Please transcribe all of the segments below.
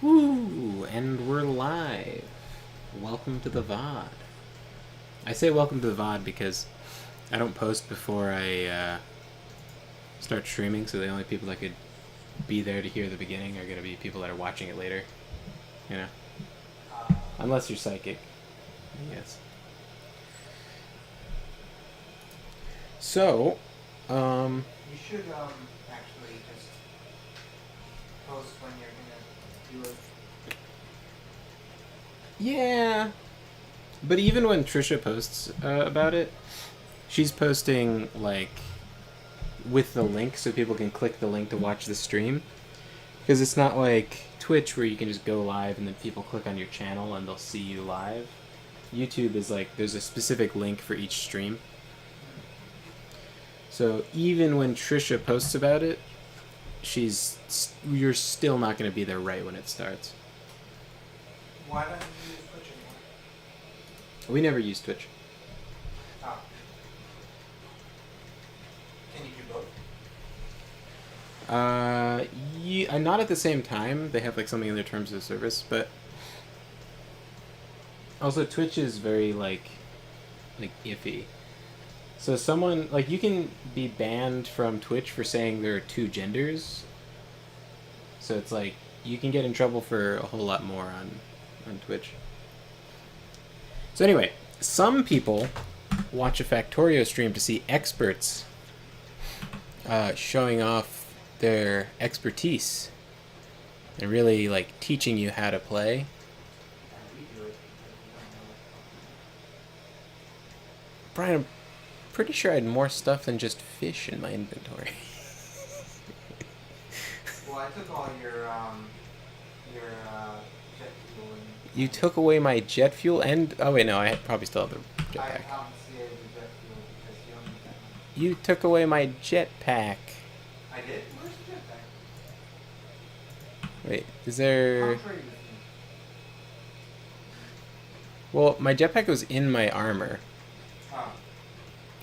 Woo! And we're live. Welcome to the VOD. I say welcome to the VOD because I don't post before I start streaming, so the only people that could be there to hear the beginning are going to be people that are watching it later. You know? Unless you're psychic. Yes. So, You should actually just post when you're gonna do it. yeah. But even when Trisha posts about it, she's posting, like, with the link so people can click the link to watch the stream. Because it's not like Twitch where you can just go live and then people click on your channel and they'll see you live. YouTube is like, there's a specific link for each stream. So even when Trisha posts about it, you're still not going to be there right when it starts. Why don't you use Twitch anymore? We never use Twitch. Oh. Can you do both? Not at the same time. They have like something in their terms of service, but also Twitch is very like iffy. So someone like you can be banned from Twitch for saying there are two genders. So it's like you can get in trouble for a whole lot more on Twitch. So anyway, some people watch a Factorio stream to see experts showing off their expertise and really like teaching you how to play. Brian, I'm pretty sure I had more stuff than just fish in my inventory. Well, I took all your jet fuel and... You took away my jet fuel and... Oh wait, no, I probably still have the I jetpack. confiscated the jet fuel because you don't need that much. You took away my jetpack. I did? Where's the jetpack? Wait, is there... Come trade with me. Well, my jetpack was in my armor. Oh.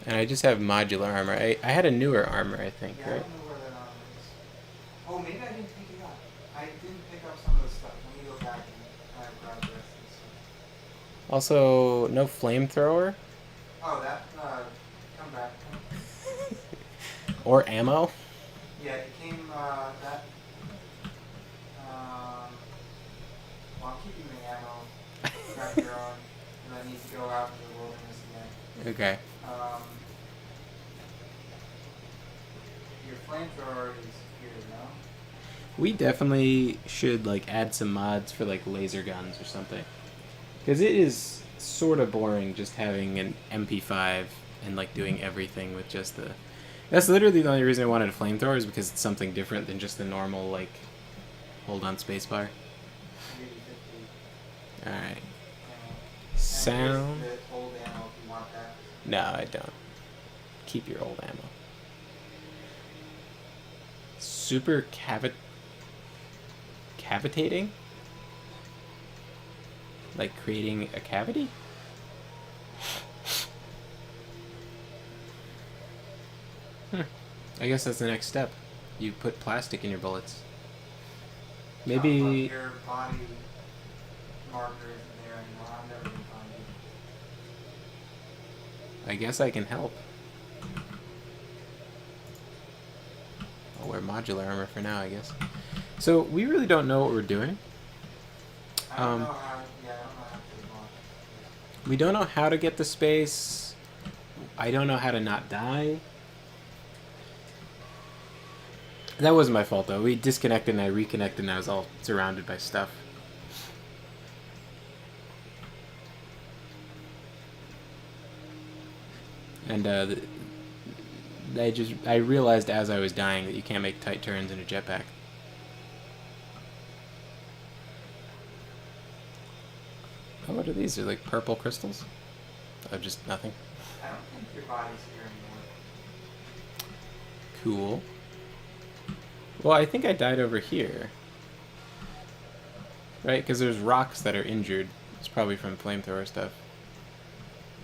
And I just have modular armor. I had a newer armor, I think, Yeah, I right? don't know where that armor is. Oh, maybe I didn't pick it up. I didn't pick up some of the stuff. Let me go back and grab the rest of the stuff. Also, no flamethrower Oh, that, come back. or ammo. Yeah, it came, that, well, I'm keeping the ammo, grab your own, and I need to go out into the wilderness again. Okay. Your flamethrower is here, no? We definitely should like add some mods for like laser guns or something. Because it is sort of boring just having an MP5 and like doing everything with just the... That's literally the only reason I wanted a flamethrower is because it's something different than just the normal like hold on spacebar. Maybe 50 Alright. ammo. Sound... And here's the old ammo if you want that. No, I don't. Keep your old ammo. Super cavitating? Like creating a cavity? I guess that's the next step. You put plastic in your bullets. Maybe... But your body marker isn't there anymore. I'm never gonna find you. I guess I can help. I'll wear modular armor for now, I guess. So, we really don't know what we're doing. I don't know how, yeah, I don't know how to launch. We don't know how to get to space. I don't know how to not die. That wasn't my fault, though. We disconnected and I reconnected and I was all surrounded by stuff. And I realized as I was dying that you can't make tight turns in a jetpack. Oh, what are these? They're like purple crystals? Oh, just nothing. I don't think your body's here anymore. Cool. Well, I think I died over here. Right? Because there's rocks that are injured. It's probably from flamethrower stuff.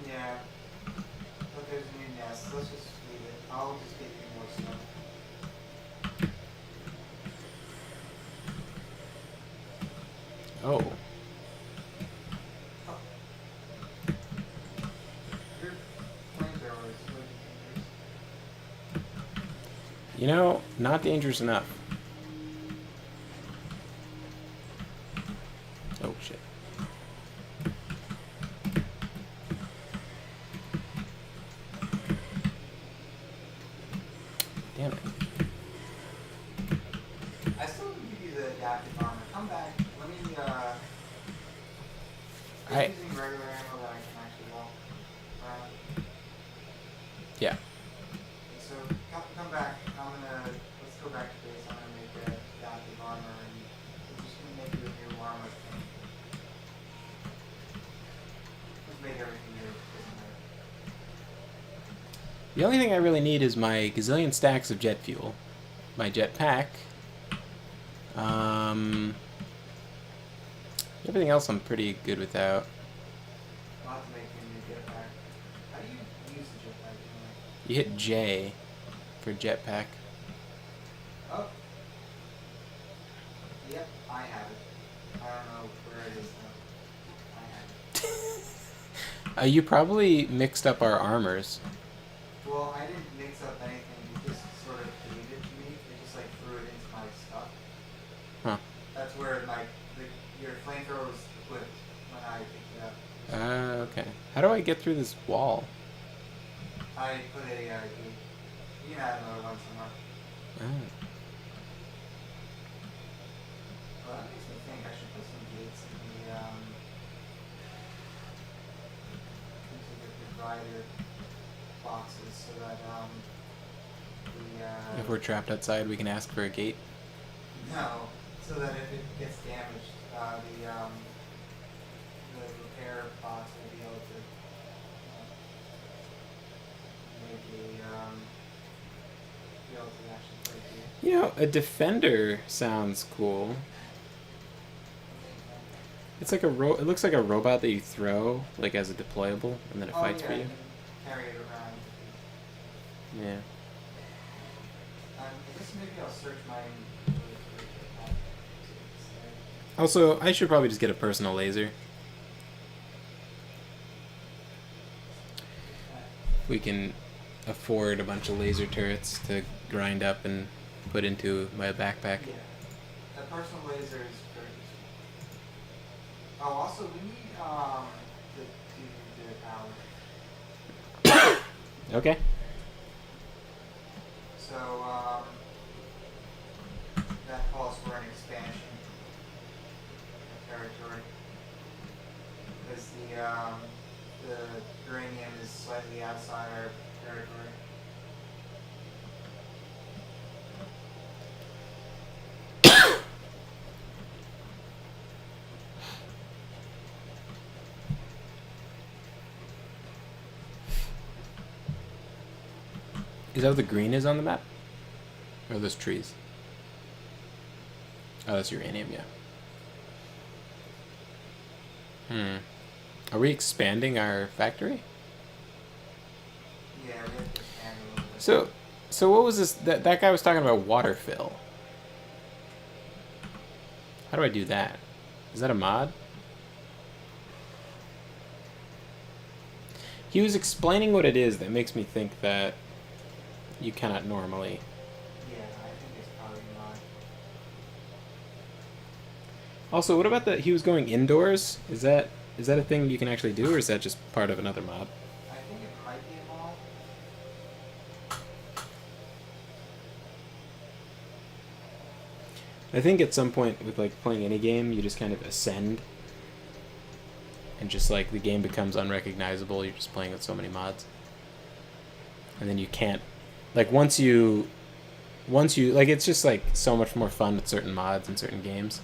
Yeah. But there's a new nest. Let's just leave it. I'll just get you more stuff. Oh. Oh, your flamethrower is way too You know, not dangerous enough. Oh, shit. Damn it. dangerous. I still can give you the adaptive armor. Come back. Let me, just I... using regular ammo that I can actually walk around. Yeah. So, come back. Let's go back to base. I'm gonna make a adaptive armor and I'm just gonna make you a new armor thing. Let's make everything new. Doesn't matter. The only thing I really need is my gazillion stacks of jet fuel. My jet pack. Everything else I'm pretty good without. I'll have to make you a new jetpack. How do you use the jetpack anyway? You hit J for jetpack. Oh. Yep, I have it. I don't know where it is though. I have it. You probably mixed up our armors. Well, I didn't mix up anything. It just sort of gave it to me. It just like threw it into my stuff. Huh. That's where your flamethrower was equipped when I picked it up. Okay. How do I get through this wall? I put a gate. You can add another one somewhere. Oh. Well, that makes me think I should put some gates in into the divider boxes so that If we're trapped outside, we can ask for a gate. no, so that if it gets damaged, the repair box will be able to make be able to actually play the game. You know, a defender sounds cool. It's like it looks like a robot that you throw, like as a deployable, and then it fights for you. You can carry it around. Yeah. I guess maybe I'll search my inventory for the jetpack. Also, I should probably just get a personal laser. We can afford a bunch of laser turrets to grind up and put into my backpack. Yeah. The personal laser is very useful. Oh, also we need the power. Okay. So that calls for an expansion of territory. Because the uranium is slightly outside our territory. Is that what the green is on the map? Or are those trees? Oh, that's uranium, yeah. Are we expanding our factory? Yeah, we have to expand a little bit. So what was this? That guy was talking about water fill. How do I do that? Is that a mod? He was explaining what it is that makes me think that you cannot normally. Yeah, I think it's probably not. Also, what about he was going indoors? Is that a thing you can actually do, or is that just part of another mod? I think it might be a mod. I think at some point with like playing any game, you just kind of ascend, and just like the game becomes unrecognizable. You're just playing with so many mods, and then you can't, like once you like, it's just like so much more fun with certain mods and certain games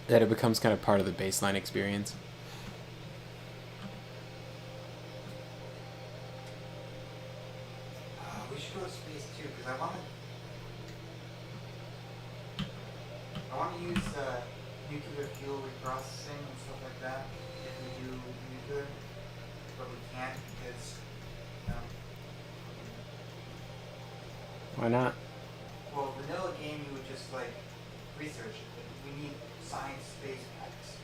that it becomes kind of part of the baseline experience. We should go to space too, because I want to use nuclear fuel reprocessing and stuff like that if we do nuclear, but we can't because, you know. Why not? Well, vanilla game you would just like research it, but we need science space packs.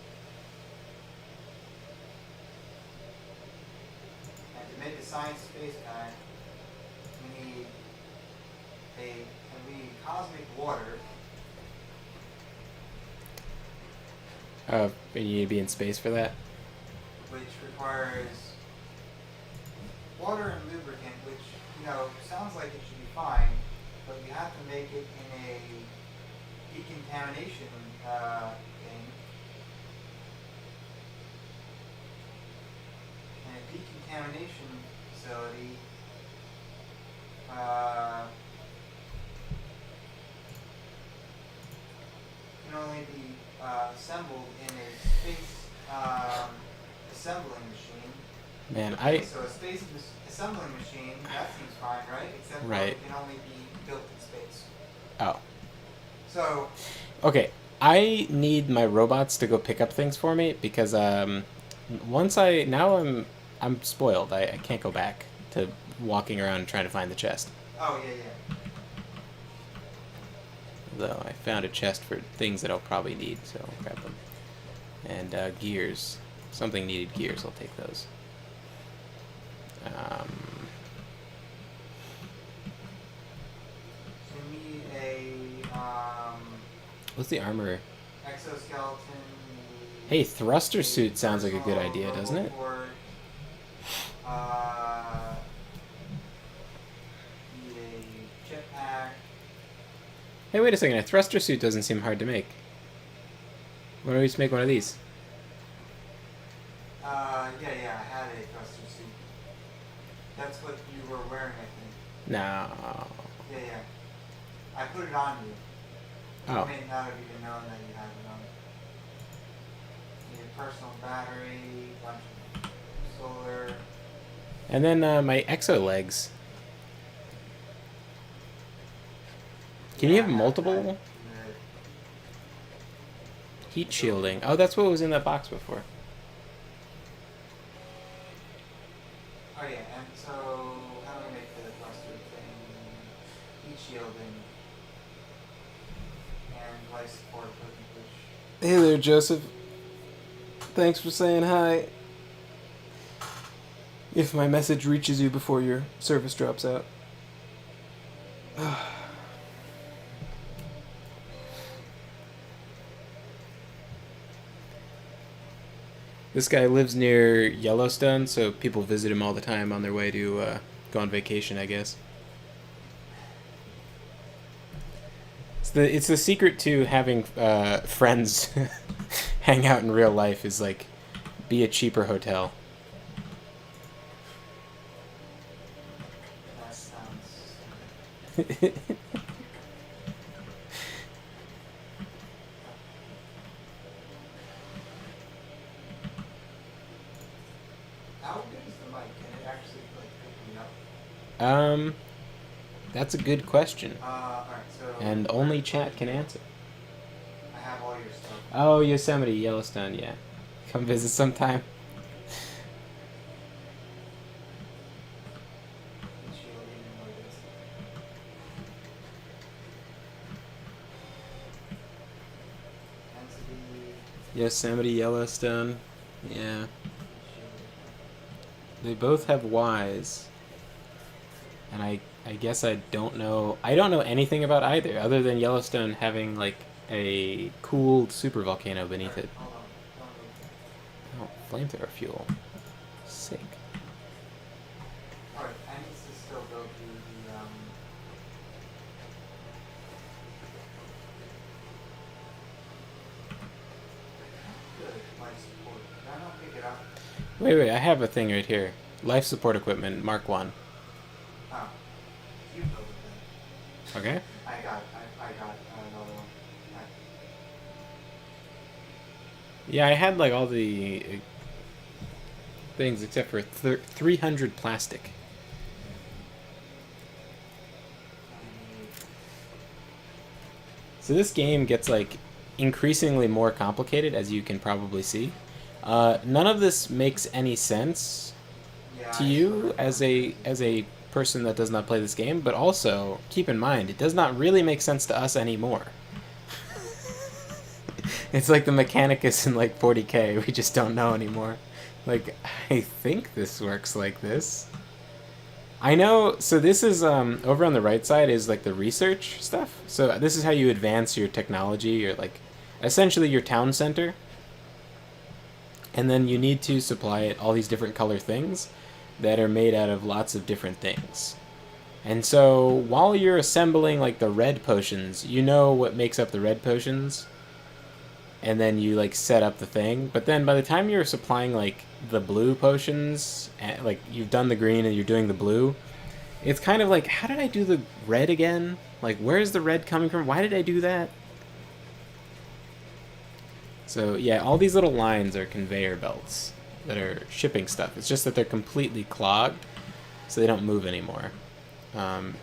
And to make a science space pack, we need cosmic water. And you need to be in space for that? Which requires water and lubricant, which, sounds like it should be fine, but we have to make it in a decontamination thing. In a decontamination facility, can only be assembled in a space assembling machine. Man, So a space assembling machine, that seems fine, right? Except for Right. it can only be built in space. Oh. So, Okay, I need my robots to go pick up things for me because I'm spoiled. I can't go back to walking around trying to find the chest. oh yeah. Though I found a chest for things that I'll probably need, so I'll grab them. And gears. Something needed gears, I'll take those. So you need a What's the armor? exoskeleton. Hey, thruster suit sounds like a good idea, doesn't it? Need a jetpack. Hey, wait a second. A thruster suit doesn't seem hard to make. Why don't we just make one of these? Yeah, I had a thruster suit. That's what you were wearing, I think. No. Yeah. I put it on you. Oh. You may not have even known that you had it on. Need a personal battery, bunch of solar. And then my exo legs. Can you have multiple? Heat shielding. Oh, that's what was in that box before. Oh yeah, and so how do we make the thruster thing? Heat shielding and life support equipment, which Hey there, Joseph. Thanks for saying hi. If my message reaches you before your service drops out. This guy lives near Yellowstone, so people visit him all the time on their way to go on vacation, I guess. It's the secret to having friends hang out in real life is like be a cheaper hotel. that sounds. How good is the mic? Can it actually pick me up? That's a good question, Alright, so. and only chat can answer. I have all your stuff. Oh, Yosemite, Yellowstone, yeah. Come visit sometime. Heat shielding and all this. Density. Yosemite, Yellowstone, yeah. Heat shielding. They both have Ys, and I guess I don't know anything about either, other than Yellowstone having like a cooled super volcano beneath it. Hold on. Don't move. Oh, flamethrower fuel. Sick. Alright, I need to still go through the good life support. Did I not pick it up? Wait, I have a thing right here. Life support equipment, Mark 1. Oh. You built it then. Okay? I got another one. Alright. Yeah, I had like all the things except for 300 plastic. So this game gets like increasingly more complicated, as you can probably see. None of this makes any sense Yeah, to I you swear. as a person that does not play this game, but also keep in mind it does not really make sense to us anymore. It's like the Mechanicus in like 40K. We just don't know anymore. Like, I think this works like this. I know. So this is over on the right side is like the research stuff. So this is how you advance your technology, or like essentially your town center. And then you need to supply it all these different color things that are made out of lots of different things. And so while you're assembling like the red potions, you know what makes up the red potions, and then you like set up the thing. But then by the time you're supplying like the blue potions, like you've done the green and you're doing the blue, it's kind of like, how did I do the red again? Like, where's the red coming from? Why did I do that? So yeah, all these little lines are conveyor belts that are shipping stuff. It's just that they're completely clogged, so they don't move anymore. Um,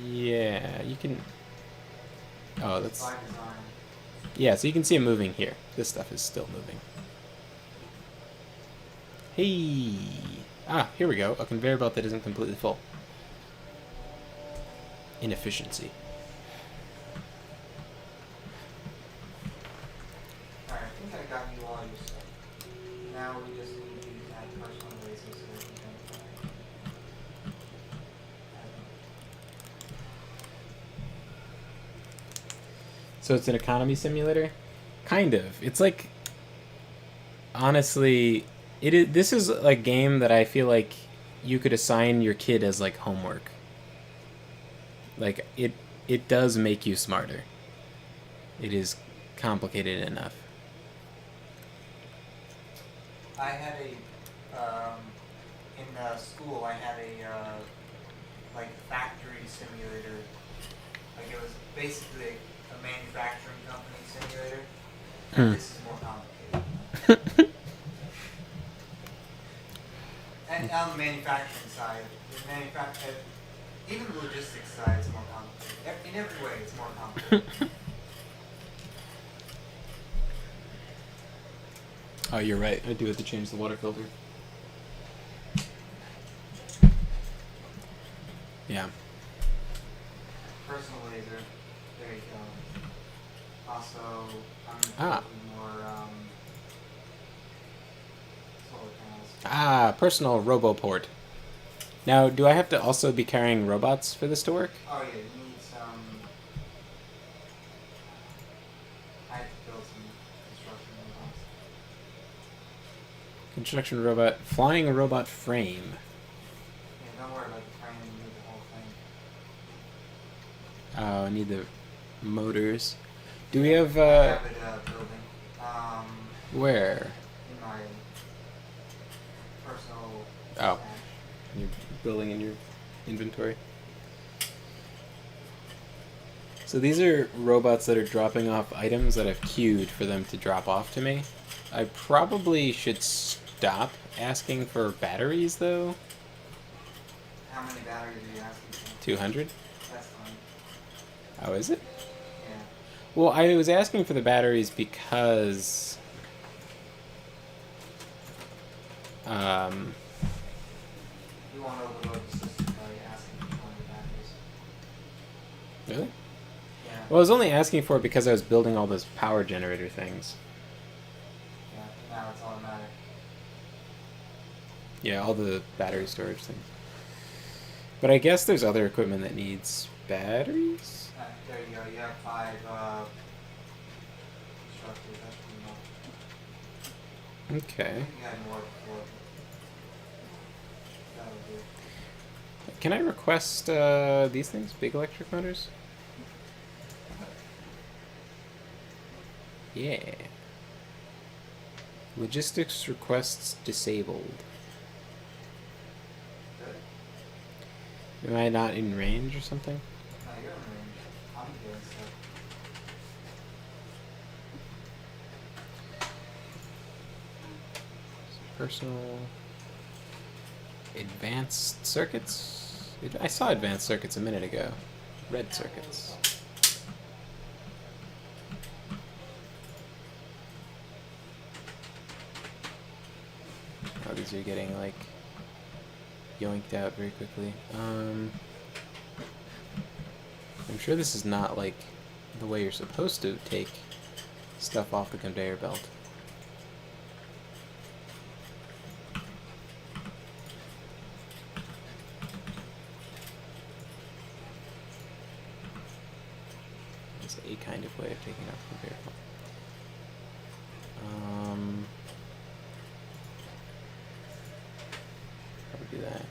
yeah, you can. Oh, that's. Yeah, so you can see it moving here. This stuff is still moving. Hey! Ah, here we go. A conveyor belt that isn't completely full. Inefficiency. Alright, I think I got you all your stuff. Now we just need you to add personal lasers so that we can So it's an economy simulator? Kind of. It's like, honestly, it is. This is a game that I feel like you could assign your kid as like homework. Like it does make you smarter. It is complicated enough. I had in school I had like factory simulator. Like it was basically a manufacturing company simulator. And this is more complicated. And on the manufacturing side, even the logistics side is more complicated. In every way, it's more complicated. Oh, you're right. I do have to change the water filter. Yeah. Personal laser. There you go. Also, Ah. more solar panels. Ah, personal roboport. Now, do I have to also be carrying robots for this to work? Oh yeah, you need some. I have to build some construction robots. Construction robot, flying robot frame. Yeah, don't worry about the frame. You need the whole thing. Oh, I need the motors. Do we have, I have it building. where? In my personal. Oh. stash. You're building in your inventory. So these are robots that are dropping off items that I've queued for them to drop off to me. I probably should stop asking for batteries, though. How many batteries are you asking for? 200? That's fine. Oh, is it? Yeah. Well, I was asking for the batteries because... You won't overload the system by asking for 200 batteries. Really? Yeah. Well, I was only asking for it because I was building all those power generator things. Yeah. Now it's automatic. Yeah, all the battery storage things. But I guess there's other equipment that needs batteries? There you go. You have 5 constructors. That's pretty much. Okay. You had more before. That'll do. Can I request these things? Big electric motors? Yeah. Logistics requests disabled. Good. Am I not in range or something? No, you're in range. I'm doing stuff. Personal. Advanced circuits? I saw advanced circuits a minute ago. Red circuits. Oh, these are getting like yoinked out very quickly. I'm sure this is not like the way you're supposed to take stuff off the conveyor belt. That's a kind of way of taking off the conveyor belt. How do we do that?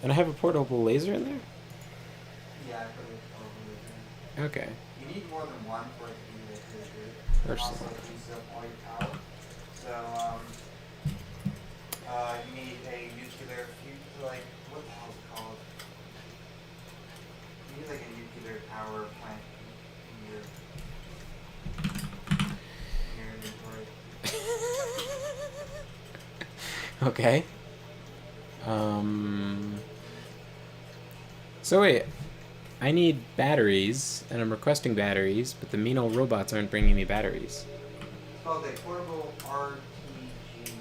And I have a portable laser in there? Yeah, I put it over there. Okay. You need more than one for it to be really good. Personally. Also, it uses up all your power. So, you need a nuclear like, what the hell is it called? You need like a nuclear power plant in your inventory. Okay. So wait, I need batteries, and I'm requesting batteries, but the mean old robots aren't bringing me batteries. It's called a portable RTG,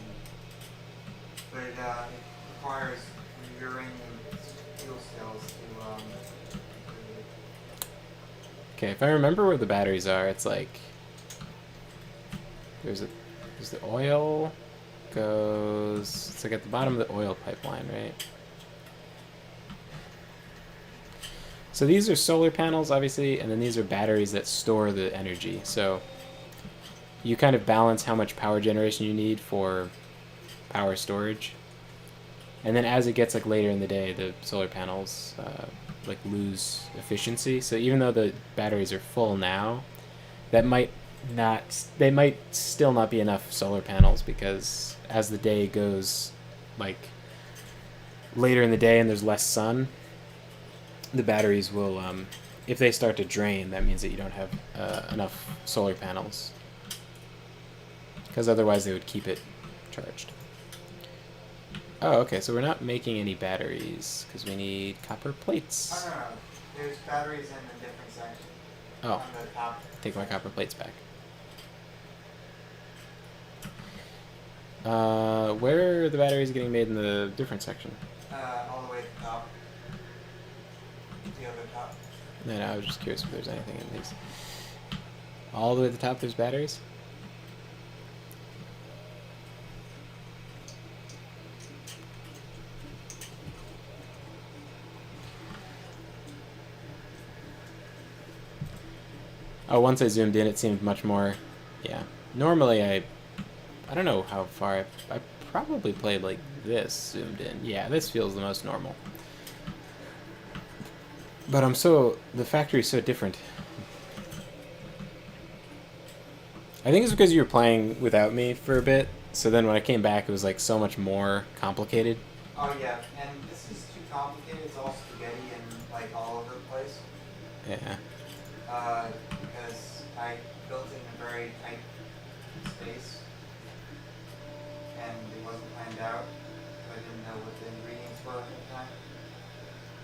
but it requires uranium fuel cells to Okay, if I remember where the batteries are, it's like there's the oil goes. It's like at the bottom of the oil pipeline, right? So these are solar panels, obviously, and then these are batteries that store the energy. So you kind of balance how much power generation you need for power storage. And then as it gets like later in the day, the solar panels like lose efficiency. So even though the batteries are full now, they might still not be enough solar panels, because as the day goes like later in the day and there's less sun, the batteries will, if they start to drain, that means that you don't have enough solar panels, because otherwise they would keep it charged. Oh, okay, so we're not making any batteries because we need copper plates. Oh, no. There's batteries in a different section. Oh, On the top. take my copper plates back. Where are the batteries getting made in the different section? All the way to the top. The other top. No, I was just curious if there's anything in these. All the way to the top there's batteries? Oh, once I zoomed in, it seemed much more... Yeah. Normally, I don't know how far... I probably played like this, zoomed in. Yeah, this feels the most normal. But the factory's so different. I think it's because you were playing without me for a bit, so then when I came back, it was like so much more complicated. Oh yeah, and this is too complicated. It's all spaghetti and like all over the place. Yeah. Because I built it in a very tight space, and it wasn't planned out. So I didn't know what the ingredients were at the time.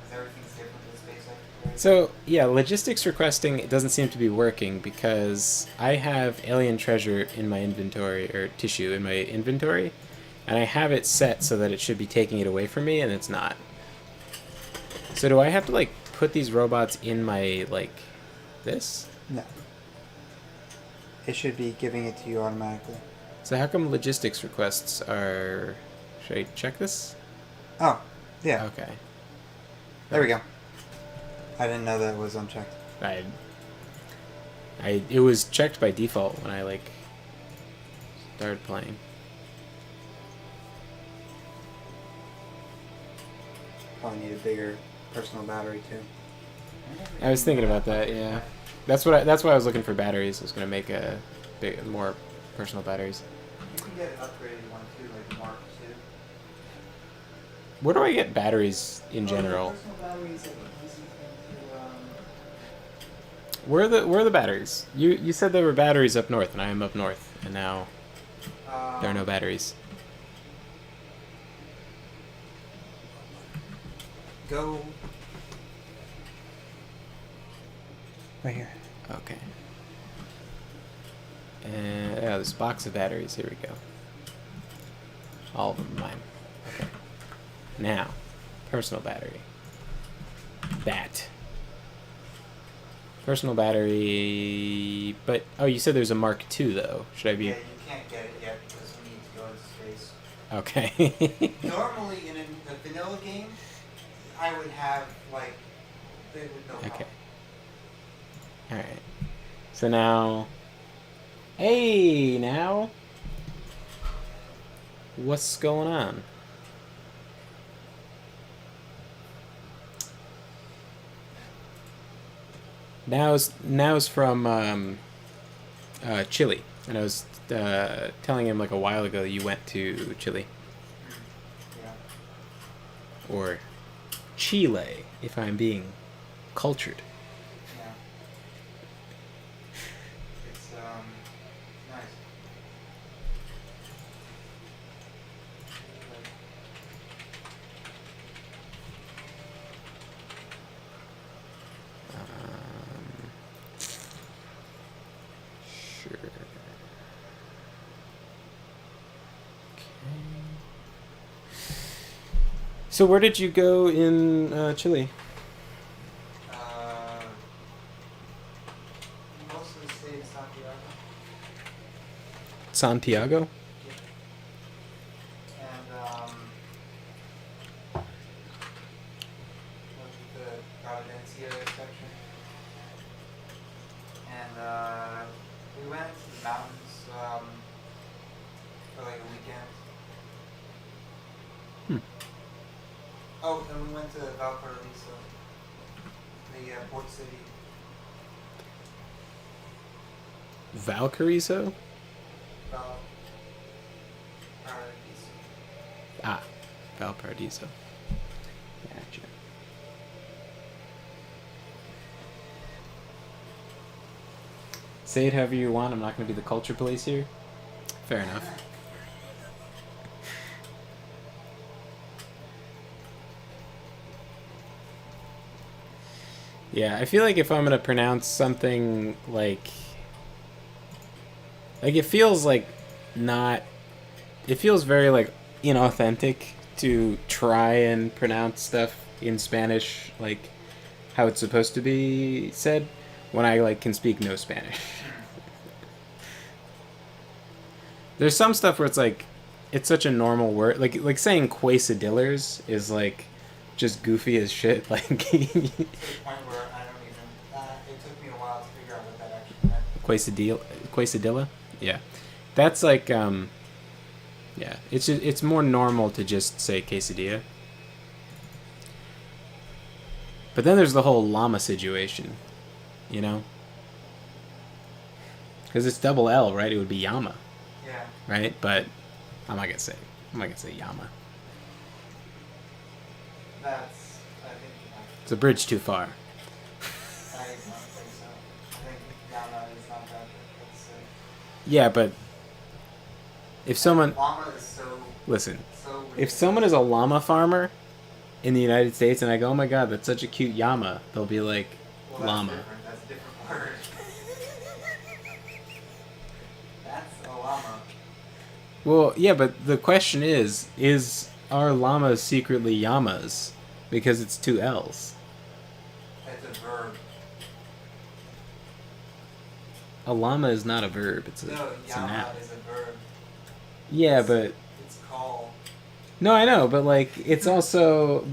Because everything's different with space exploration. So, yeah, logistics requesting, it doesn't seem to be working because I have alien treasure in my inventory, or tissue in my inventory, and I have it set so that it should be taking it away from me, and it's not. So do I have to, like, put these robots in my, like, this? No. It should be giving it to you automatically. So how come logistics requests are... Should I check this? Oh, yeah. Okay. There we go. I didn't know that was unchecked. It was checked by default when I, like, started playing. Probably need a bigger personal battery too. I was thinking about that, yeah. That's why I was looking for batteries. I was going to make more personal batteries. You can get an upgraded one too, like Mark II. Where do I get batteries in general? Personal batteries are the easy thing to. Where are the batteries? You said there were batteries up north, and I am up north, and now there are no batteries. Go. Right here. Okay. And yeah, this box of batteries. Here we go. All of them mine. Okay. Now, personal battery. That. Personal battery, but oh, you said there's a Mark II though. Should I Yeah, be you can't get it yet because we need to go into space. okay? Normally, in a vanilla game, I would have like they would know. Okay. All right. So now, hey, now, what's going on? Now's from Chile, and I was telling him like a while ago you went to Chile Yeah. or Chile, if I'm being cultured. Yeah. It's nice. Sure. Okay. So where did you go in Chile? Uh, most of the state is Santiago. Santiago? And the Providencia section. And we went to the mountains for like a weekend. Oh, and we went to Valparaiso, the port city. Valparaiso? Valparaiso. Ah, Valparaiso. Gotcha. Say it however you want. I'm not going to be the culture police here. Fair enough. Yeah, I feel like if I'm going to pronounce something like it feels like not it feels very like inauthentic to try and pronounce stuff in Spanish like how it's supposed to be said when I like can speak no Spanish. There's some stuff where it's like it's such a normal word like saying quesadillas is like just goofy as shit like To the point where I don't even. It took me a while to figure out what that actually meant. quesadilla. Yeah, that's like yeah, it's more normal to just say quesadilla. But then there's the whole llama situation, you know? Because it's double L, right? It would be Yama, Yeah. right? But I'm not gonna say Yama. That's. I think. It's a bridge too far. I don't think so. I think Yama is not that. That's. Yeah, but if someone Llama is so. listen, So. if someone is a llama farmer in the United States and I go, oh my god, that's such a cute llama, they'll be like, Well, llama. That's a different word. That's a llama. Well, yeah, but the question is are llamas secretly yamas? Because it's two L's. That's a verb. A llama is not a verb. It's a No, it's a Yama noun. is a verb. Yeah, but It's call. no, I know, but like it's also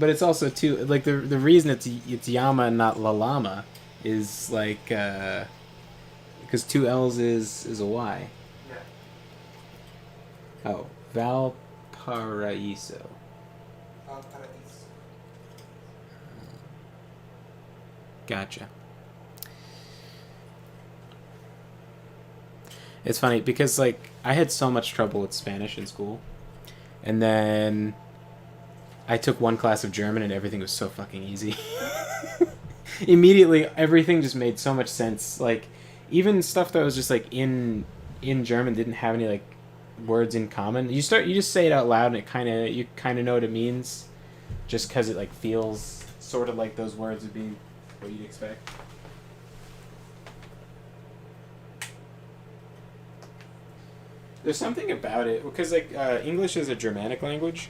two like the reason it's Yama and not La Llama is like because two L's is a Y. Yeah. Oh, Valparaiso. Valparaiso. Gotcha. It's funny because like I had so much trouble with Spanish in school, and then I took one class of German and everything was so fucking easy. Immediately, everything just made so much sense. Like even stuff that was just like in German didn't have any like words in common. You just say it out loud and you kind of know what it means, just because it like feels sort of like those words would be what you'd expect. There's something about it because like English is a Germanic language,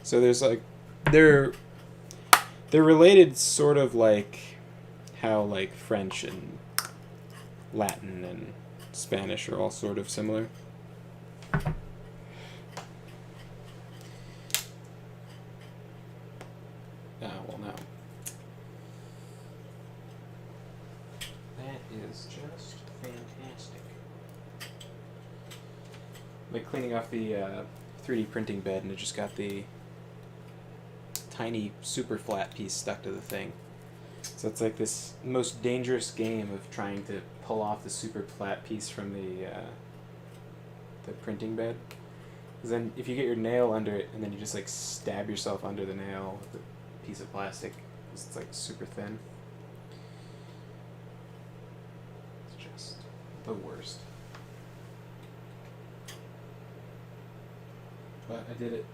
so there's like they're related sort of like how like French and Latin and Spanish are all sort of similar. Well, no. That is just fantastic. Like cleaning off the 3D printing bed, and it just got the tiny super flat piece stuck to the thing. So it's like this most dangerous game of trying to pull off the super flat piece from the printing bed. Because then if you get your nail under it and then you just like stab yourself under the nail with a piece of plastic, because it's like super thin. It's just the worst. But I did it.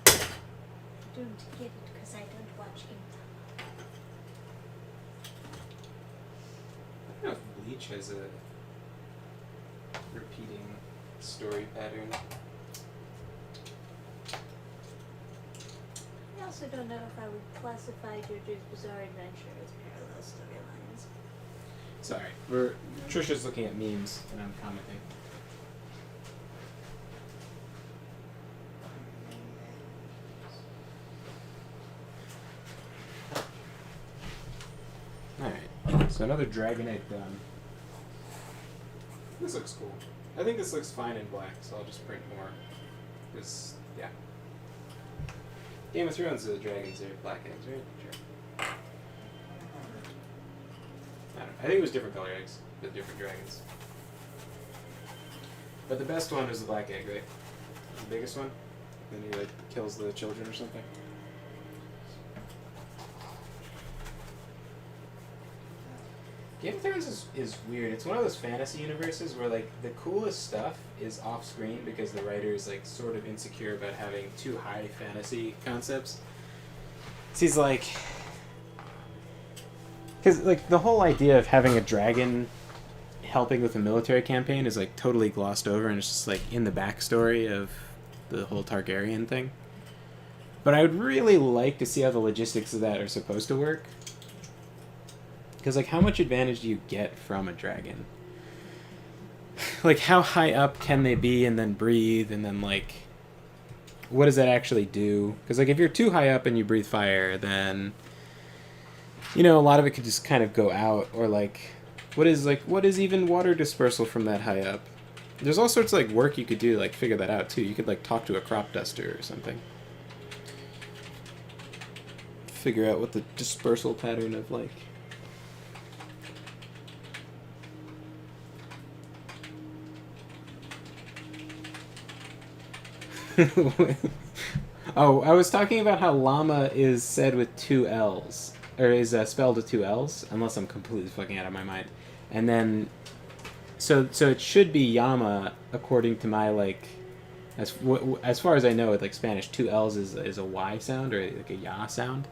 I don't get it because I don't watch Gintama. I don't know if Bleach has a repeating story pattern. I also don't know if I would classify JoJo's Bizarre Adventure as parallel storylines. Sorry, Trisha's looking at memes and I'm commenting. Alright, so another Dragon Egg done. This looks cool. I think this looks fine in black, so I'll just print more. Because, yeah. Game of Thrones, the dragons are black eggs, right? Sure. I don't know. I think it was different color eggs with different dragons. But the best one was the black egg, right? The biggest one? Then he like kills the children or something. Game of Thrones is weird. It's one of those fantasy universes where like the coolest stuff is off screen because the writer is like sort of insecure about having too high fantasy concepts. So he's like, because like the whole idea of having a dragon helping with a military campaign is like totally glossed over, and it's just like in the backstory of the whole Targaryen thing. But I would really like to see how the logistics of that are supposed to work. Because, like, how much advantage do you get from a dragon? Like, how high up can they be and then breathe? And then, like, what does that actually do? Because, like, if you're too high up and you breathe fire, then, you know, a lot of it could just kind of go out. Or, like, what is even water dispersal from that high up? There's all sorts of, like, work you could do to, like, figure that out, too. You could, like, talk to a crop duster or something. Figure out what the dispersal pattern of, like... Oh, I was talking about how llama is said with two L's. Or is spelled with two L's, unless I'm completely fucking out of my mind. And then... So it should be llama, according to my, like... As far as I know, with, like, Spanish, two L's is a Y sound, or, like, a ya sound.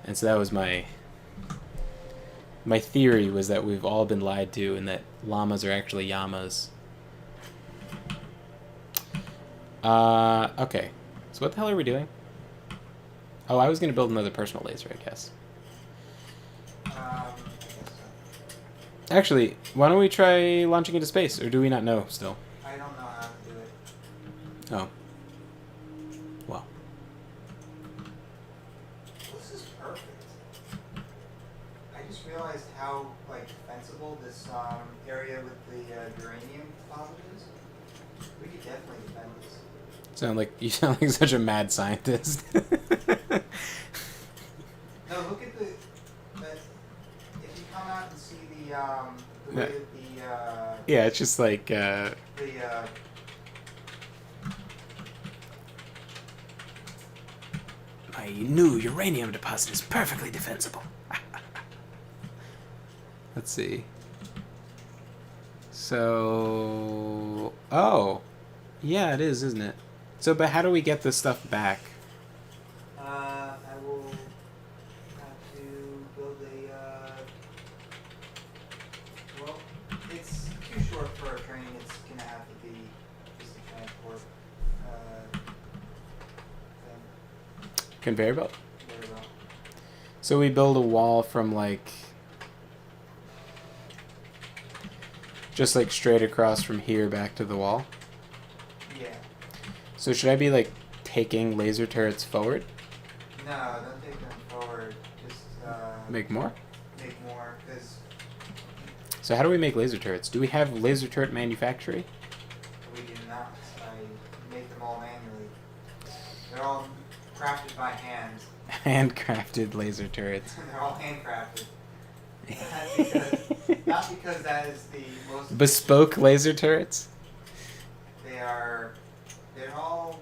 And so that was my theory, was that we've all been lied to, and that llamas are actually llamas. Okay. So what the hell are we doing? Oh, I was going to build another personal laser, I guess. I guess so. Actually, why don't we try launching into space, or do we not know still? I don't know how to do it. Oh. Well. This is perfect. I just realized how, like, defensible this area with the uranium deposit is. We could definitely defend this. You sound like such a mad scientist. No, look at the if you come out and see the way that Yeah, it's just like my new uranium deposit is perfectly defensible. Let's see. So, oh, yeah, it is, isn't it? So, but how do we get this stuff back? I will have to build a well, it's too short for a Conveyor belt. Very well. So we build a wall from like just like straight across from here back to the wall. Yeah. So should I be like taking laser turrets forward? No, don't take them forward. Just Make more? make more, because So how do we make laser turrets? Do we have laser turret manufacturing? we do not. I make them all manually. They're all crafted by hand. Handcrafted laser turrets. They're all handcrafted. Not because that is the most Bespoke laser turrets? They're all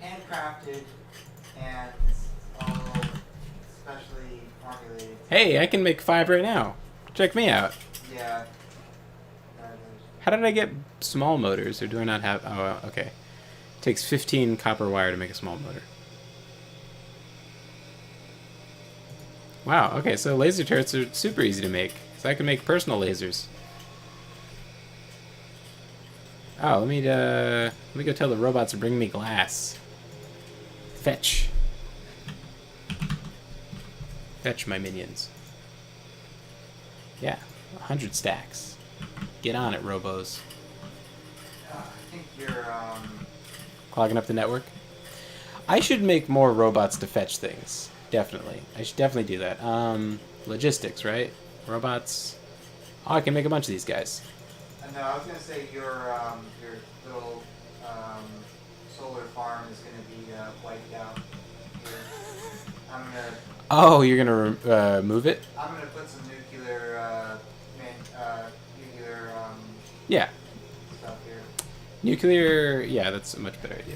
handcrafted and all specially formulated. Hey, I can make 5 right now. Check me out. Yeah. How did I get small motors, or do I not have... Oh, okay. Takes 15 copper wire to make a small motor. Wow, okay, so laser turrets are super easy to make. So I can make personal lasers. Oh, let me go tell the robots to bring me glass. Fetch. Fetch my minions. Yeah, 100 stacks. Get on it, robos. I think you're Clogging up the network. I should make more robots to fetch things. Definitely. I should definitely do that. Logistics, right? Robots. Oh, I can make a bunch of these guys. no, I was gonna say your little solar farm is gonna be wiped out. Here. Oh, you're gonna move it? I'm gonna put some nuclear Yeah. stuff here. Nuclear. Yeah, that's a much better idea.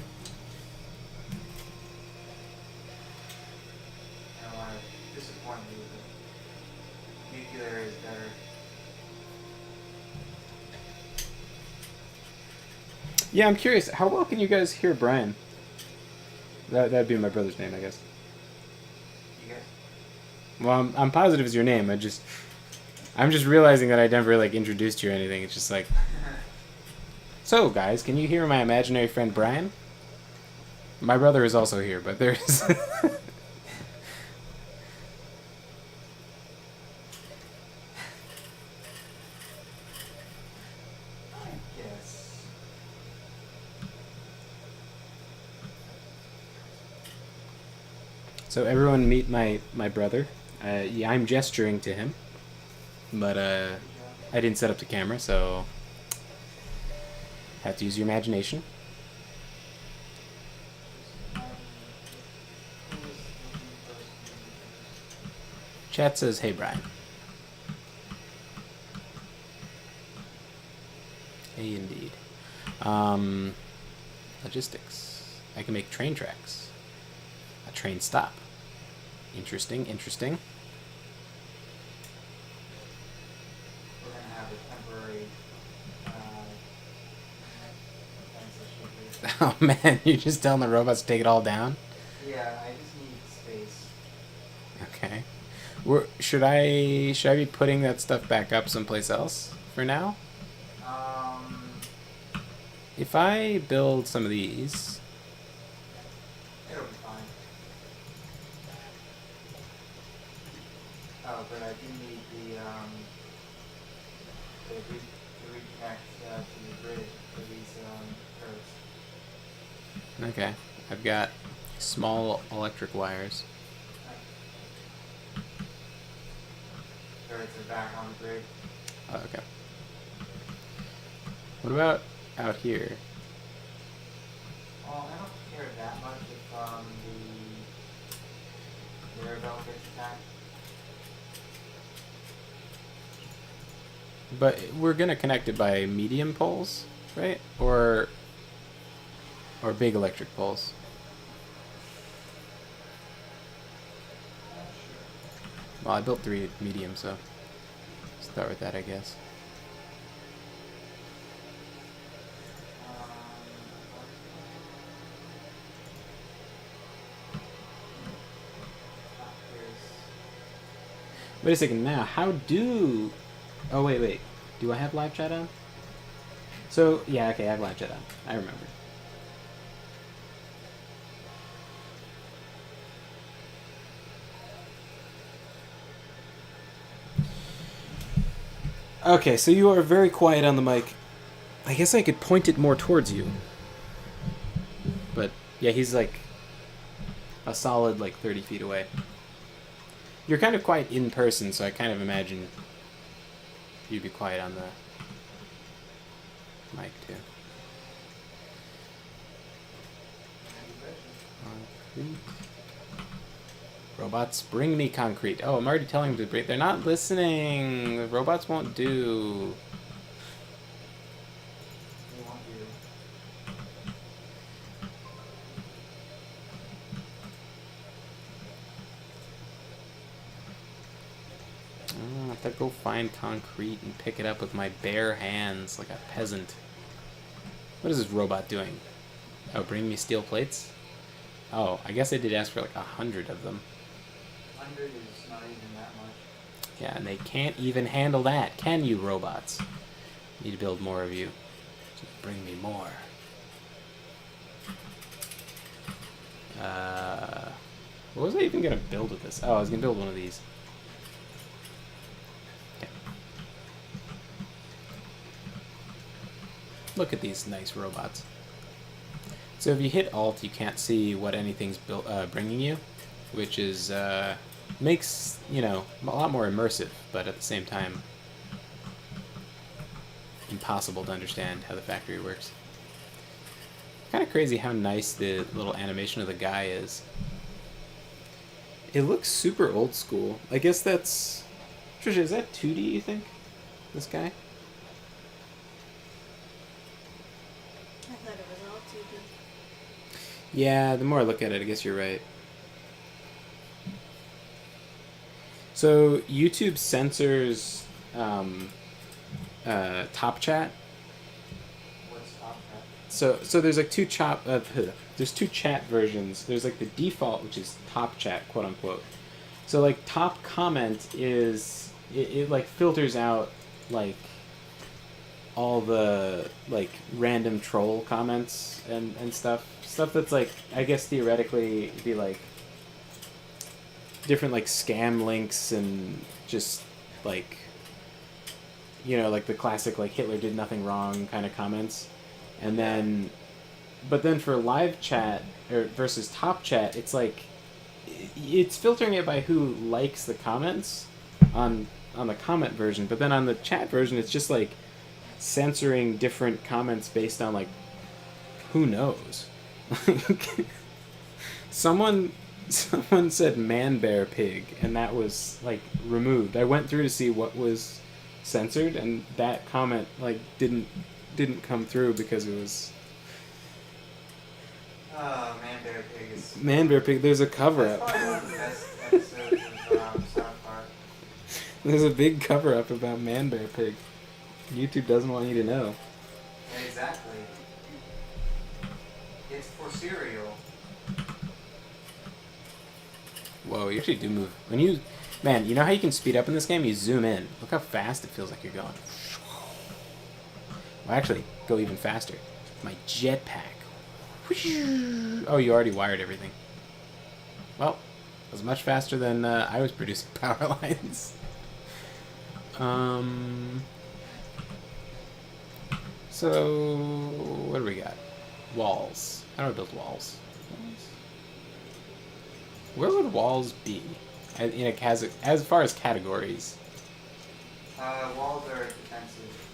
I don't want to disappoint you, but nuclear is better. Yeah, I'm curious. How well can you guys hear Brian? That'd be my brother's name, I guess. You guys? Well, I'm positive it's your name. I'm just realizing that I never like introduced you or anything. It's just like, so guys, can you hear my imaginary friend Brian? My brother is also here, but there's. Yes. So everyone meet my brother. Yeah, I'm gesturing to him, but I didn't set up the camera, so have to use your imagination. Chat says, "Hey Brian." Hey, indeed. Logistics. I can make train tracks. A train stop. Interesting, interesting. We're gonna have a temporary fence Oh man, you're just telling the robots to take it all down? Yeah, I just need space. Okay. Should I be putting that stuff back up someplace else for now? If I build some of these, It'll be fine. Oh, but I do need to reconnect to the grid for these curves. okay. I've got small electric wires. Curves are back on the grid. Oh, okay. What about out here? Well, I don't care that much if the air belt gets attacked. But we're gonna connect it by medium poles, right? Or big electric poles. Well, I built 3 medium, so start with that, I guess. Wait a second. Now, how do? Oh wait. Do I have live chat on? So yeah, okay, I have live chat on. I remember. Okay, so you are very quiet on the mic. I guess I could point it more towards you. But yeah, he's like a solid like 30 feet away. You're kind of quiet in person, so I kind of imagine you'd be quiet on the mic too. Concrete. Robots, bring me concrete. Oh, I'm already telling them to bring. They're not listening. The robots won't do. They want you. I have to go find concrete and pick it up with my bare hands like a peasant. What is this robot doing? Oh, bring me steel plates? Oh, I guess I did ask for like 100 of them. 100 is not even that much. Yeah, and they can't even handle that, can you, robots? Need to build more of you. Just bring me more. What was I even gonna build with this? Oh, I was gonna build one of these. Okay. Look at these nice robots. So if you hit Alt, you can't see what anything's bringing you, which is makes, you know, a lot more immersive, but at the same time impossible to understand how the factory works. Kind of crazy how nice the little animation of the guy is. It looks super old school. I guess that's... Trisha, is that 2D, you think? This guy? I thought it was all 2D. Yeah, the more I look at it, I guess you're right. So YouTube censors top chat. What's top hat? So there's like there's two chat versions. There's like the default, which is top chat, quote unquote. So like top comment is it like filters out like all the like random troll comments and stuff that's like, I guess theoretically be like different like scam links and just like, you know, like the classic like Hitler did nothing wrong kind of comments. And then but then for live chat or versus top chat, it's like it's filtering it by who likes the comments on the comment version, but then on the chat version it's just like censoring different comments based on like who knows. someone said man bear pig and that was like removed. I went through to see what was censored and that comment like didn't come through because it was Man Bear Pig is... man bear pig. There's a cover That's up. probably one of the best episodes of South Park. There's a big cover up about man bear pig. YouTube doesn't want you to know. Yeah, exactly. It's for cereal. Whoa, you actually do move. When you... Man, you know how you can speed up in this game? You zoom in. Look how fast it feels like you're going. Well, actually, go even faster. My jetpack. Oh, you already wired everything. Well, it was much faster than I was producing power lines. So, what do we got? Walls. How do I build walls? Where would walls be? In a as far as categories. Walls are defensive.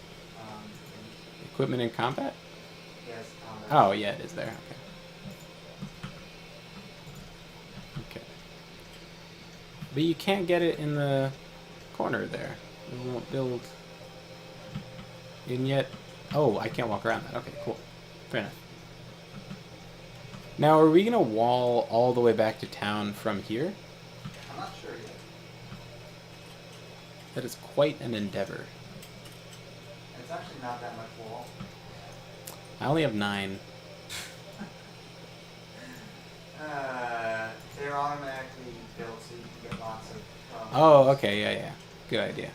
Equipment in combat? Yes, combat. Oh, yeah, it is there. Okay. But you can't get it in the corner there. It won't build. And yet... Oh, I can't walk around that. Okay, cool. Fair enough. Now, are we going to wall all the way back to town from here? I'm not sure yet. That is quite an endeavor. It's actually not that much wall. I only have 9. They're automatically built so you can get lots of... Oh, okay, yeah. Good idea.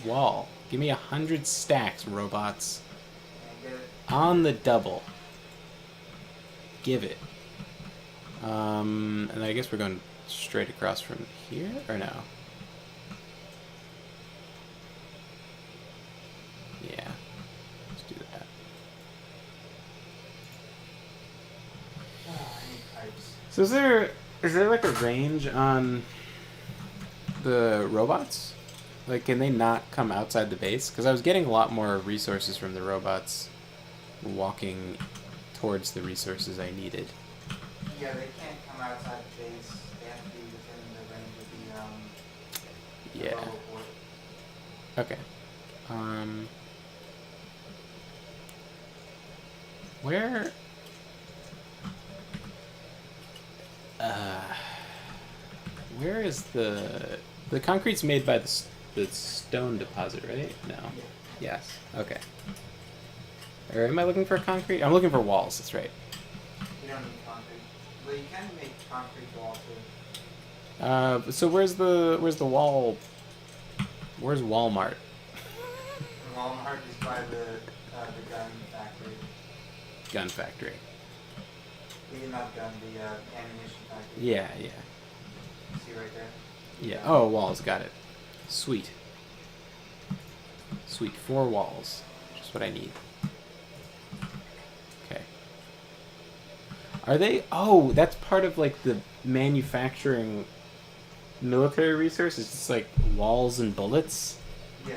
Wall. Give me 100 stacks, robots. And get it. On the double. Give it. And I guess we're going straight across from here, or no? types. So is there like a range on the robots? Like, can they not come outside the base? Because I was getting a lot more resources from the robots walking towards the resources I needed. Yeah, they can't come outside the base. They have to be within the range of the Yeah. roboport. Okay. Where? Uh, where is the concrete's made by the stone deposit, right? No. Yeah. Yes. Okay. Or am I looking for concrete? I'm looking for walls. That's right. You don't need concrete. Well, you can make concrete wall too. So where's the wall? Where's Walmart? Walmart is by the gun factory. Gun factory. Not gun, the ammunition factory. Yeah, yeah, See right there? yeah. Oh, walls. Got it. Sweet. Sweet. 4 walls. Just what I need. Okay. Are they? Oh, that's part of like the manufacturing military resource. It's just like walls and bullets. Yeah.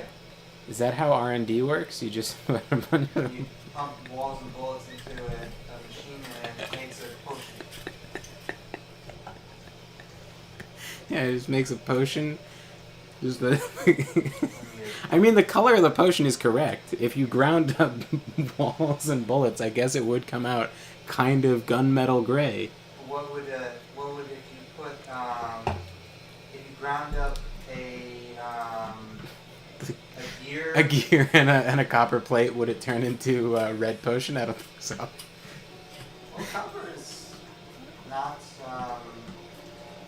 Is that how R&D works? You just put a bunch of You pump walls and bullets into a machine and it makes a potion. yeah, it just makes a potion. Just the. I mean, the color of the potion is correct. If you ground up walls and bullets, I guess it would come out kind of gunmetal gray. What would if you put if you ground up a gear? A gear and a copper plate, would it turn into a red potion? I don't think so. Well, copper is not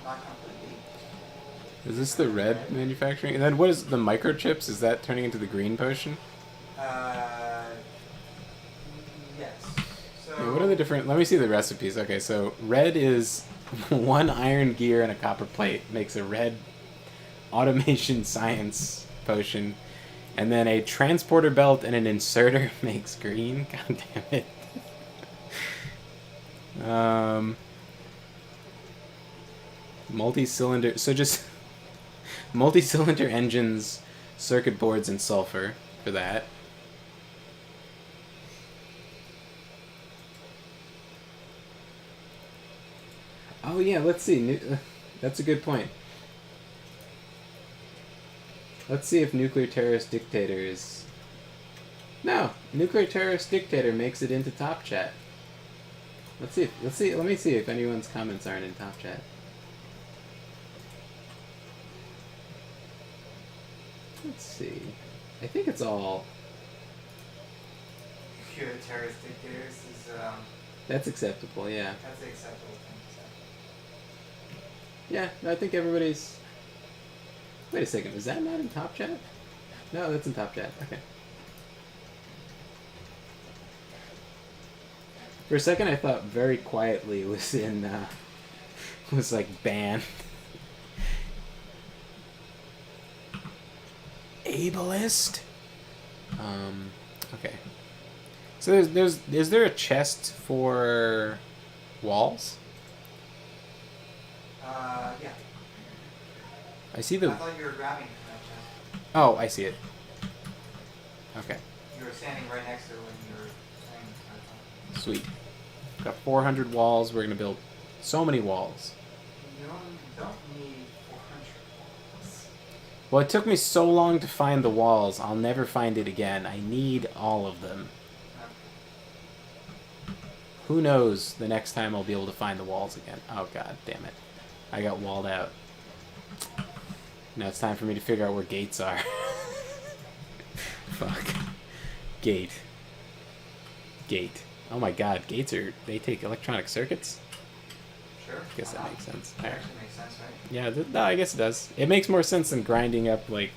completely. Is this the red manufacturing? And then what is the microchips? Is that turning into the green potion? Yes. So. Yeah, what are the different... Let me see the recipes. Okay, so red is 1 iron gear and a copper plate. Makes a red automation science potion. And then a transporter belt and an inserter makes green. God damn it. Multi-cylinder... So just... multi-cylinder engines, circuit boards, and sulfur for that. Oh yeah, let's see. That's a good point. Let's see if nuclear terrorist dictator is... No, nuclear terrorist dictator makes it into top chat. Let me see if anyone's comments aren't in top chat. Let's see. I think it's all... Pure terrorist dictators is That's acceptable, yeah. that's the acceptable thing to say. Yeah, no, I think everybody's... Wait a second, is that not in top chat? No, that's in top chat. Okay. For a second, I thought very quietly was in, was like banned. Ableist? Okay. So is there a chest for walls? Yeah. I see I the... thought you were grabbing from that chest. Oh, I see it. Okay. You were standing right next to it when you were saying that. Sweet. Got 400 walls. We're gonna build so many walls. You don't need 400 walls. Well, it took me so long to find the walls. I'll never find it again. I need all of them. Who knows the next time I'll be able to find the walls again. Oh, god damn it. I got walled out. Now it's time for me to figure out where gates are. Fuck. Gate. Oh my god, gates they take electronic circuits? Sure. I guess that makes sense. That actually makes sense, right? Yeah, no, I guess it does. It makes more sense than grinding up, like,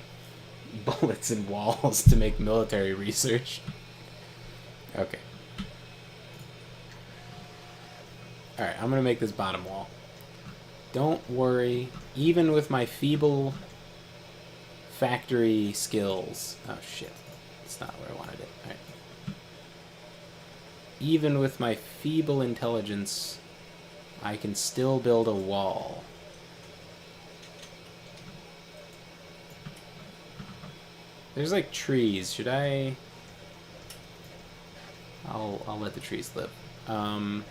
bullets and walls to make military research. Okay. Alright, I'm gonna make this bottom wall. Don't worry, even with my feeble factory skills... Oh, shit. That's not where I wanted it. Alright. Even with my feeble intelligence, I can still build a wall. There's like trees. Should I? I'll let the trees live. And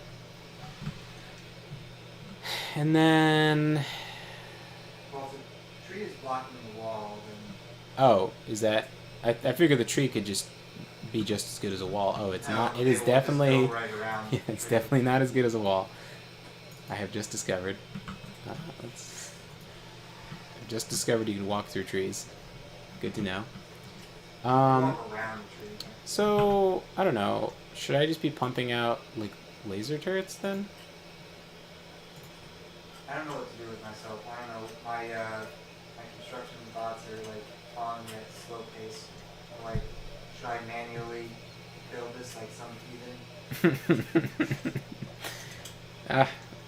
then. Well, if the tree is blocking the wall, then Oh, is that? I figured the tree could just be just as good as a wall. Oh, it's no, not. It they is will definitely. Just go right around Yeah, the it's tree. definitely not as good as a wall. I have just discovered. I've just discovered you can walk through trees. Good to know. Walk around the tree. So I don't know. Should I just be pumping out like laser turrets then? I don't know what to do with myself. I don't know. My construction bots are like following me at a slow pace. I'm like, should I manually build this like some heathen?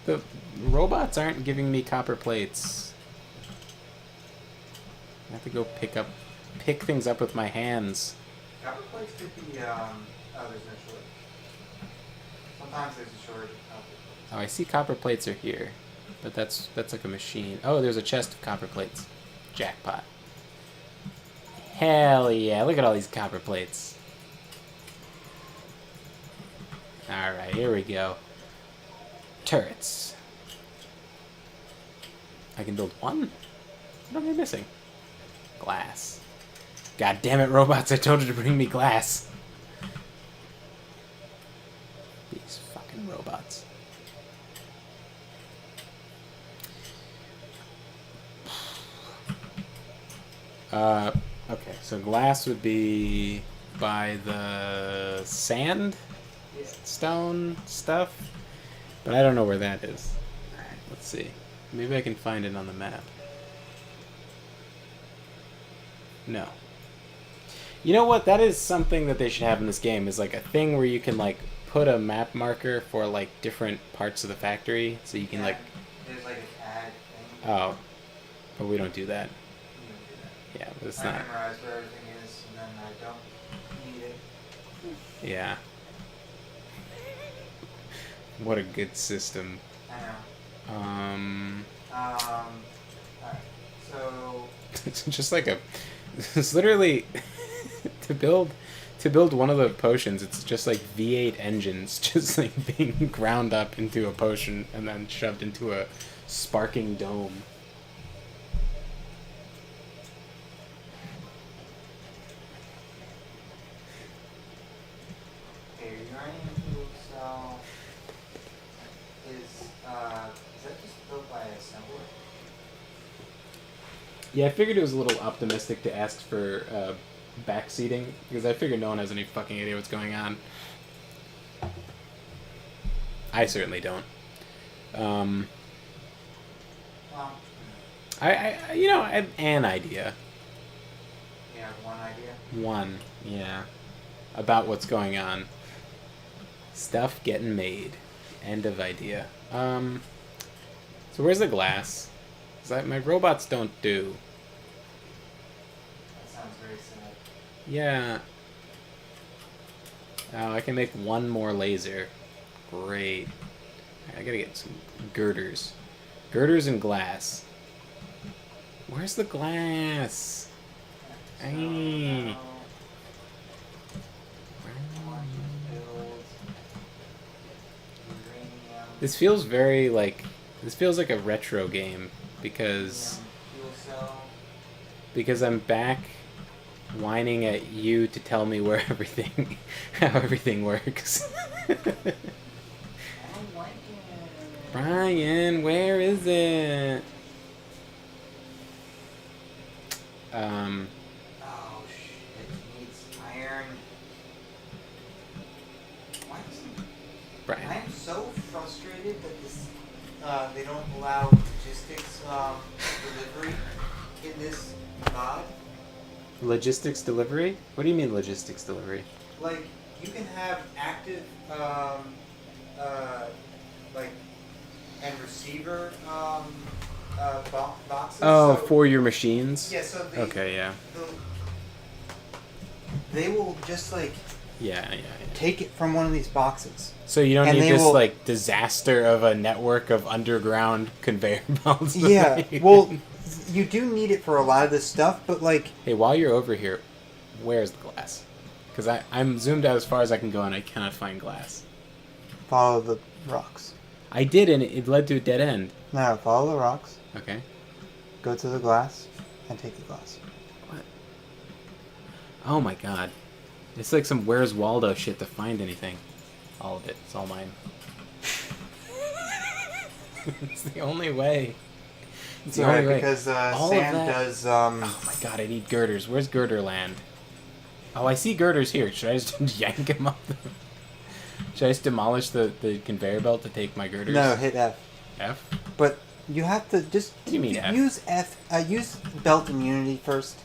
The robots aren't giving me copper plates. I have to go pick things up with my hands. Copper plates could be oh, there's no shortage. Sometimes there's a shortage of copper plates. Oh, I see copper plates are here, but that's like a machine. Oh, there's a chest of copper plates. Jackpot. Hell yeah! Look at all these copper plates. All right, here we go. Turrets. I can build one? What am I missing? Glass. God damn it, robots, I told you to bring me glass. These fucking robots. Okay, so glass would be by the sand Yeah. stone stuff, but I don't know where that is. Alright, let's see. Maybe I can find it on the map. No. You know what? That is something that they should have in this game, is like a thing where you can like put a map marker for like different parts of the factory, so you can Yeah, like, there's like a tag thing. oh, but we don't do that. You don't do that. Yeah, but it's I not. memorize where everything is, and then I don't need it. Yeah. What a good system. I know. Alright. So It's just like a. It's literally to build one of the potions. It's just like V8 engines, just like being ground up into a potion and then shoved into a sparking dome. okay, uranium fuel cell is that just built by an assembler? Yeah, I figured it was a little optimistic to ask for backseating, because I figured no one has any fucking idea what's going on. I certainly don't. Well, I you know, I have an idea. you have one idea. One, yeah. About what's going on. Stuff getting made. End of idea. So where's the glass? 'Cause my robots don't do. That sounds very sad. Yeah. Oh, I can make one more laser. Great. I gotta get some girders. Girders and glass. Where's the glass? So Aye. now, I want to build uranium. This feels very like. This feels like a retro game because Fuel cell. I'm back whining at you to tell me where everything how everything works. I don't like it. Brian, where is it? Oh shit, it needs iron. Why doesn't... Brian. I'm so frustrated that this, they don't allow logistics, delivery in this mod. Logistics delivery? What do you mean logistics delivery? Like, you can have active, like, and receiver, boxes. Oh, so, for your machines? yeah, so Okay, yeah. they will just like Yeah. Take it from one of these boxes. So you don't And need they this will- like disaster of a network of underground conveyor belts. Yeah, well, you do need it for a lot of this stuff, but like, Hey, while you're over here, where's the glass? Because I'm zoomed out as far as I can go and I cannot find glass. follow the rocks. I did, and it led to a dead end. No, follow the rocks. Okay. Go to the glass and take the glass. What? Oh my god. It's like some Where's Waldo shit to find anything. All of it. It's all mine. It's the only way. It's the only way. because All of Sam that- does. Oh my god, I need girders. Where's Girderland? Oh, I see girders here. Should I just yank him up? Should I just demolish the conveyor belt to take my girders? No, hit F. F? But you have to just What do you mean F? use F. Use belt immunity first.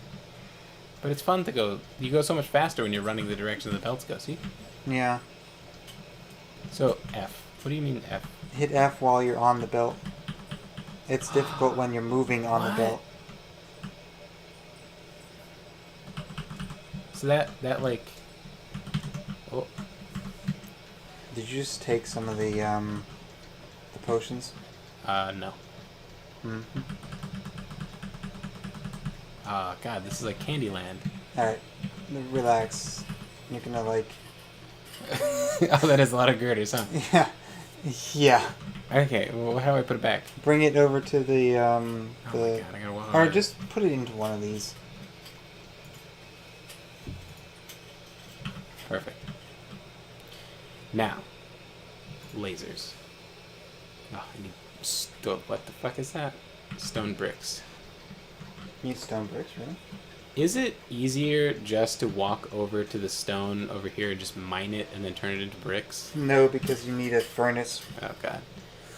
But it's fun to go. You go so much faster when you're running the direction the belts go, see? Yeah. So, F. What do you mean F? Hit F while you're on the belt. It's difficult when you're moving on the What? belt. So that like... Oh, Did you just take some of the potions? no. Mm-hmm. God, this is like Candyland. Alright. Relax. You're gonna like... Oh, that is a lot of girders, huh? Yeah. Yeah. Okay, well, how do I put it back? Bring it over to the Oh my god, I gotta walk or over just put it into one of these. Perfect. Now, lasers. Oh, I need what the fuck is that? Stone bricks. Need stone bricks, really? Is it easier just to walk over to the stone over here and just mine it and then turn it into bricks? No, because you need a furnace. Oh god.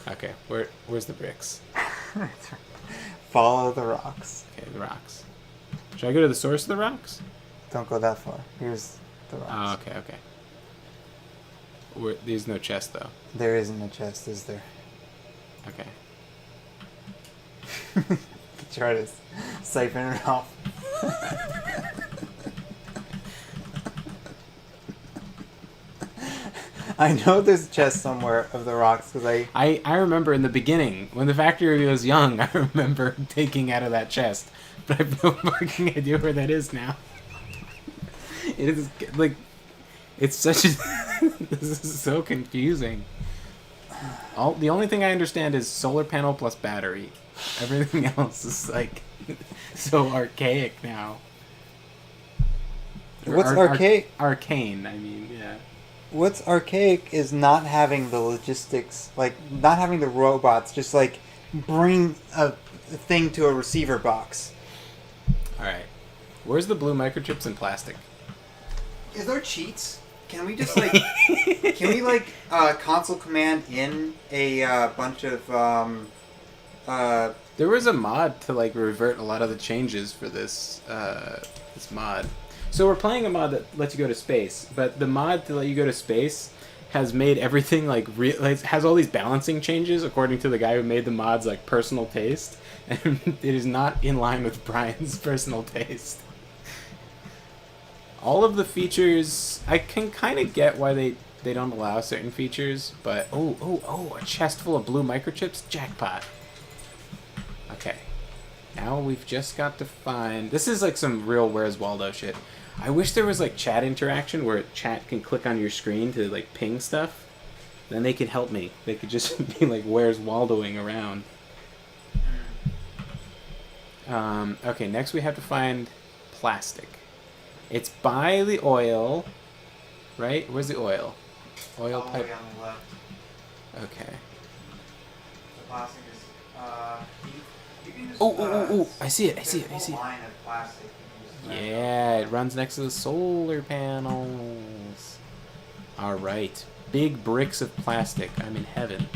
Okay, where's the bricks? Follow the rocks. Okay, the rocks. Should I go to the source of the rocks? Don't go that far. Here's the Oh, rocks. okay. There's no chest though. There isn't a chest, is there? Okay. Try to siphon it off. I know there's a chest somewhere of the rocks because I remember in the beginning, when the factory was young, I remember taking out of that chest. But I have no fucking idea where that is now. It is, like, it's such a... This is so confusing. The only thing I understand is solar panel plus battery. Everything else is, like, so archaic now. Or What's archaic? Arcane, I mean, yeah. What's archaic is not having the logistics, like not having the robots just like bring a thing to a receiver box. Alright. Where's the blue microchips in plastic? Is there cheats? Can we just like console command in a bunch of There was a mod to like revert a lot of the changes for this this mod. So we're playing a mod that lets you go to space, but the mod to let you go to space has made everything like has all these balancing changes according to the guy who made the mod's like personal taste, and it is not in line with Brian's personal taste. All of the features, I can kind of get why they don't allow certain features, but oh, a chest full of blue microchips, jackpot. Okay, now we've just got to find. This is like some real Where's Waldo shit. I wish there was like chat interaction where chat can click on your screen to like ping stuff. Then they could help me. They could just be like, "Where's Waldoing around?" Okay, next we have to find plastic. It's by the oil, right? Where's the oil? Oil all the pipe. way on the left. Okay. The plastic is you can just Oh! I see it. there's a whole line of plastic. You can just Yeah, it runs next to the solar panels. Alright. Big bricks of plastic. I'm in heaven.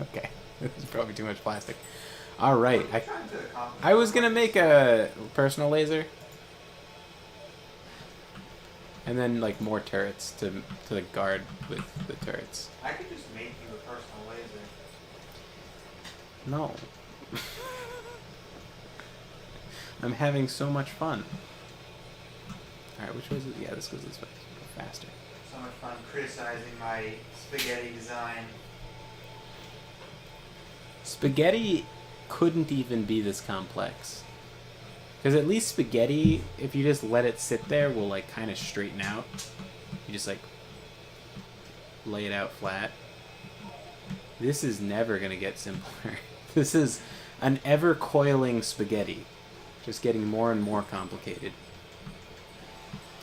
Okay. This is probably too much plastic. Alright. I was gonna make a personal laser. And then, like, more turrets to guard with the turrets. I could just make you a personal laser. No. I'm having so much fun. Alright, which way is it? Yeah, this goes this way. Go faster. So much fun criticizing my spaghetti design. Spaghetti couldn't even be this complex. Because at least spaghetti, if you just let it sit there, will like kind of straighten out. You just like lay it out flat. This is never going to get simpler. This is an ever coiling spaghetti. Just getting more and more complicated.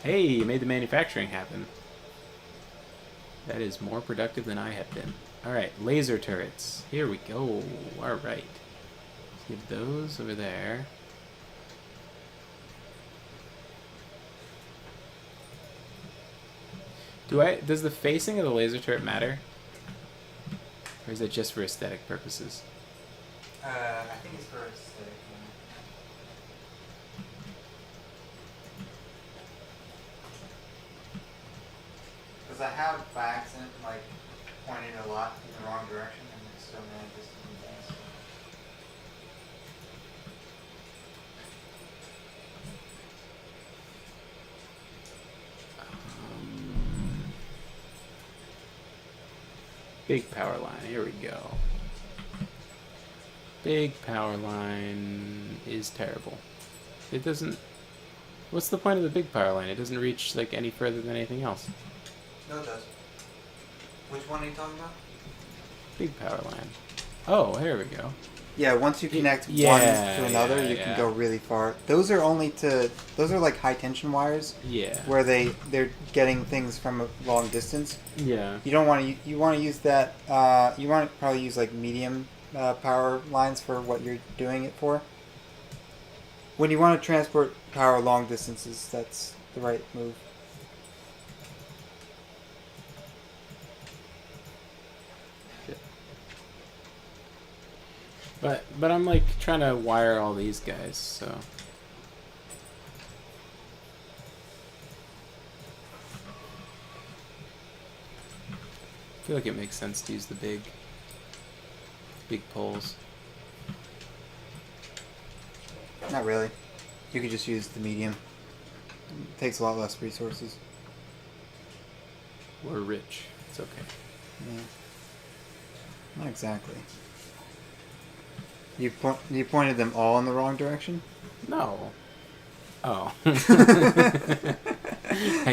Hey, you made the manufacturing happen. That is more productive than I have been. Alright, laser turrets. Here we go. Alright. Let's get those over there. Does the facing of the laser turret matter? Or is it just for aesthetic purposes? I think it's for aesthetic. Because I have by accident like pointed a lot in the wrong direction and it still manages to do things. Big power line. Here we go. Big power line is terrible. It doesn't... What's the point of the big power line? It doesn't reach like any further than anything else. No, it does. Which one are you talking about? Big power line. Oh, here we go. Yeah, once you connect Yeah, one to another, yeah, you yeah. can go really far. Those are like high tension wires Yeah. where they're getting things from a long distance. Yeah. You don't want to. You want to use that. You want to probably use like medium power lines for what you're doing it for. When you want to transport power long distances, that's the right move. But I'm like trying to wire all these guys, so. I feel like it makes sense to use the big poles. Not really. You could just use the medium. It takes a lot less resources. We're rich. It's okay. Yeah. Not exactly. You pointed them all in the wrong direction? No. Oh. I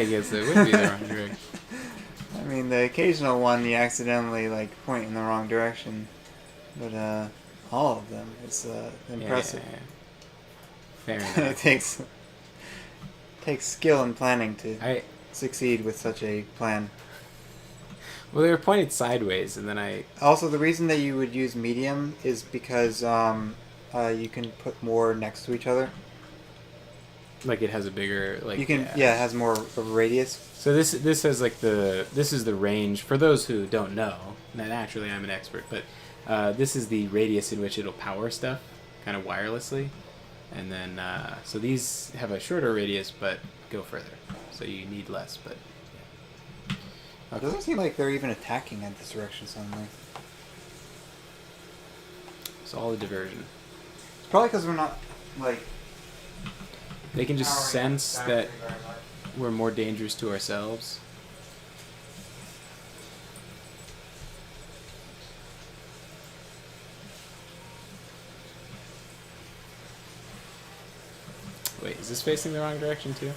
guess it would be the wrong direction. I mean, the occasional one you accidentally like point in the wrong direction, but all of them, it's impressive. Yeah. Fair It enough. takes skill and planning to I succeed with such a plan. well, they were pointed sideways, and then Also, the reason that you would use medium is because you can put more next to each other. like it has a bigger like. You can it has more of a radius. So this has like this is the range for those who don't know. Now, naturally, I'm an expert, but this is the radius in which it'll power stuff, kind of wirelessly, and then so these have a shorter radius but go further, so you need less. But yeah. It doesn't seem like they're even attacking at this direction suddenly. It's all a diversion. It's probably because we're not like. They can just Powering sense up that factory very much. we're more dangerous to ourselves. Wait, is this facing the wrong direction too?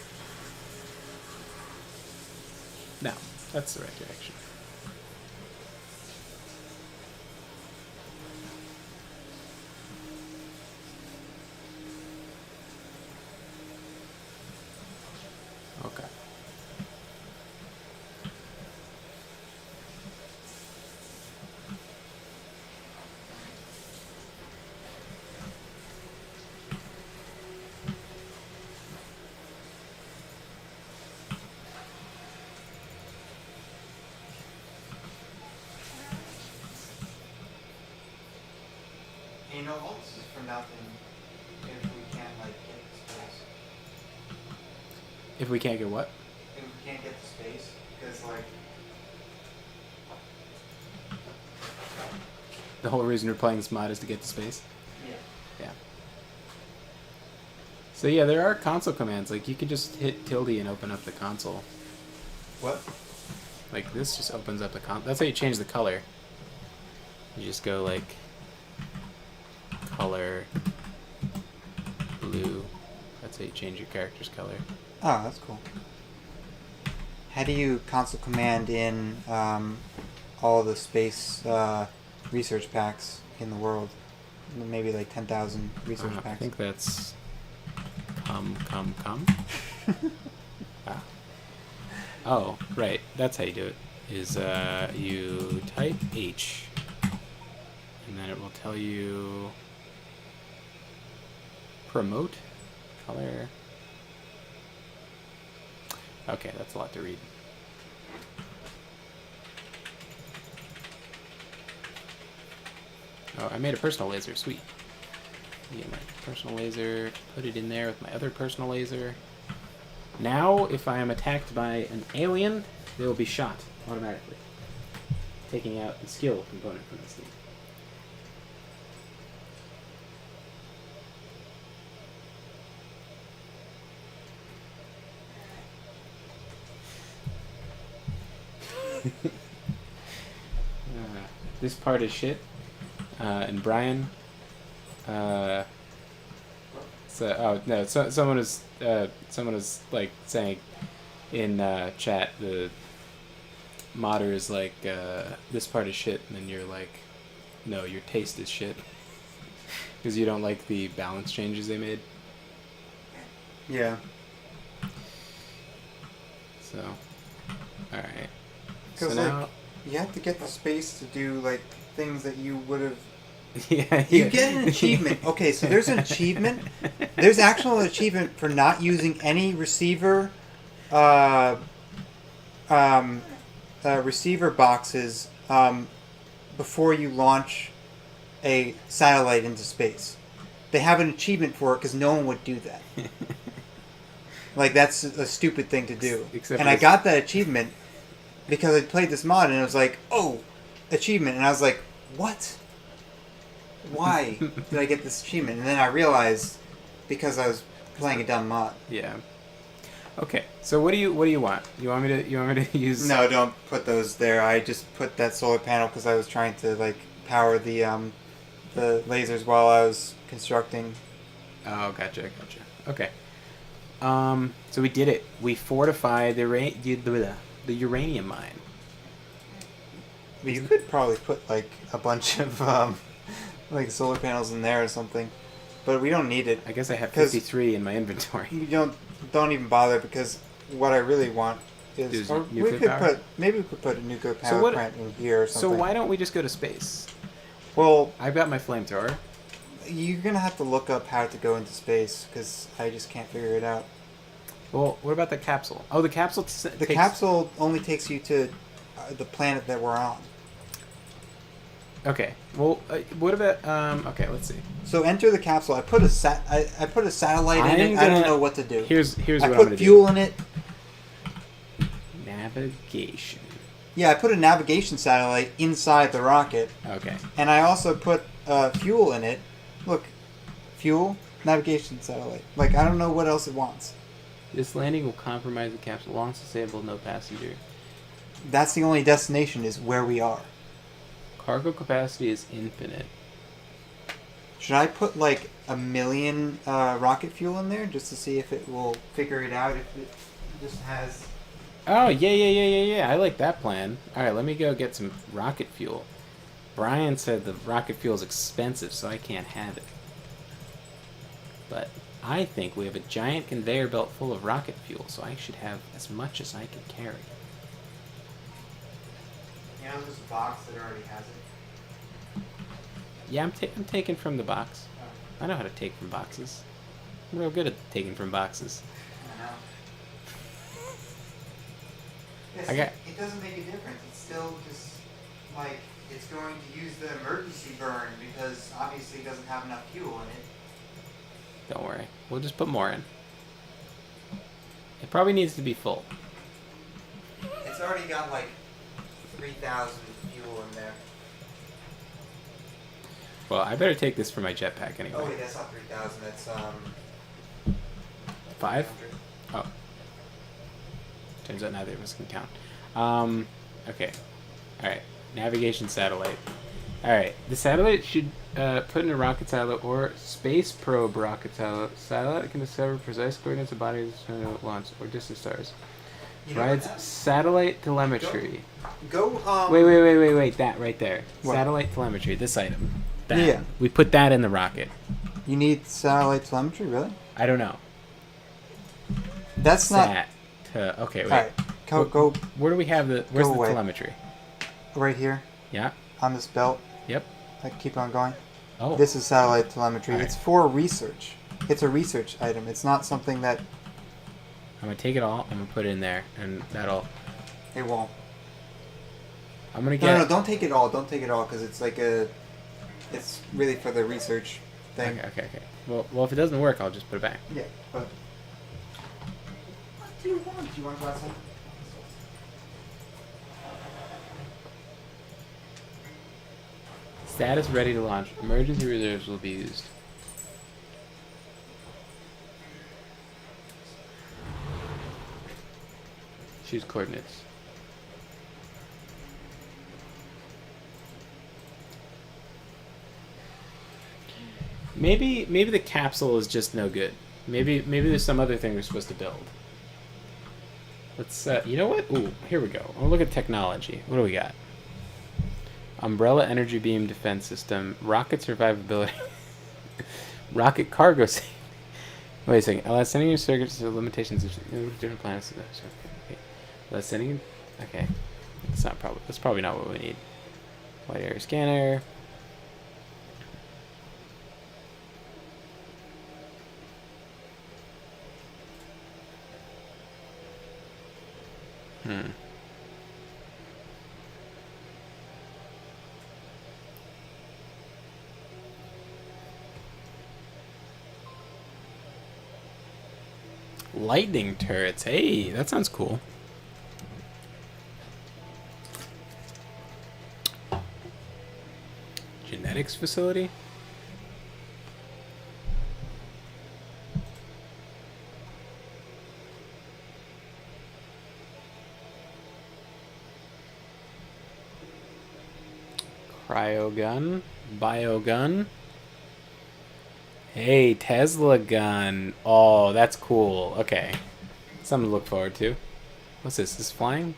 No, that's the right direction. Okay. You know, all this is for nothing if we can't like get the space. If we can't get what? If we can't get the space, because like The whole reason we're playing this mod is to get to space. yeah. Yeah. So yeah, there are console commands. Like you could just hit tilde and open up the console. What? Like this just opens up the That's how you change the color. You just go like color blue. That's how you change your character's color. Oh, that's cool. How do you console command in all the space research packs in the world? Maybe like 10,000 research I packs. think that's come. Ah. Oh, right. That's how you do it. Is you type H, and then it will tell you promote color. Okay, that's a lot to read. Oh, I made a personal laser. Sweet. Get my personal laser, put it in there with my other personal laser. Now, if I am attacked by an alien, they will be shot automatically, taking out the skill component from this thing. This part is shit. And Brian, someone is like saying in chat, the modder is like, this part is shit, and then you're like, no, your taste is shit, because you don't like the balance changes they made. Yeah. So, all right. Because So now, you have to get the space to do like things that you would have. yeah, You get an achievement. Okay, so there's an achievement. There's actual achievement for not using any receiver, receiver boxes before you launch a satellite into space. They have an achievement for it because no one would do that. Like that's a stupid thing to do. Except and I got that achievement because I played this mod and it was like, oh, achievement, and I was like, what? Why did I get this achievement? And then I realized because I was playing a dumb mod. Yeah. Okay. So what do you want? You want me to use? No, don't put those there. I just put that solar panel because I was trying to like power the lasers while I was constructing. Oh, gotcha. Okay. So we did it. We fortified the uranium mine. But you could probably put like a bunch of like solar panels in there or something, but we don't need it. I guess I have 53 in my inventory. You don't even bother because what I really want is or we nuclear could power? we could put a nuclear power plant in here or something. So why don't we just go to space? Well, I've got my flamethrower. you're gonna have to look up how to go into space because I just can't figure it out. Well, what about the capsule? Oh, the capsule. The capsule only takes you to the planet that we're on. Okay. Well, what about? Okay, let's see. So enter the capsule. I put a satellite in it. I don't know what to do. Here's I what I'm put gonna fuel do. in it. Navigation. Yeah, I put a navigation satellite inside the rocket, Okay. and I also put fuel in it. Look, fuel, navigation satellite. Like I don't know what else it wants. This landing will compromise the capsule. Launch disabled. No passenger. That's the only destination is where we are. Cargo capacity is infinite. Should I put like 1 million rocket fuel in there just to see if it will figure it out? If it just has. Oh, yeah. I like that plan. All right, let me go get some rocket fuel. Brian said the rocket fuel is expensive, so I can't have it. But I think we have a giant conveyor belt full of rocket fuel, so I should have as much as I can carry. You know, there's a box that already has it. Yeah, I'm taking from the box. I know how to take from boxes. I'm real good at taking from boxes. I know. I got- It doesn't make a difference. It's still just like it's going to use the emergency burn because obviously it doesn't have enough fuel in it. Don't worry. We'll just put more in. It probably needs to be full. It's already got like 3,000 fuel in there. Well, I better take this for my jetpack anyway. Oh wait, that's not 3,000. That's 5? 300. Oh. Turns out neither of us can count. Okay. Alright. Navigation satellite. Alright. The satellite should put in a rocket satellite or space probe rocket satellite. Satellite can discover precise coordinates of bodies launch or distant stars. You know Provides what? satellite telemetry. Go. Wait. That right there. What? Satellite telemetry. This item. That. Yeah. We put that in the rocket. You need satellite telemetry, really? I don't know. That's not. Sat. Okay, wait. Alright, go Where do we have the? Where's Go the away. telemetry? right here Yeah. on this belt. Yep. Keep on going. Oh. This is satellite telemetry. Alright. It's for research. It's a research item. It's not something that I'm gonna take it all. I'm gonna put it in there, and that'll. it won't. I'm gonna No, get. no, don't take it all. Don't take it all because it's like a. It's really for the research thing. Okay. Well, if it doesn't work, I'll just put it back. Yeah, but. What do you want? Do you want to buy something? Status ready to launch. Emergency reserves will be used. Choose coordinates. Maybe the capsule is just no good. Maybe there's some other thing we're supposed to build. Let's you know what? Ooh, here we go. I'll look at technology. What do we got? Umbrella energy beam defense system, rocket survivability, rocket cargo safety. Wait a second. Allows sending your circuits to limitations of different planets. Okay. Allows sending. Okay. That's probably not what we need. Wide area scanner. Lightning turrets. Hey, that sounds cool. Genetics facility? Cryogun? Biogun? Hey, Tesla gun. Oh, that's cool. Okay. Something to look forward to. What's this? This flying?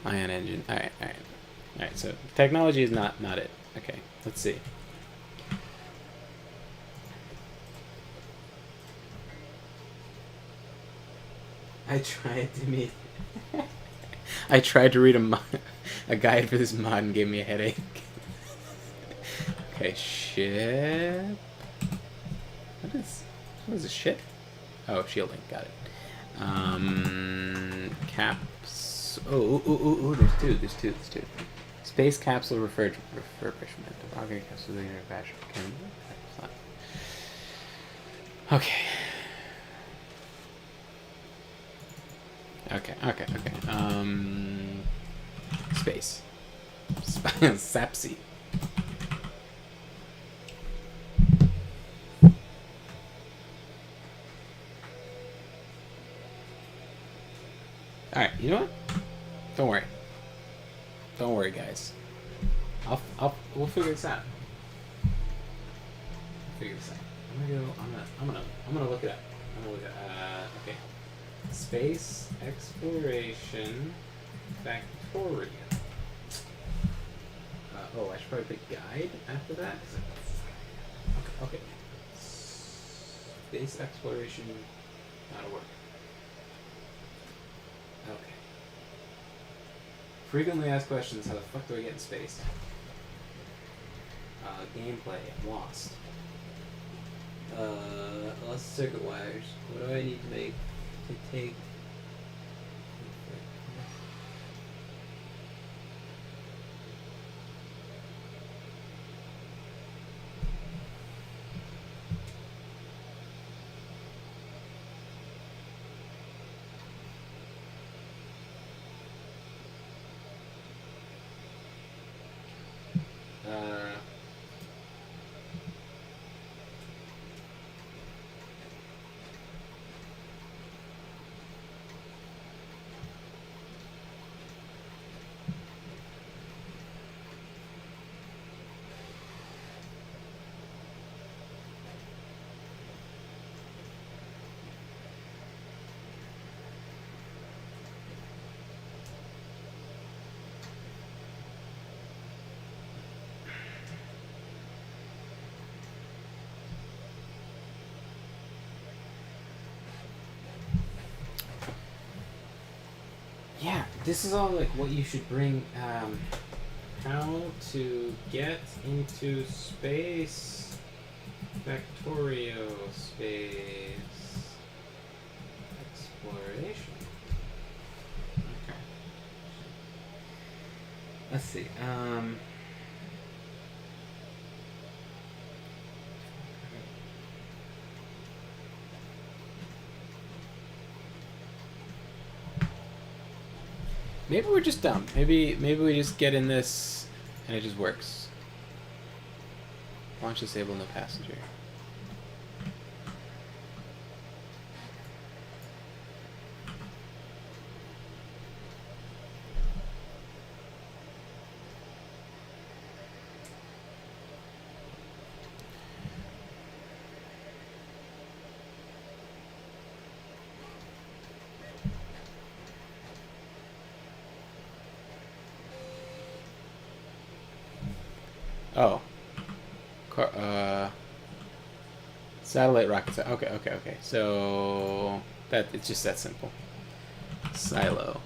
Ion engine. Alright. Alright, so technology is not it. Okay, let's see. I tried to read a guide for this mod and gave me a headache. Okay, ship. What is this shit? Oh, shielding. Got it. Caps. Oh, there's two. Space capsule refurbishment. Okay, capsule manufacturing. Okay. Space. Sapsy. Alright, you know what? Don't worry, guys. We'll figure this out. I'm gonna look it up. Okay. Space exploration factorio. I should probably put guide after that. Okay. Space exploration. That'll work. Okay. Frequently asked questions. How the fuck do I get in space? Gameplay. I'm lost. Lost circuit wires. What do I need to make to take? This is all like what you should bring. How to get into space. Factorio space exploration. Okay. Let's see. Maybe we're just dumb. Maybe we just get in this and it just works. Launch disable, no passenger. Oh. Satellite rockets. Okay. So that it's just that simple. Silo.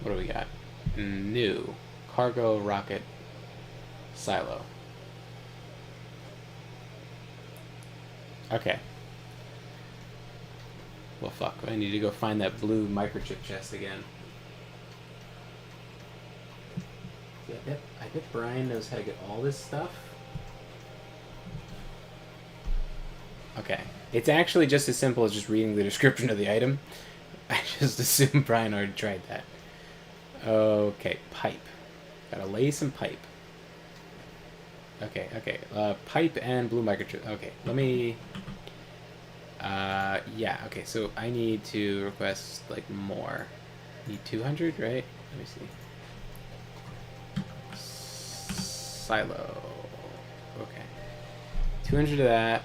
What do we got? New. Cargo rocket silo. Okay. Well, fuck. I need to go find that blue microchip chest again. Yeah, I bet Brian knows how to get all this stuff. Okay. It's actually just as simple as just reading the description of the item. I just assumed Brian already tried that. Okay, pipe. Gotta lay some pipe. Okay. Pipe and blue microchip. Okay, let me... yeah, okay, so I need to request, like, more. Need 200, right? Let me see. Silo. Okay. 200 of that.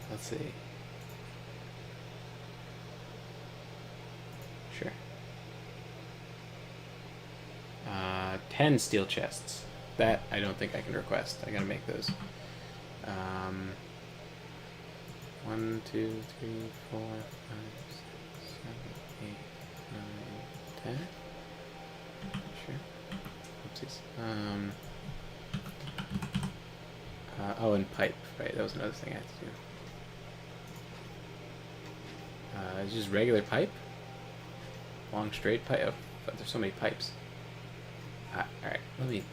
Let's see. Sure. 10 steel chests. That I don't think I can request. I gotta make those. 1, 2, 3, 4, 5, 6, 7, 8, 9, 10. Sure. Oopsies. Oh, and pipe. Right, that was another thing I had to do. It's just regular pipe. Long straight pipe. Oh, but there's so many pipes. Alright, let me...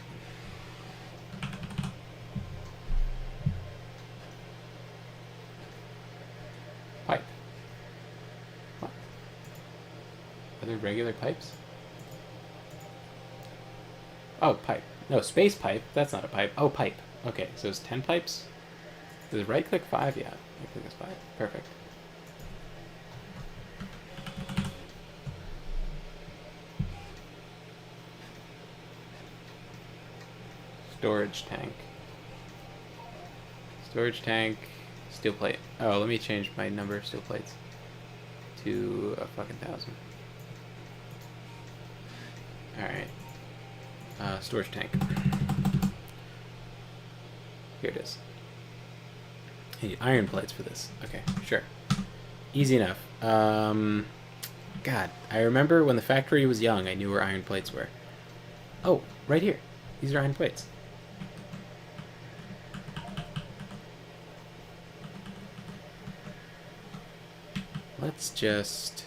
Pipe. What? Are there regular pipes? Oh, pipe. No, space pipe. That's not a pipe. Oh, pipe. Okay, so it's 10 pipes? Does it right click 5? Yeah, right click is 5. Perfect. Storage tank. Storage tank. Steel plate. Oh, let me change my number of steel plates to a fucking 1,000. Alright. Storage tank. Here it is. I need iron plates for this. Okay, sure. Easy enough. God, I remember when the factory was young, I knew where iron plates were. Oh, right here. These are iron plates. Let's just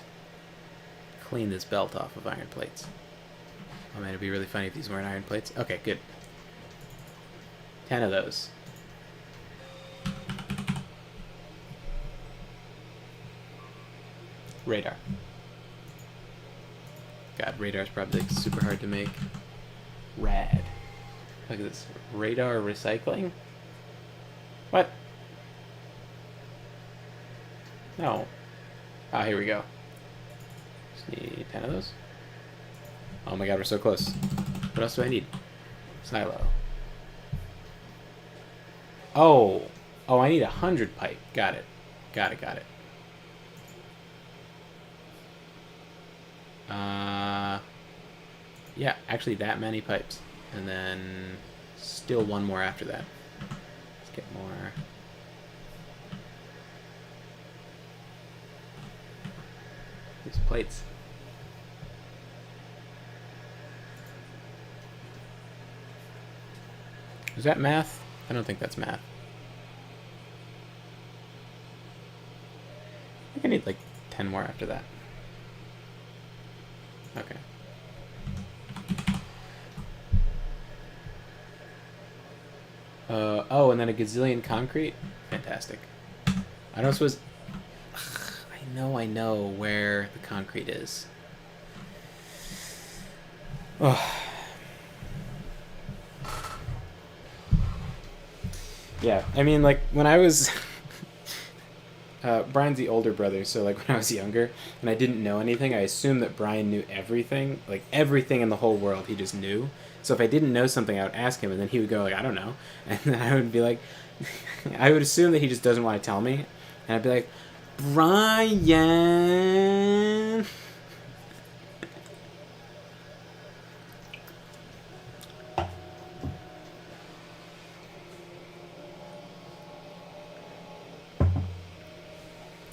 clean this belt off of iron plates. Oh man, it'd be really funny if these weren't iron plates. Okay, good. 10 of those. Radar. God, radar's probably like, super hard to make. Rad. Look at this. Radar recycling? What? No. Ah, here we go. Just need 10 of those. Oh my god, we're so close. What else do I need? Silo. Oh. Oh, I need 100 pipe. Got it. Got it. Yeah, actually that many pipes. And then still one more after that. Let's get more. These plates. Is that math? I don't think that's math. I think I need like 10 more after that. Okay. Oh, and then a gazillion concrete? Fantastic. I don't suppose... I know where the concrete is. Oh. Yeah, I mean, like, when I was... Brian's the older brother, so, like, when I was younger, and I didn't know anything, I assumed that Brian knew everything. Like, everything in the whole world he just knew. So if I didn't know something, I would ask him, and then he would go, like, I don't know. And then I would be like... I would assume that he just doesn't want to tell me. And I'd be like, Brian...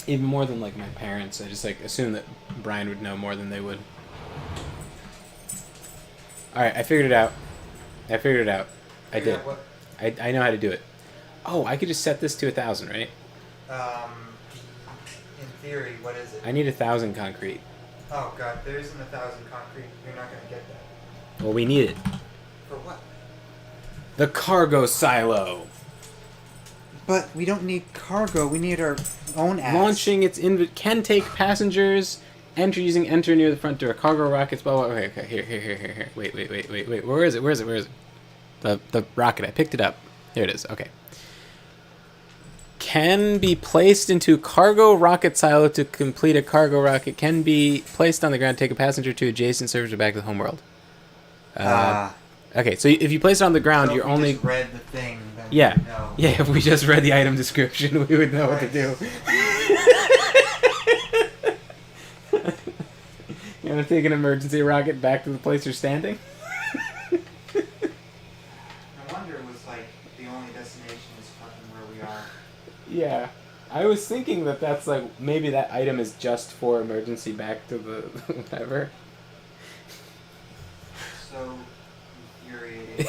Even more than, like, my parents. I just, like, assume that Brian would know more than they would. Alright, I figured it out. I did. What? I know how to do it. Oh, I could just set this to 1,000, right? In theory, what is it? I need 1,000 concrete. Oh god, there isn't 1,000 concrete. You're not gonna get that. Well, we need it. For what? The cargo silo. But we don't need cargo. We need our own ass. Launching its can take passengers. Enter near the front door. Cargo rockets. Blah blah. Okay. Here. Wait. Where is it? The rocket. I picked it up. Here it is. Okay. Can be placed into cargo rocket silo to complete a cargo rocket. Can be placed on the ground. Take a passenger to adjacent servers or back to the homeworld. Okay, so if you place it on the ground, So you're if we only... just read the thing, then Yeah. we would know. Yeah, if we just read the item description, we would know what to do. You want to take an emergency rocket back to the place you're standing? No wonder it was like the only destination is fucking where we are. Yeah. I was thinking that that's like, maybe that item is just for emergency back to the whatever. So infuriating.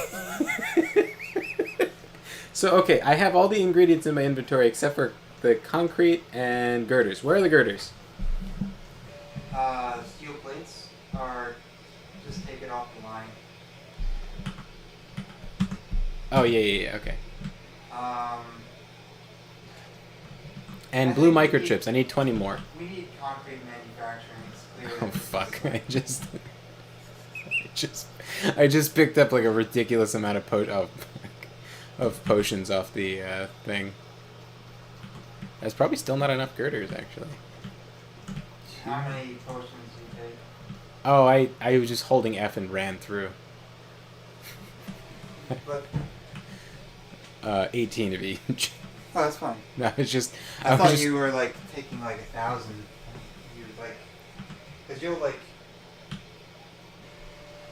So, okay, I have all the ingredients in my inventory except for the concrete and girders. Where are the girders? Steel plates are just take it off the line. Oh, yeah, okay. And I blue think we microchips. I need 20 more. We need concrete manufacturing. It's clear. Oh, fuck. I just picked up like a ridiculous amount of of potions off the thing. That's probably still not enough girders, actually. How many potions do you take? Oh, I was just holding F and ran through. But 18 of each. Oh, that's fine. No, it's just... I thought you were like taking like 1,000. You like, cause you'll like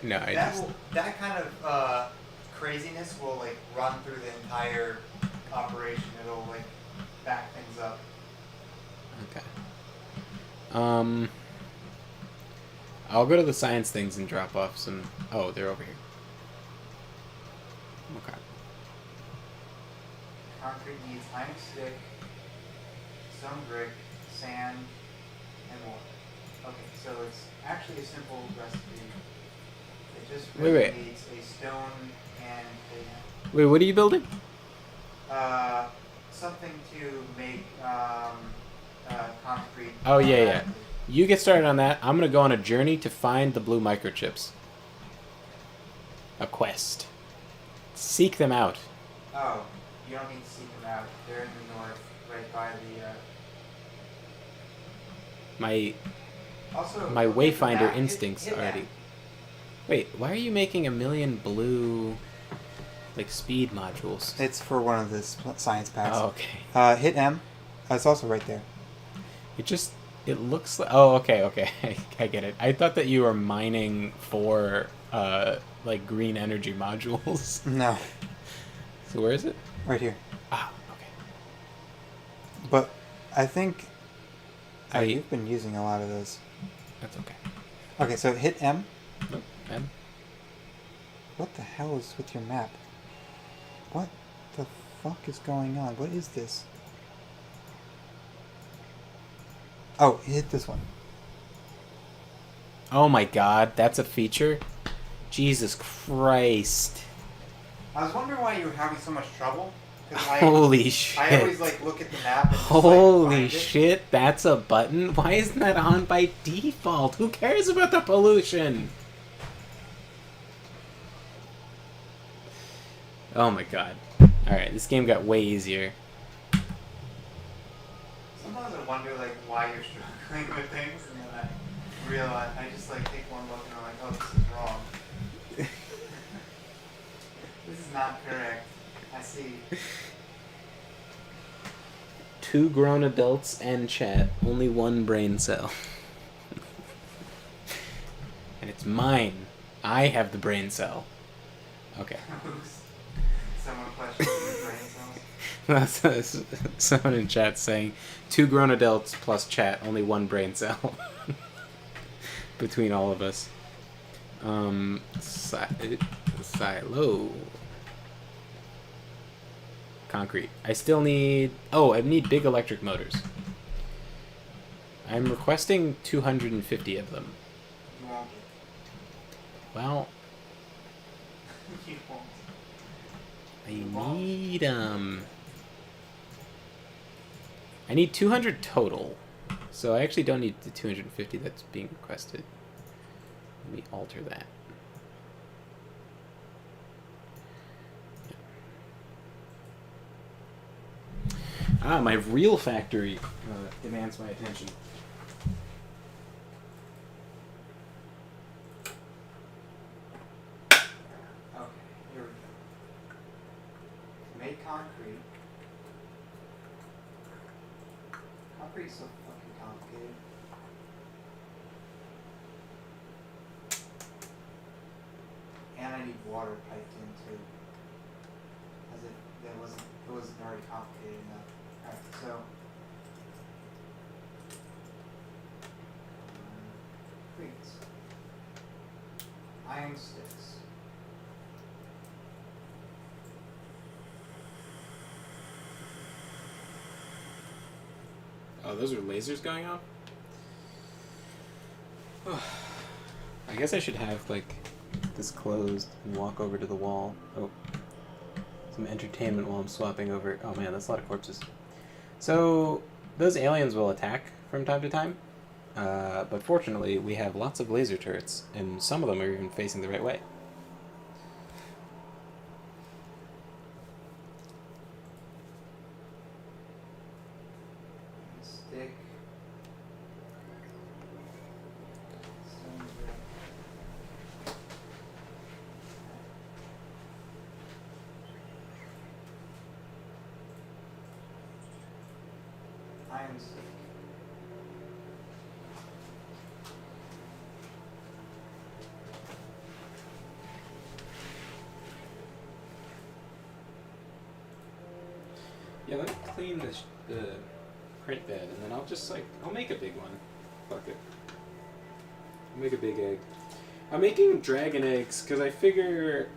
No, that kind of craziness will like run through the entire operation. It'll like back things up. Okay. I'll go to the science things and drop off some... Oh, they're over here. Okay. Concrete needs iron stick, stone brick, sand, and more. Okay, so it's actually a simple recipe. It just really Wait. needs a stone and Wait, what are you building? something to make concrete. Oh, yeah. You get started on that. I'm going to go on a journey to find the blue microchips. A quest. Seek them out. Oh, you don't need to seek them out. They're in the north, right by the. Also, My okay, wayfinder hit instincts that. already... Wait, why are you making 1,000,000 blue, like, speed modules? It's for one of the science packs. Oh, okay. Hit M. It's also right there. It looks like... Oh, okay. I get it. I thought that you were mining for, like, green energy modules. No, So where is it? right here. Ah, okay. But I think I- you've been using a lot of those. That's okay. Okay, so hit M. Nope. M. What the hell is with your map? What the fuck is going on? What is this? Oh, hit this one. Oh my god, that's a feature? Jesus Christ. I was wondering why you were having so much trouble. 'Cause Holy shit. I always like look at the map and just, Holy like, find shit, that's a button? Why isn't that on by default? Who cares about the pollution? Oh my god. Alright, this game got way easier. Sometimes I wonder like why you're struggling with things, and then I realize I just like take one look and I'm like, oh, this is wrong. This is not correct. I see. 2 grown adults and chat, only 1 brain cell. And it's mine. I have the brain cell. Okay. Someone questions your brain cells. That's someone in chat saying 2 grown adults plus chat, only 1 brain cell. Between all of us. Silo. Concrete. I still need... Oh, I need big electric motors. I'm requesting 250 of them. You won't. Well, You won't. I need, I need 200 total. So I actually don't need the 250 that's being requested. Let me alter that. Ah, my real factory demands my attention. Okay, here we go. To make concrete. Concrete's so fucking complicated. And I need water piped in too. As if it wasn't already complicated enough. Alright, so crates. Iron sticks. Oh, those are lasers going off? I guess I should have, like, this closed and walk over to the wall. Oh. Some entertainment while I'm swapping over. Oh man, that's a lot of corpses. So, those aliens will attack from time to time. But fortunately, we have lots of laser turrets, and some of them are even facing the right way. Stick. Iron stick. Yeah, let me clean the print bed, and then I'll just, like, I'll make a big one. Fuck it. I'll make a big egg. I'm making dragon eggs, because I figure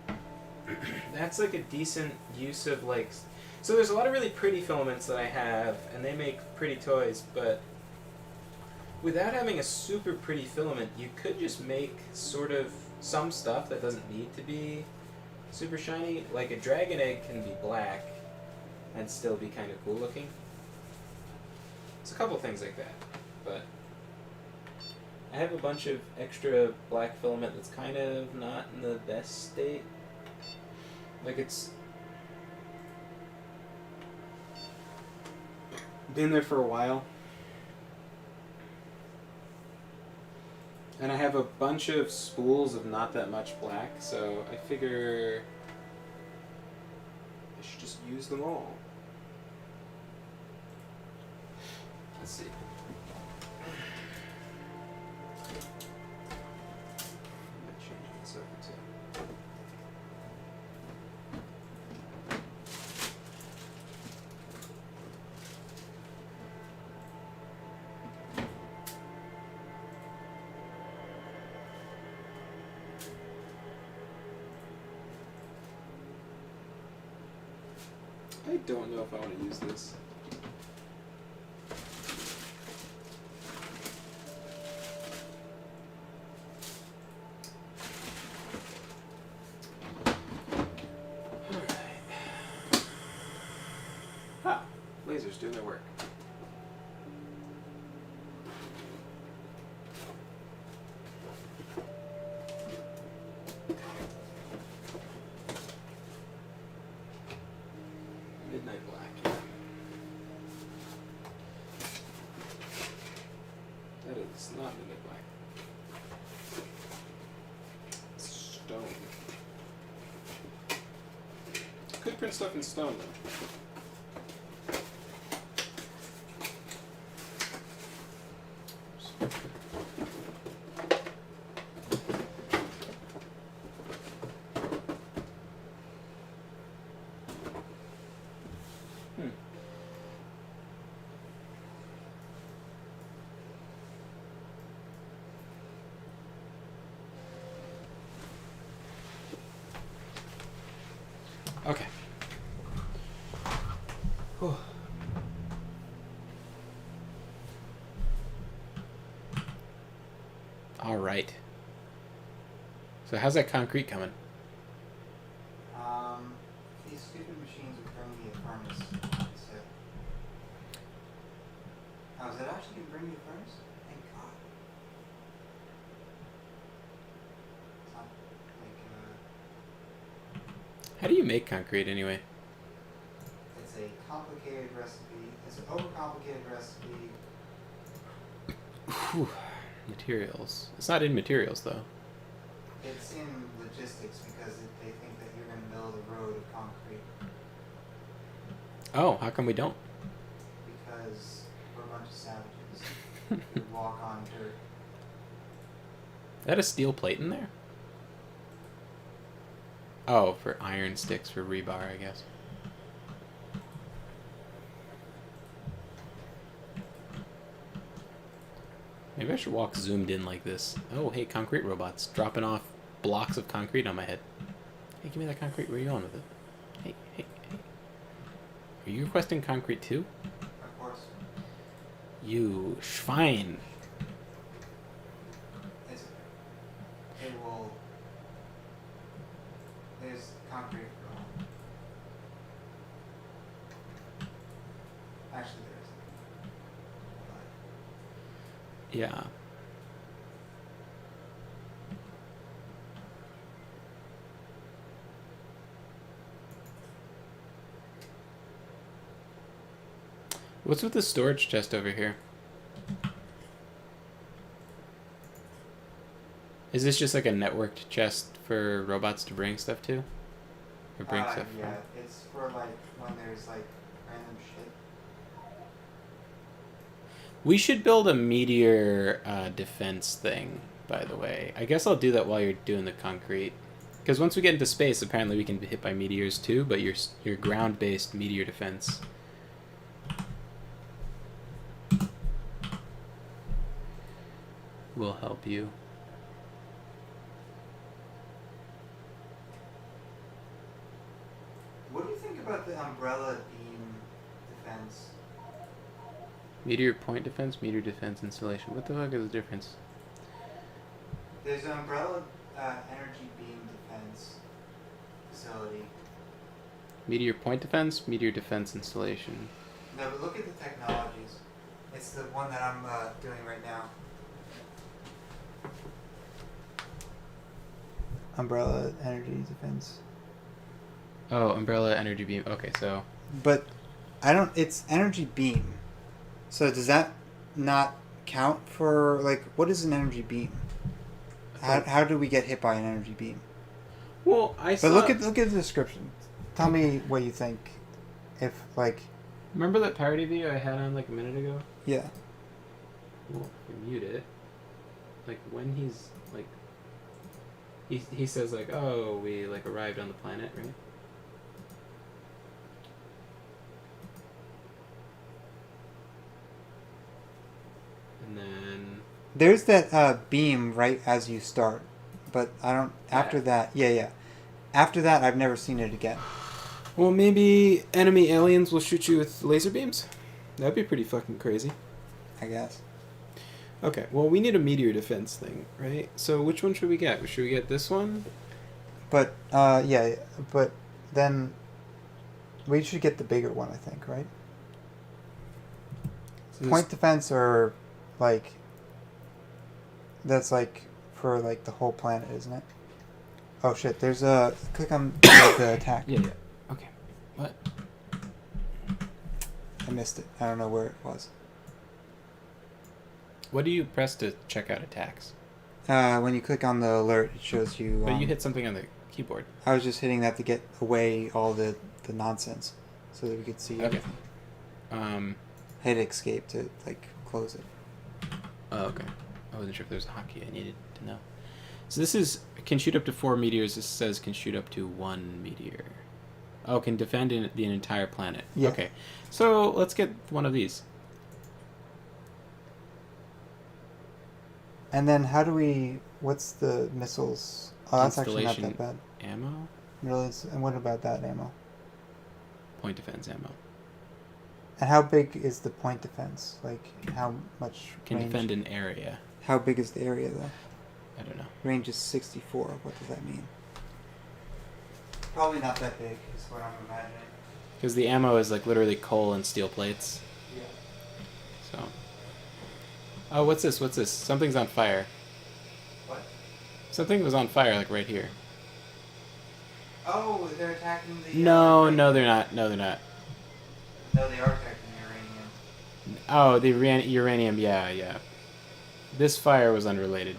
that's, like, a decent use of, like... So there's a lot of really pretty filaments that I have, and they make pretty toys, but without having a super pretty filament, you could just make sort of some stuff that doesn't need to be super shiny. Like, a dragon egg can be black and still be kind of cool looking. It's a couple things like that, but I have a bunch of extra black filament that's kind of not in the best state. Like, it's been there for a while. And I have a bunch of spools of not that much black, so I figure I should just use them all. Let's see. I'm changing this over too. I don't know if I want to use this. Ah, lasers doing their work. Midnight black. Yeah. That is not midnight black. Stone. Could print stuff in stone though. Okay. Whew. All right. So how's that concrete coming? These stupid machines are bringing me a furnace. So. Oh, is it actually going to bring me a furnace? Thank God. It's not like, How do you make concrete anyway? it's a complicated recipe. It's an overcomplicated recipe. Whew. Materials. It's not in materials though. It's in logistics because they think that you're going to build a road of concrete Oh, how come we don't? because we're a bunch of savages who walk on dirt. Is that a steel plate in there? Oh, for iron sticks for rebar, I guess. Maybe I should walk zoomed in like this. Oh, hey, concrete robots dropping off blocks of concrete on my head. Hey, give me that concrete. Where are you going with it? Hey, hey, hey. Are you requesting concrete too? Of course, You Schwein. it's, it will. There's concrete for all. Actually, there isn't. Yeah. What's with the storage chest over here? Is this just like a networked chest for robots to bring stuff to? Or bring stuff Yeah, from? it's for like when there's like random shit. We should build a meteor defense thing, by the way. I guess I'll do that while you're doing the concrete. Because once we get into space, apparently we can be hit by meteors too, but your ground-based meteor defense will help you. What do you think about the umbrella beam defense? Meteor point defense, meteor defense installation. What the fuck is the difference? There's an umbrella energy beam defense facility. Meteor point defense, meteor defense installation. No, but look at the technologies. It's the one that I'm doing right now. Umbrella energy defense. Oh, umbrella energy beam. Okay, so But I don't. It's energy beam. So does that not count for like what is an energy beam? How do we get hit by an energy beam? well, I saw. But look at the description. Tell me what you think. If like Remember that parody video I had on like a minute ago? yeah. Well, if we mute it. Like when he's like, he says like, oh, we like arrived on the planet, right? And then There's that beam right as you start, but I don't. After that, yeah. After that, I've never seen it again. Well, maybe enemy aliens will shoot you with laser beams? That'd be pretty fucking crazy. I guess. Okay, well, we need a meteor defense thing, right? So which one should we get? Should we get this one? But yeah, but then we should get the bigger one, I think, right? So Point defense or like that's like for like the whole planet, isn't it? Oh shit! There's a click on the attack. Yeah, yeah. Okay. What? I missed it. I don't know where it was. What do you press to check out attacks? When you click on the alert, it shows you. But you hit something on the keyboard. I was just hitting that to get away all the nonsense, so that we could see. Okay. Everything. Hit escape to like close it. Oh, okay. I wasn't sure if there was a hotkey I needed to know. So this is can shoot up to 4 meteors. This says can shoot up to 1 meteor. Oh, can defend the entire planet. Yeah. Okay. So let's get one of these. And then how do we? What's the missiles? Oh, that's actually not that Installation bad. Ammo? And what about that ammo? Point defense ammo. And how big is the point defense? Like how much Can range? defend an area. How big is the area though? I don't know. Range is 64. What does that mean? Probably not that big, is what I'm imagining. Because the ammo is like literally coal and steel plates. Yeah. So. Oh, what's this? What's this? Something's on fire. What? Something was on fire, like right here. Oh, they're attacking the. No, no, they're not. No, they're not. No, they are attacking the uranium. Oh, the uranium. Yeah, yeah. This fire was unrelated.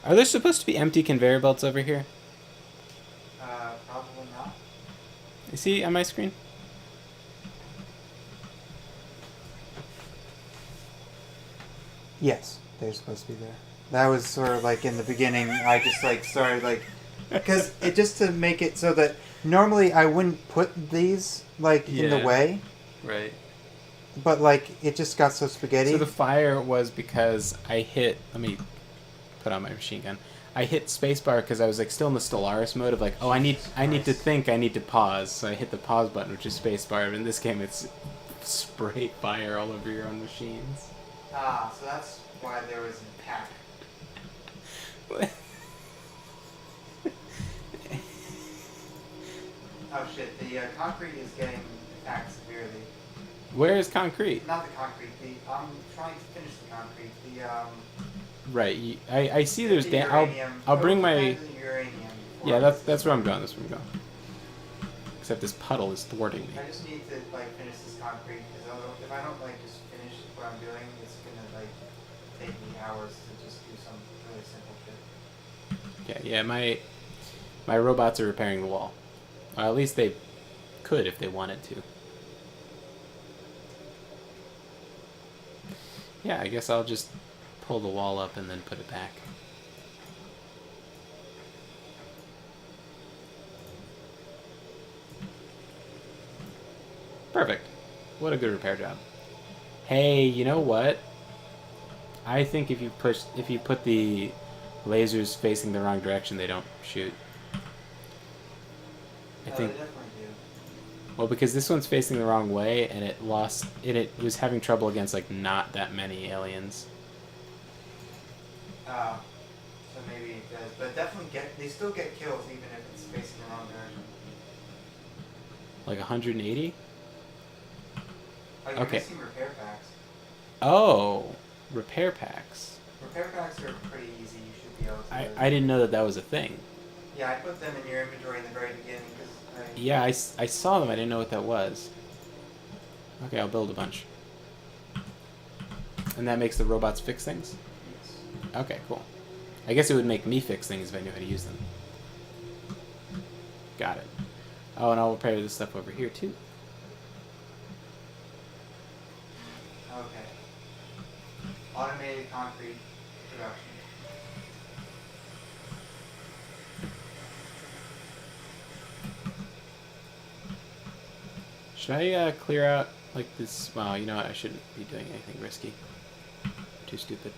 Are there supposed to be empty conveyor belts over here? Probably not. You see on my screen? Yes, they're supposed to be there. That was sort of like in the beginning. I just like started like, because it just to make it so that normally I wouldn't put these like in the Yeah. way, Right. but like it just got so spaghetti. So the fire was because I hit. Let me put on my machine gun. I hit spacebar because I was like still in the Stellaris mode of like, oh, I need to think, I need to pause. So I hit the pause button, which is spacebar. But in this game, it's spray fire all over your own machines. Ah, so that's why there was an attack. Oh shit! The concrete is getting attacked severely. Where is concrete? Not the concrete. I'm trying to finish the concrete. Right. I see. There's the uranium. I'll bring Go my. defend the uranium Yeah, before that's where I'm going. That's where I'm going. Except this puddle is thwarting me. I just need to like finish this concrete because if I don't like just finish what I'm doing, it's gonna like take me hours to just do some really simple shit. Okay. Yeah. My robots are repairing the wall. Or at least they could if they wanted to. Yeah, I guess I'll just pull the wall up and then put it back. Perfect. What a good repair job. Hey, you know what? I think if you put the lasers facing the wrong direction, they don't shoot. I think. They definitely do. Well, because this one's facing the wrong way, and it was having trouble against like not that many aliens. So maybe it does, but definitely they still get kills even if it's facing the wrong direction. Like 180? Like you're Okay. missing repair packs. Oh, repair packs. Repair packs are pretty easy. You should be able to. I didn't know that was a thing. Yeah, I put them in your inventory in the very beginning because. Yeah, I saw them. I didn't know what that was. Okay, I'll build a bunch. And that makes the robots fix things? Yes. Okay, cool. I guess it would make me fix things if I knew how to use them. Got it. Oh, and I'll repair this stuff over here, too. Okay. Automated concrete production. Should I clear out Like this. Well, you know what? I shouldn't be doing anything risky. Too stupid.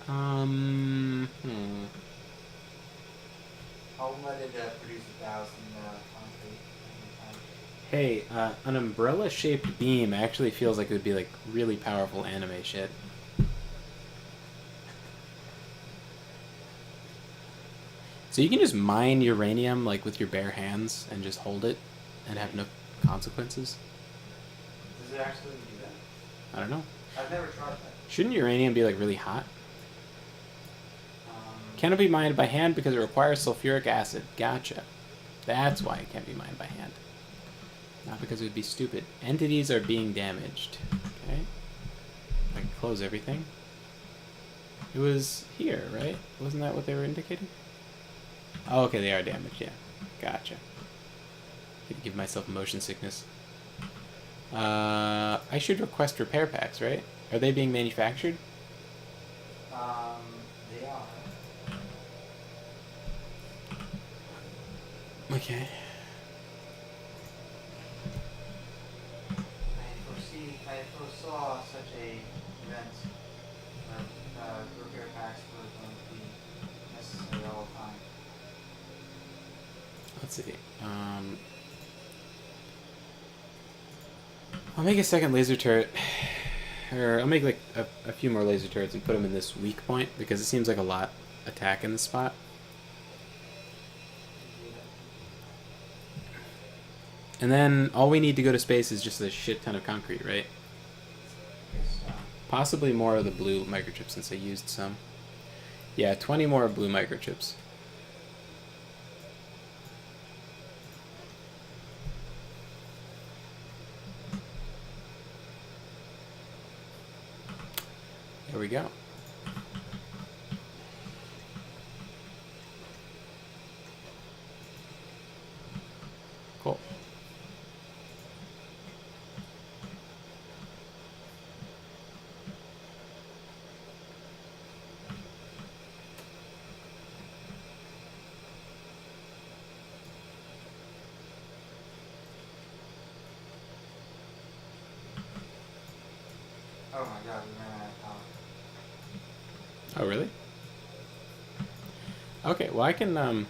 Hmm. I'll let it produce 1,000 concrete every time. Hey, an umbrella-shaped beam actually feels like it would be like really powerful anime shit. So you can just mine uranium like with your bare hands and just hold it and have no consequences? Does it actually do that? I don't know. I've never tried that. Shouldn't uranium be like really hot? Um, Cannot be mined by hand because it requires sulfuric acid. Gotcha. That's why it can't be mined by hand. Not because it would be stupid. Entities are being damaged. Okay. I can close everything. It was here, right? Wasn't that what they were indicating? Oh, okay, they are damaged, yeah. Gotcha. Could give myself motion sickness. I should request repair packs, right? Are they being manufactured? they are. Okay. I foresaw such a event where repair packs were going to be necessary all the time. Let's see. I'll make a second laser turret. Or I'll make like a few more laser turrets and put them in this weak point because it seems like a lot attack in this spot. And then all we need to go to space is just a shit ton of concrete, right? Yes, Possibly more of the blue microchips since I used some. Yeah, 20 more blue microchips. There we go. Cool. oh my god, we ran out of power. Oh, really? Okay, well I can,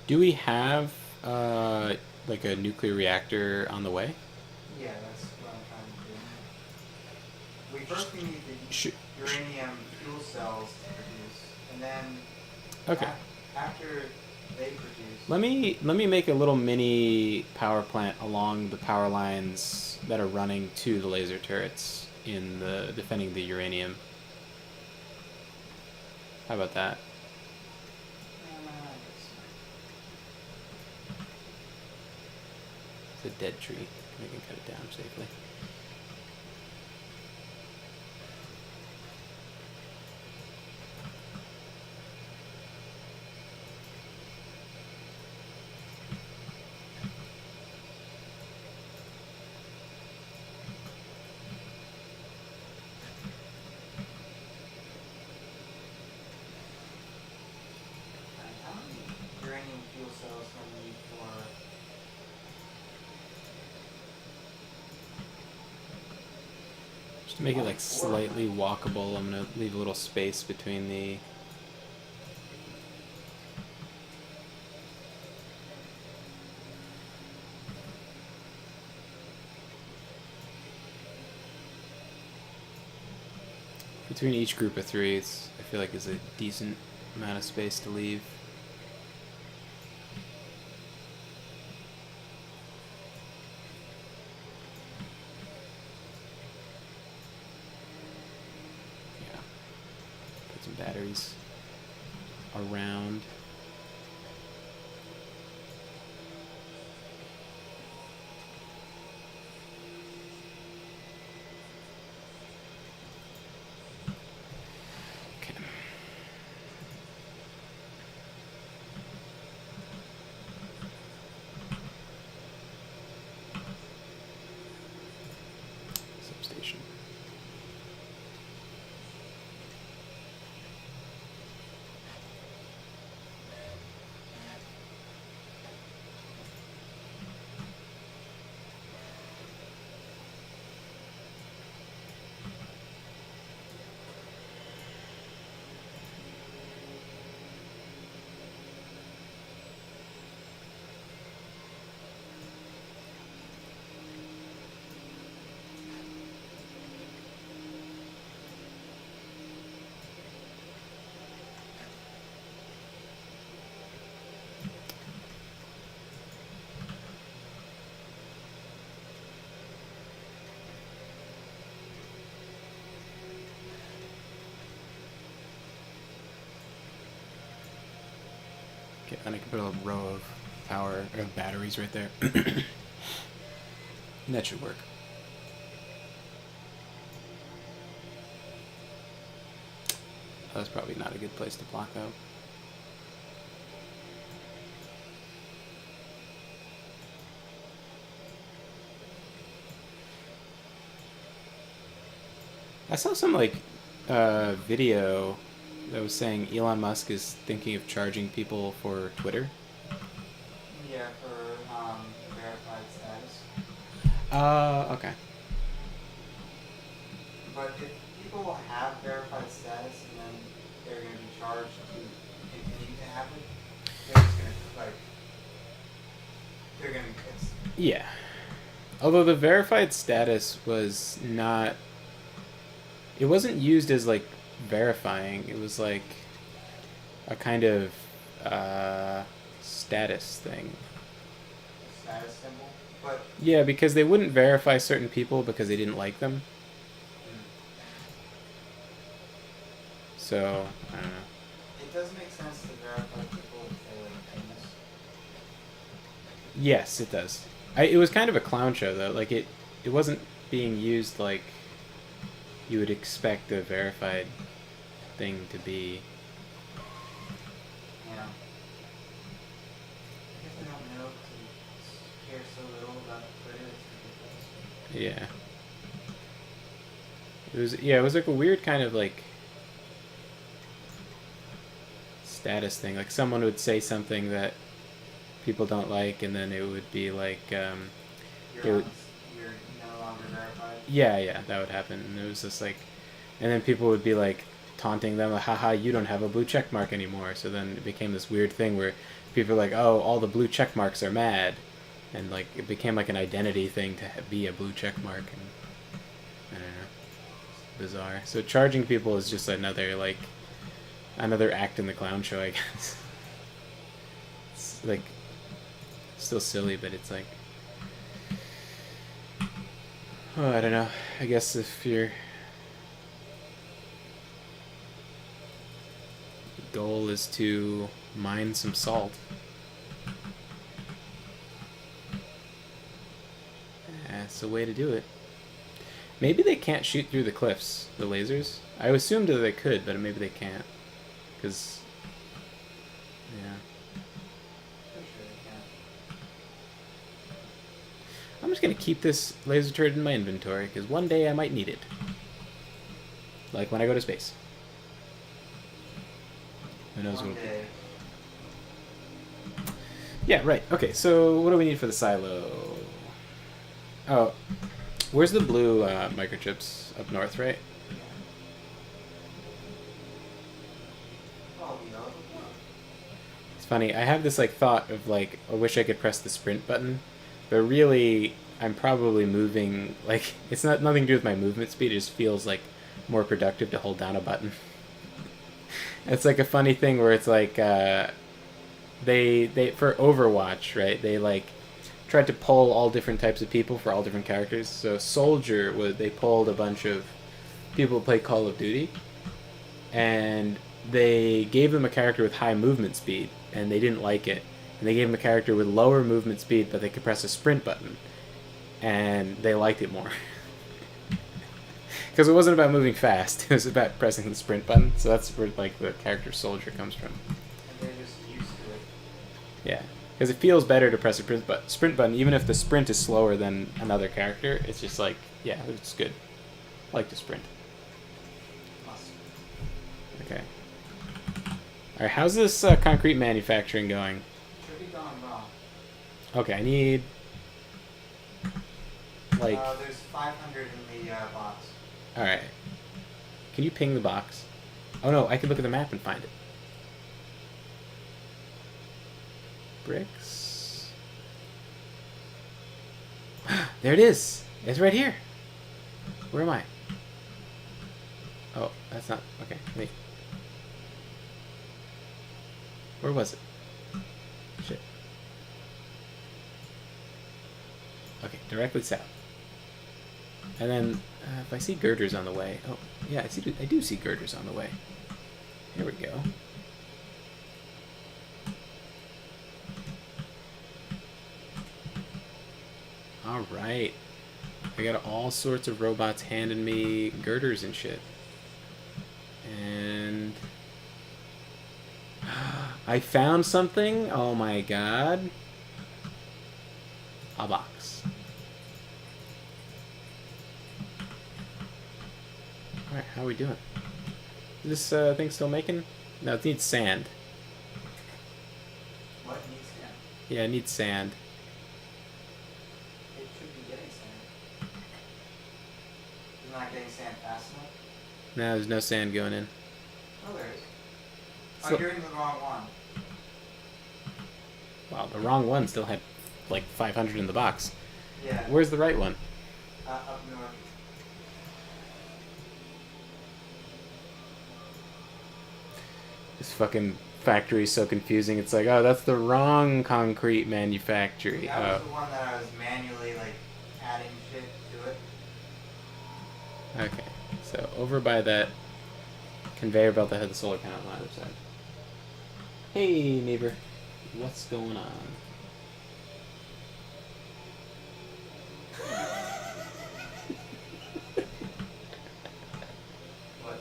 do we have, like a nuclear reactor on the way? Yeah, that's what I'm trying to do. First we need the Sh- uranium fuel cells to produce, and then Okay. after they produce, Let me make a little mini power plant along the power lines that are running to the laser turrets in the defending the uranium. How about that? It's a dead tree. We can cut it down safely. how many uranium fuel cells do we need for? Just to make it like slightly walkable, I'm gonna leave a little space between the. Between each group of three, I feel like is a decent amount of space to leave. Yeah. Put some batteries around. Okay. Substation. Okay, and I can put a row of power batteries right there. That should work. That's probably not a good place to block though. I saw some like video that was saying Elon Musk is thinking of charging people for Twitter. Yeah, for verified status. Okay. But if people have verified status and then they're going to be charged to continue to have it, they're just going to like they're going to. Yeah. Although the verified status was not. It wasn't used as like verifying. It was like a kind of status thing. Status symbol, but Yeah, because they wouldn't verify certain people because they didn't like them. So I don't know. it does make sense to verify people if they're like famous. Yes, it does. It was kind of a clown show though. Like it wasn't being used like you would expect a verified thing to be. Yeah. I guess I don't know to care so little about Twitter. It's ridiculous. Yeah. It was like a weird kind of like status thing. Like someone would say something that people don't like, and then it would be like You're would- no longer verified. yeah, that would happen. And it was just like, and then people would be like taunting them, like, haha, you don't have a blue check mark anymore. So then it became this weird thing where people are like, oh, all the blue check marks are mad, and like it became like an identity thing to be a blue check mark, and I don't know, it's bizarre. So charging people is just another act in the clown show, I guess. It's like still silly, but it's like, oh, I don't know. I guess if your goal is to mine some salt, that's the way to do it. Maybe they can't shoot through the cliffs, the lasers. I assumed that they could, but maybe they can't. Because, yeah. Pretty sure they can. I'm just going to keep this laser turret in my inventory, because one day I might need it. Like when I go to space. Who knows One when... day. Yeah, right. Okay, so what do we need for the silo? Oh, where's the blue microchips? Up north, right? Oh, you know. It's funny. I have this like thought of like, I wish I could press the sprint button, but really, I'm probably moving. Like, it's not nothing to do with my movement speed. It just feels like more productive to hold down a button. It's like a funny thing where it's like they for Overwatch, right? They like tried to pull all different types of people for all different characters. So Soldier they pulled a bunch of people who play Call of Duty, and they gave them a character with high movement speed, and they didn't like it. And they gave them a character with lower movement speed, but they could press a sprint button, and they liked it more. Because it wasn't about moving fast; it was about pressing the sprint button. So that's where like the character Soldier comes from. And they're just used to it. Yeah, because it feels better to press a sprint button, even if the sprint is slower than another character. It's just like, yeah, it's good. I like to sprint. Must. Okay. All right, how's this concrete manufacturing going? Should be going well. Okay, I need like. There's 500 in the box. All right. Can you ping the box? Oh no, I can look at the map and find it. Bricks. There it is. It's right here. Where am I? Oh, that's not okay. Wait. Where was it? Shit. Okay, directly south. And then if I see girders on the way, oh yeah, I do see girders on the way. Here we go. All right. I got all sorts of robots handing me girders and shit. And I found something. Oh my god. A box. Alright, how are we doing? Is this thing still making? No, it needs sand. What needs sand? Yeah, it needs sand. It should be getting sand. It's not getting sand fast enough? No, there's no sand going in. Oh, there is. So- Oh, you're in the wrong one. Wow, the wrong one still had like 500 in the box. Yeah. Where's the right one? Up north. This fucking factory is so confusing. It's like, oh, that's the wrong concrete manufactory. That was the one that I was manually, like, adding shit to it. Okay, so over by that conveyor belt that had the solar panel on the other side. Hey, neighbor. What's going on? What?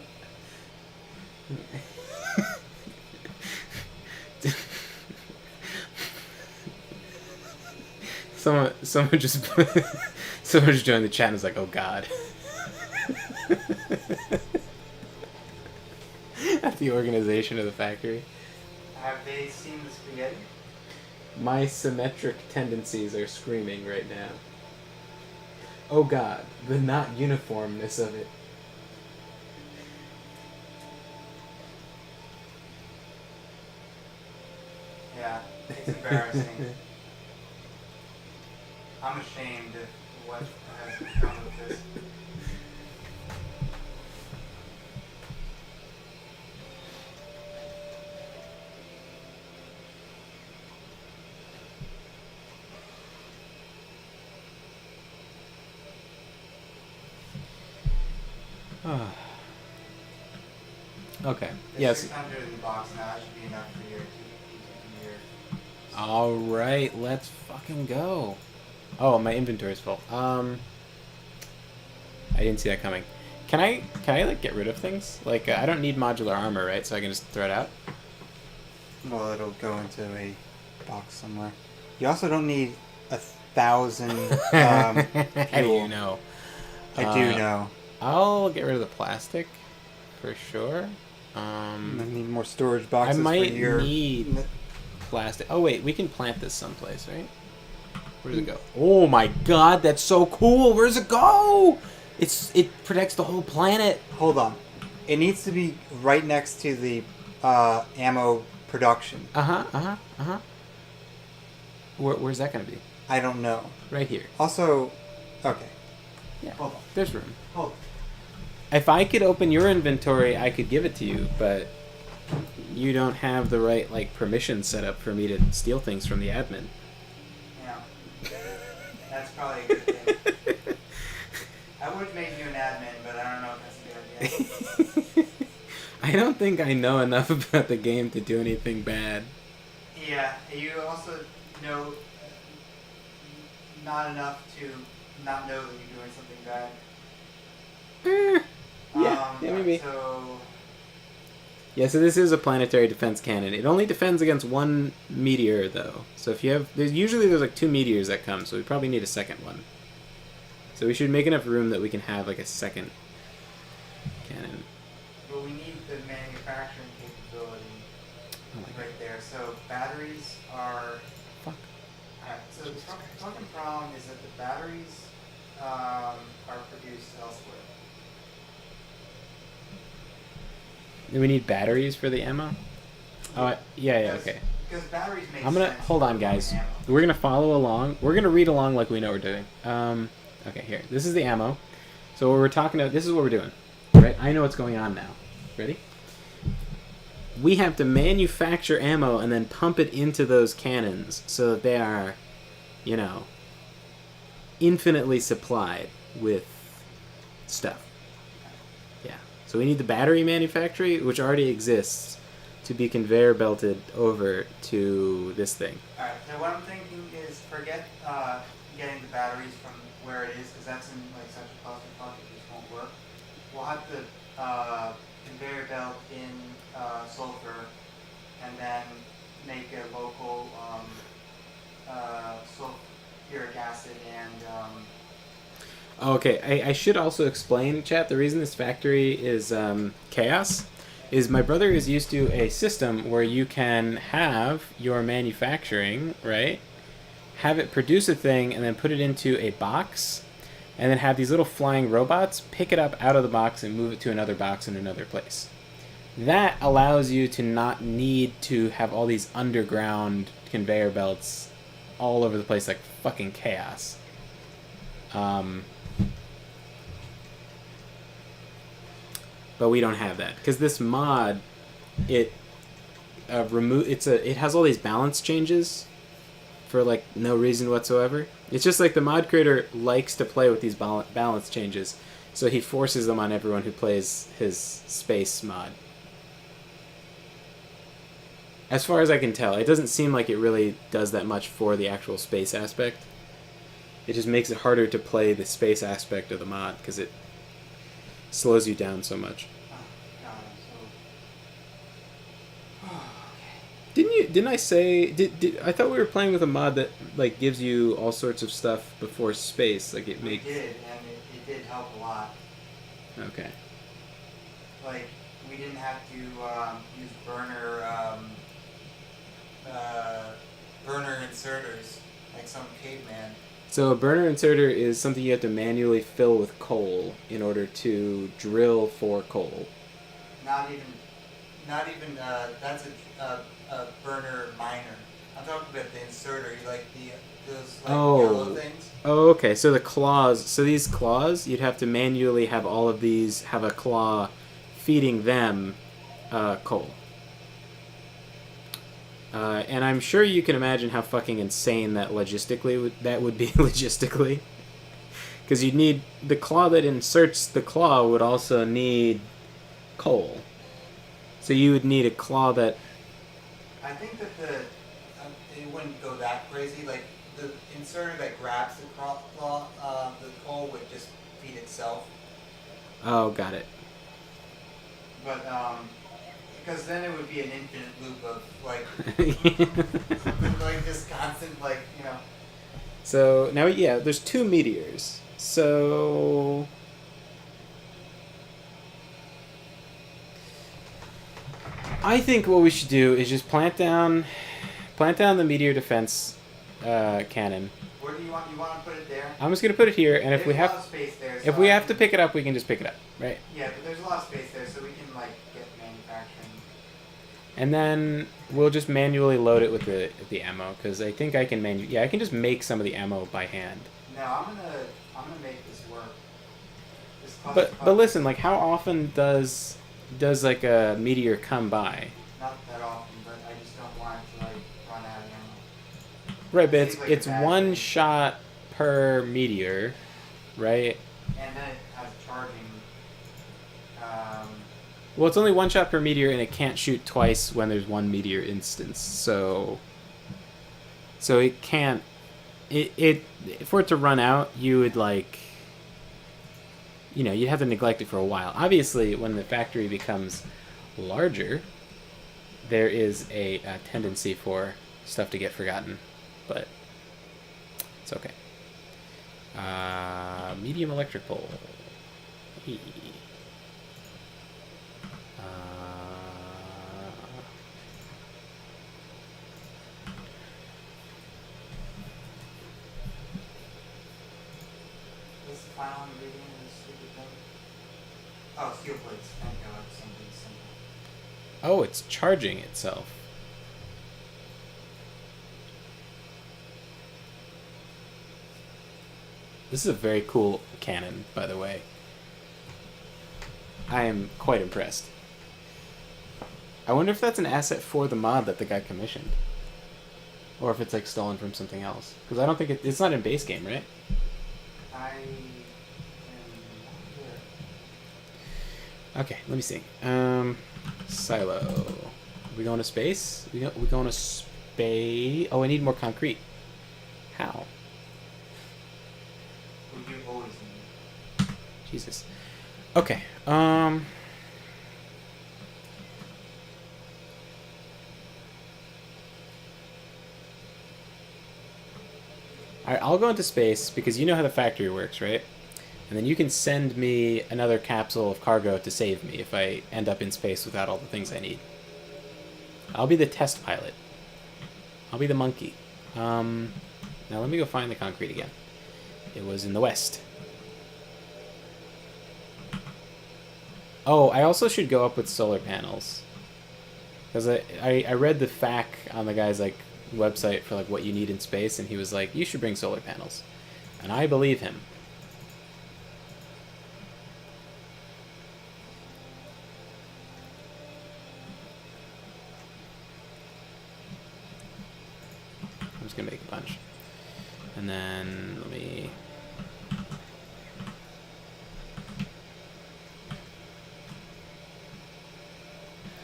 Someone just someone just joined the chat and was like, "Oh God." At the organization of the factory. Have they seen the spaghetti? My symmetric tendencies are screaming right now. Oh God, the not uniformness of it. Yeah, it's embarrassing. I'm ashamed of what has become of this. Okay. There's Yes. 600 in the box now. That should be enough for your All right, let's fucking go. Oh, my inventory's full. I didn't see that coming. Can I like get rid of things? Like I don't need modular armor, right? So I can just throw it out. Well, it'll go into a box somewhere. You also don't need 1,000 How do fuel. you know? I do know. I'll get rid of the plastic for sure. I need more storage boxes I might for your... need plastic. Oh wait, we can plant this someplace, right? Where does it go? Oh my God, that's so cool! Where does it go? It protects the whole planet. Hold on. It needs to be right next to the ammo production. Where's that gonna be? I don't know. Right here. Also, okay. Yeah. Hold on. There's room. Hold. If I could open your inventory, I could give it to you, but you don't have the right like permission set up for me to steal things from the admin. Yeah. That's probably a good thing. I would make you an admin, but I don't know if that's a good idea. I don't think I know enough about the game to do anything bad. Yeah, you also know not enough to not know that you're doing something bad. Yeah, maybe. So, Yeah, so this is a planetary defense cannon. It only defends against one meteor, though. So if you have... There's like 2 meteors that come, so we probably need a second one. So we should make enough room that we can have like a second cannon. but we need the manufacturing capability Oh my God. right there. So batteries are... Fuck. Alright, so the fucking problem is that the batteries are produced elsewhere. Do we need batteries for the ammo? Oh, yeah, okay. Because batteries make I'm gonna... sense Hold for on, guys. ammo. We're gonna follow along. We're gonna read along like we know what we're doing. Okay, here. This is the ammo. So what we're talking about... This is what we're doing. Right? I know what's going on now. Ready? We have to manufacture ammo and then pump it into those cannons so that they are, you know, infinitely supplied with stuff. Yeah. So we need the battery manufacturing, which already exists, to be conveyor belted over to this thing. Alright, so what I'm thinking is forget getting the batteries from where it is, because that's in like such a clusterfuck, it just won't work. We'll have to conveyor belt in sulfur, and then make a local sulfuric acid and Okay, I should also explain, chat, the reason this factory is chaos is my brother is used to a system where you can have your manufacturing, right? Have it produce a thing and then put it into a box and then have these little flying robots pick it up out of the box and move it to another box in another place. That allows you to not need to have all these underground conveyor belts all over the place like fucking chaos. But we don't have that because this mod, it it has all these balance changes for like no reason whatsoever. It's just like the mod creator likes to play with these balance changes, so he forces them on everyone who plays his space mod. As far as I can tell, it doesn't seem like it really does that much for the actual space aspect. It just makes it harder to play the space aspect of the mod because it slows you down so much. Didn't I say I thought we were playing with a mod that like gives you all sorts of stuff before space, like it makes. We did, and it did help a lot. Okay. Like we didn't have to use burner inserters like some caveman. So a burner inserter is something you have to manually fill with coal in order to drill for coal. Not even. That's a burner miner. I'm talking about the inserter. You like those like yellow things. Oh, okay. So the claws. So these claws, you'd have to manually have all of these have a claw feeding them coal. And I'm sure you can imagine how fucking insane that would be logistically. Because you'd need the claw that inserts the claw would also need coal. So you would need a claw that. I think that it wouldn't go that crazy. Like the inserter that grabs the claw, the coal would just feed itself. Oh, got it. But because then it would be an infinite loop of like something like this constant, like you know. So now, yeah, there's 2 meteors. So I think what we should do is just plant down the meteor defense cannon. Where do you want? You want to put it there? I'm just gonna put it here, and There's if we a lot have of space there, if so we I have to can- pick it up, we can just pick it up, right? Yeah, but there's a lot of space there, so we can like get manufacturing. And then we'll just manually load it with the ammo because I think I can I can just make some of the ammo by hand. No, I'm gonna make this work. But listen, like how often does like a meteor come by? Not that often, but I just don't want it to like run out of ammo. Right, but Seems like it's a bad one thing. shot per meteor, right? And then it has charging. Well, it's only one shot per meteor, and it can't shoot twice when there's one meteor instance. So it can't. It for it to run out, you would like. You know, you'd have to neglect it for a while. Obviously, when the factory becomes larger, there is a tendency for stuff to get forgotten, but it's okay. Medium electric pole. Hey. What's the final ingredient in this stupid thing? Oh, steel plates. Thank God, something simple. Oh, it's charging itself. This is a very cool cannon, by the way. I am quite impressed. I wonder if that's an asset for the mod that the guy commissioned. Or if it's like stolen from something else. Because I don't think it's not in base game, right? I am not Okay, let me see. Silo. Are we going to space? We going to space? Oh, I need more concrete. How? Well, you always need it. Jesus. Okay. Alright, I'll go into space because you know how the factory works, right? And then you can send me another capsule of cargo to save me if I end up in space without all the things I need. I'll be the test pilot. I'll be the monkey. Now let me go find the concrete again. It was in the west. Oh, I also should go up with solar panels. Because I read the FAQ on the guy's like website for like what you need in space, and he was like, you should bring solar panels. And I believe him. I'm just gonna make a bunch. And then let me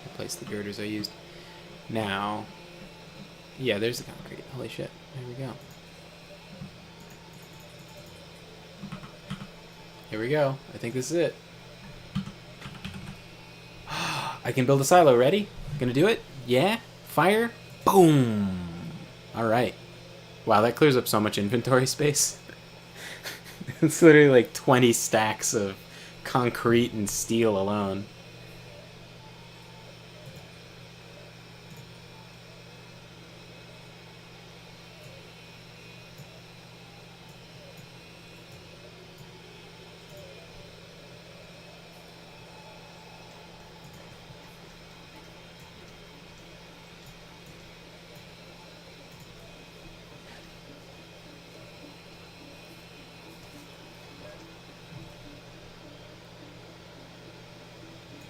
replace the girders I used. Now, yeah, there's the concrete. Holy shit. There we go. Here we go. I think this is it. I can build a silo. Ready? Gonna do it? Yeah? Fire? Boom! Alright. Wow, that clears up so much inventory space. It's literally like 20 stacks of concrete and steel alone.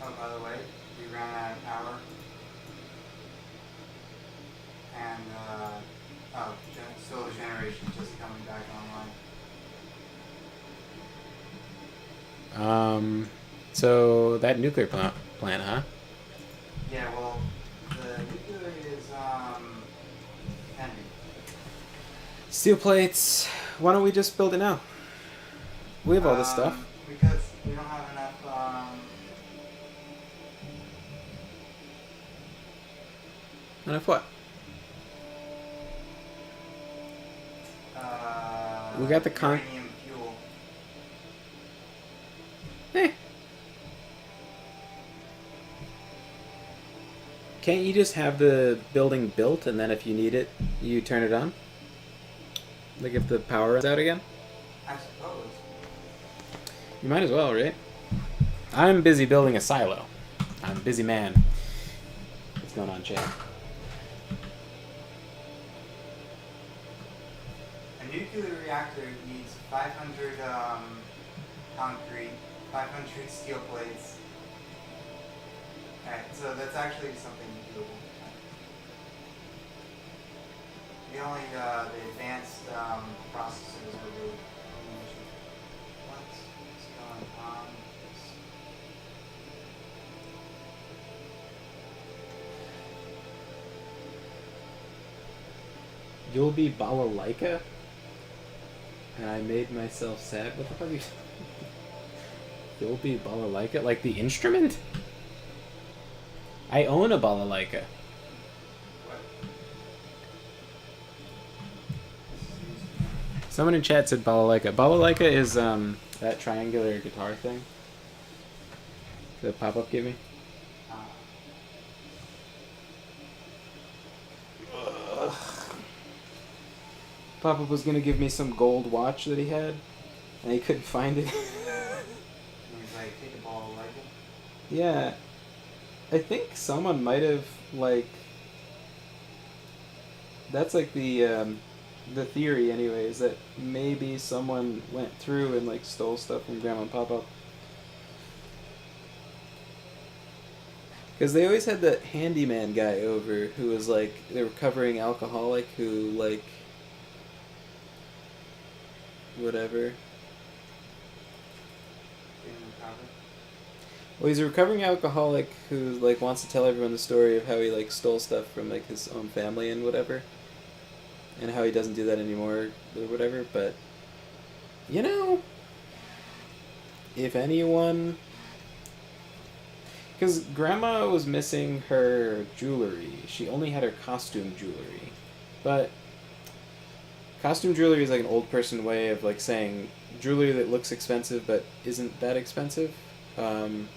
Oh, by the way, we ran out of power. And, solar generation just coming back online. So that nuclear plant, huh? Yeah, well, the nuclear is, pending. Steel plates. Why don't we just build it now? We have all this stuff. Because we don't have enough, Enough what? We got the uranium fuel. Eh. Can't you just have the building built and then if you need it, you turn it on? Like if the power runs out again? I suppose. You might as well, right? I'm busy building a silo. I'm a busy man. What's going on, Chad? A nuclear reactor needs 500 concrete, 500 steel plates. Alright, so that's actually something doable. The only the advanced processors are really what's going on? You'll be balalaika? And I made myself sad. What the fuck are you You'll be balalaika? Like the instrument? I own a balalaika. What? Someone in chat said balalaika. Balalaika is that triangular guitar thing. The pop-up gave me. Pop-up was gonna give me some gold watch that he had, and he couldn't find it. And he's like, take a ball like it. Yeah, I think someone might have like. That's like the theory, anyways, that maybe someone went through and like stole stuff from Grandma and Pop-Up. Because they always had that handyman guy over who was like the recovering alcoholic who like. Whatever. Didn't recover. Well, he's a recovering alcoholic who like wants to tell everyone the story of how he like stole stuff from like his own family and whatever, and how he doesn't do that anymore or whatever. But You know, if anyone. Because Grandma was missing her jewelry. She only had her costume jewelry. But costume jewelry is like an old person way of like saying jewelry that looks expensive but isn't that expensive. Um,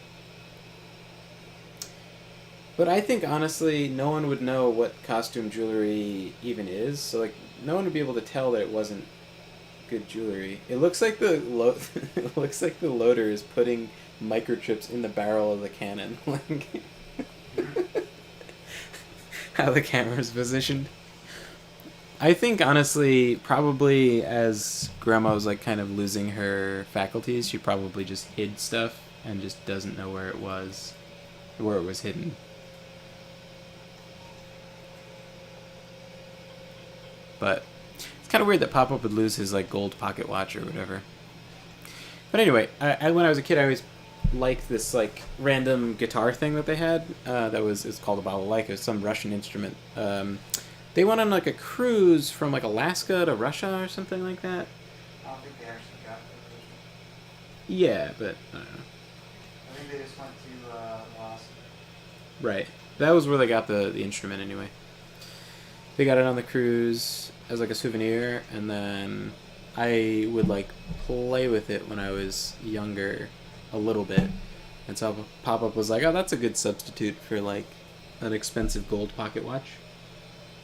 but I think honestly, no one would know what costume jewelry even is. So like, no one would be able to tell that it wasn't good jewelry. It looks like it looks like the loader is putting microchips in the barrel of the cannon, like how the camera's positioned. I think honestly, probably as Grandma was like kind of losing her faculties, she probably just hid stuff and just doesn't know where it was hidden. But it's kind of weird that Pop-Up would lose his like gold pocket watch or whatever. But anyway, when I was a kid, I always liked this like random guitar thing that they had. It's called a balalaika. It was some Russian instrument. They went on like a cruise from like Alaska to Russia or something like that. I don't think they actually got the. Yeah, but I don't know. I think they just went to Alaska. Right. That was where they got the instrument anyway. They got it on the cruise as like a souvenir, and then I would like play with it when I was younger a little bit. And so Pop-Up was like, oh, that's a good substitute for like an expensive gold pocket watch.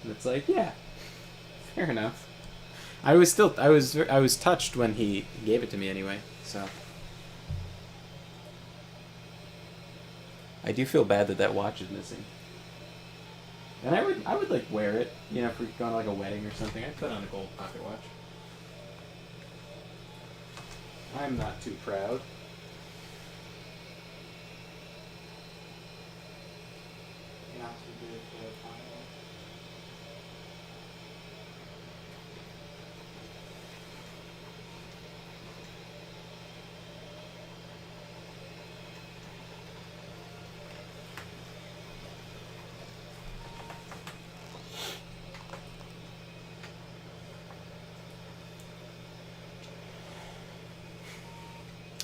And it's like, yeah, fair enough. I was touched when he gave it to me anyway, so. I do feel bad that watch is missing. And I would like wear it, you know, if we're going to like a wedding or something. I'd put on a gold pocket watch. I'm not too proud. Not too good for a final.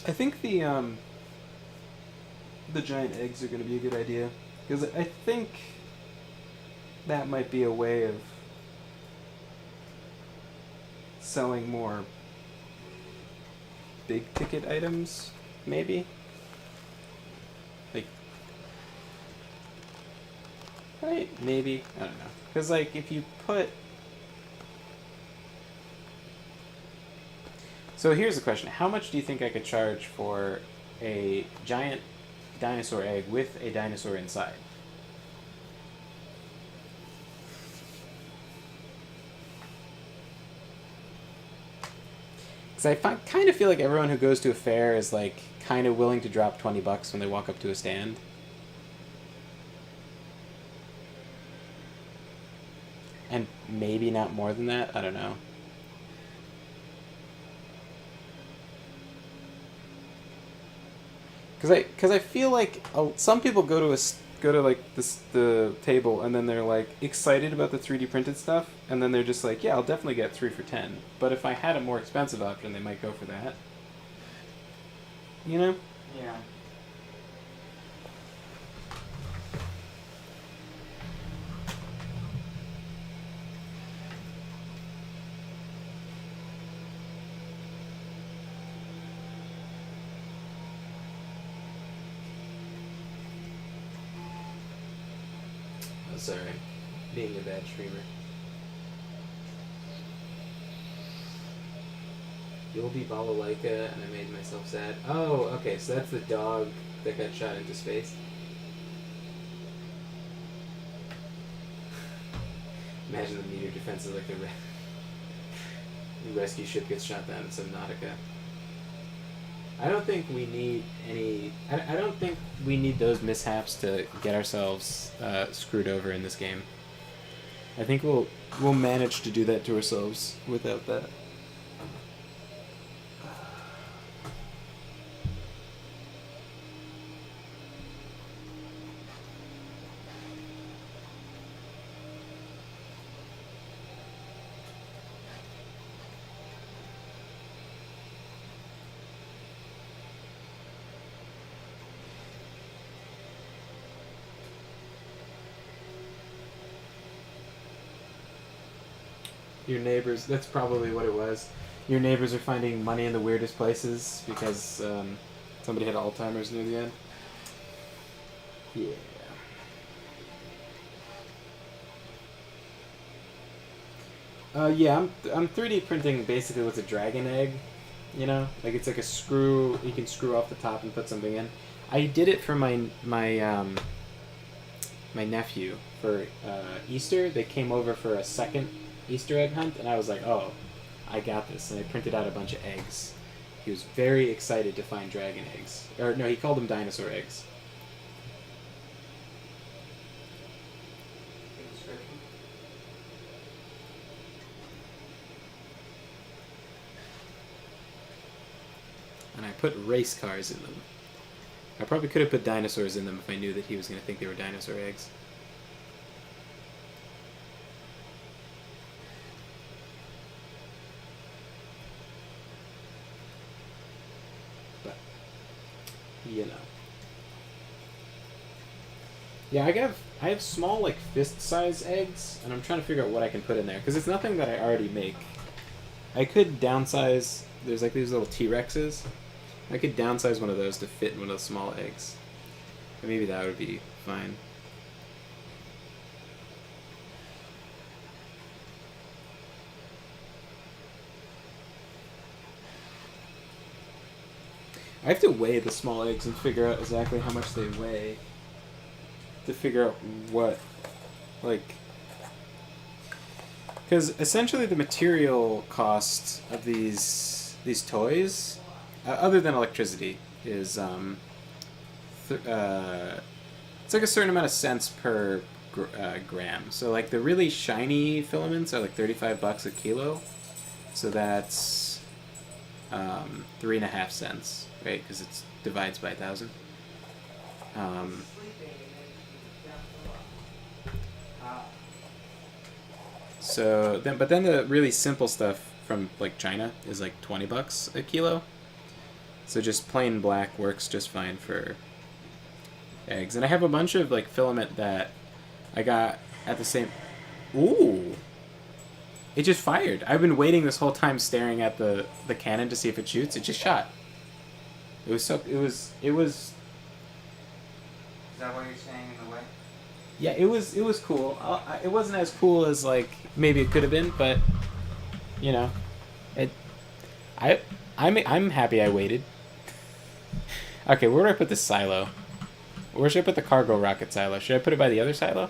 I think the giant eggs are going to be a good idea, because I think that might be a way of selling more big ticket items, maybe. Like, right? Maybe, I don't know. Because like if you put. So here's the question: how much do you think I could charge for a giant dinosaur egg with a dinosaur inside? Because I kind of feel like everyone who goes to a fair is like kind of willing to drop $20 when they walk up to a stand. And maybe not more than that. I don't know. Because I feel like some people go to like the table and then they're like excited about the 3D printed stuff, and then they're just like, yeah, I'll definitely get 3 for 10. But if I had a more expensive option, they might go for that. You know? Yeah. Oh, sorry, being a bad streamer. You'll be balalaika, and I made myself sad. Oh, okay, so that's the dog that got shot into space. Imagine the meteor defenses like the rescue ship gets shot down in Subnautica. I don't think we need any. I don't think we need those mishaps to get ourselves screwed over in this game. I think we'll manage to do that to ourselves without that. your neighbors. That's probably what it was. Your neighbors are finding money in the weirdest places because somebody had Alzheimer's near the end. Yeah. Yeah, I'm 3D printing basically what's a dragon egg, you know, like it's like a screw you can screw off the top and put something in. I did it for my nephew for Easter. They came over for a second Easter egg hunt, and I was like, oh, I got this, and I printed out a bunch of eggs. He was very excited to find dragon eggs, or no, he called them dinosaur eggs. And I put race cars in them. I probably could have put dinosaurs in them if I knew that he was going to think they were dinosaur eggs. But, you know. Yeah, I have small, like, fist-size eggs, and I'm trying to figure out what I can put in there, because it's nothing that I already make. I could downsize... There's, like, these little T-Rexes. I could downsize one of those to fit in one of the small eggs. And maybe that would be fine. I have to weigh the small eggs and figure out exactly how much they weigh. To figure out what, like... Because essentially the material cost of these toys... other than electricity, is it's like a certain amount of cents per gram. So like the really shiny filaments are like $35 a kilo. So that's 3.5 cents, right? Because it divides by 1,000. So then, but then the really simple stuff from like China is like $20 a kilo. So just plain black works just fine for eggs. And I have a bunch of like filament that I got at the same... Ooh! It just fired. I've been waiting this whole time staring at the cannon to see if it shoots. It just shot. It was so... It was... Is that what you're saying in the way? Yeah, it was cool. It wasn't as cool as like maybe it could have been, but you know, I'm happy I waited. Okay, where do I put this silo? Where should I put the cargo rocket silo? Should I put it by the other silo?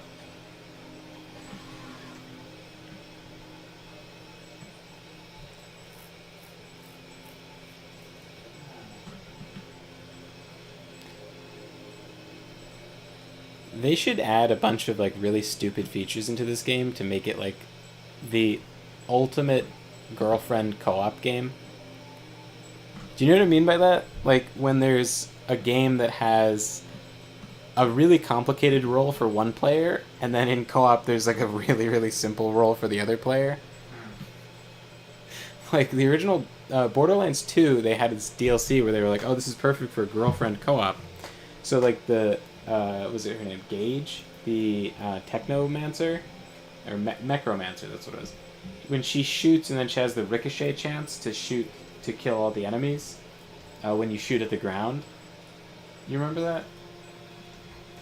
They should add a bunch of like really stupid features into this game to make it like the ultimate girlfriend co-op game. Do you know what I mean by that? Like when there's a game that has a really complicated role for one player, and then in co-op there's like a really, really simple role for the other player. Like the original Borderlands 2, they had this DLC where they were like, oh, this is perfect for girlfriend co-op. So like the, was it her name? Gage? The Technomancer? Or Mechromancer, that's what it was. When she shoots and then she has the ricochet chance to shoot to kill all the enemies when you shoot at the ground. You remember that?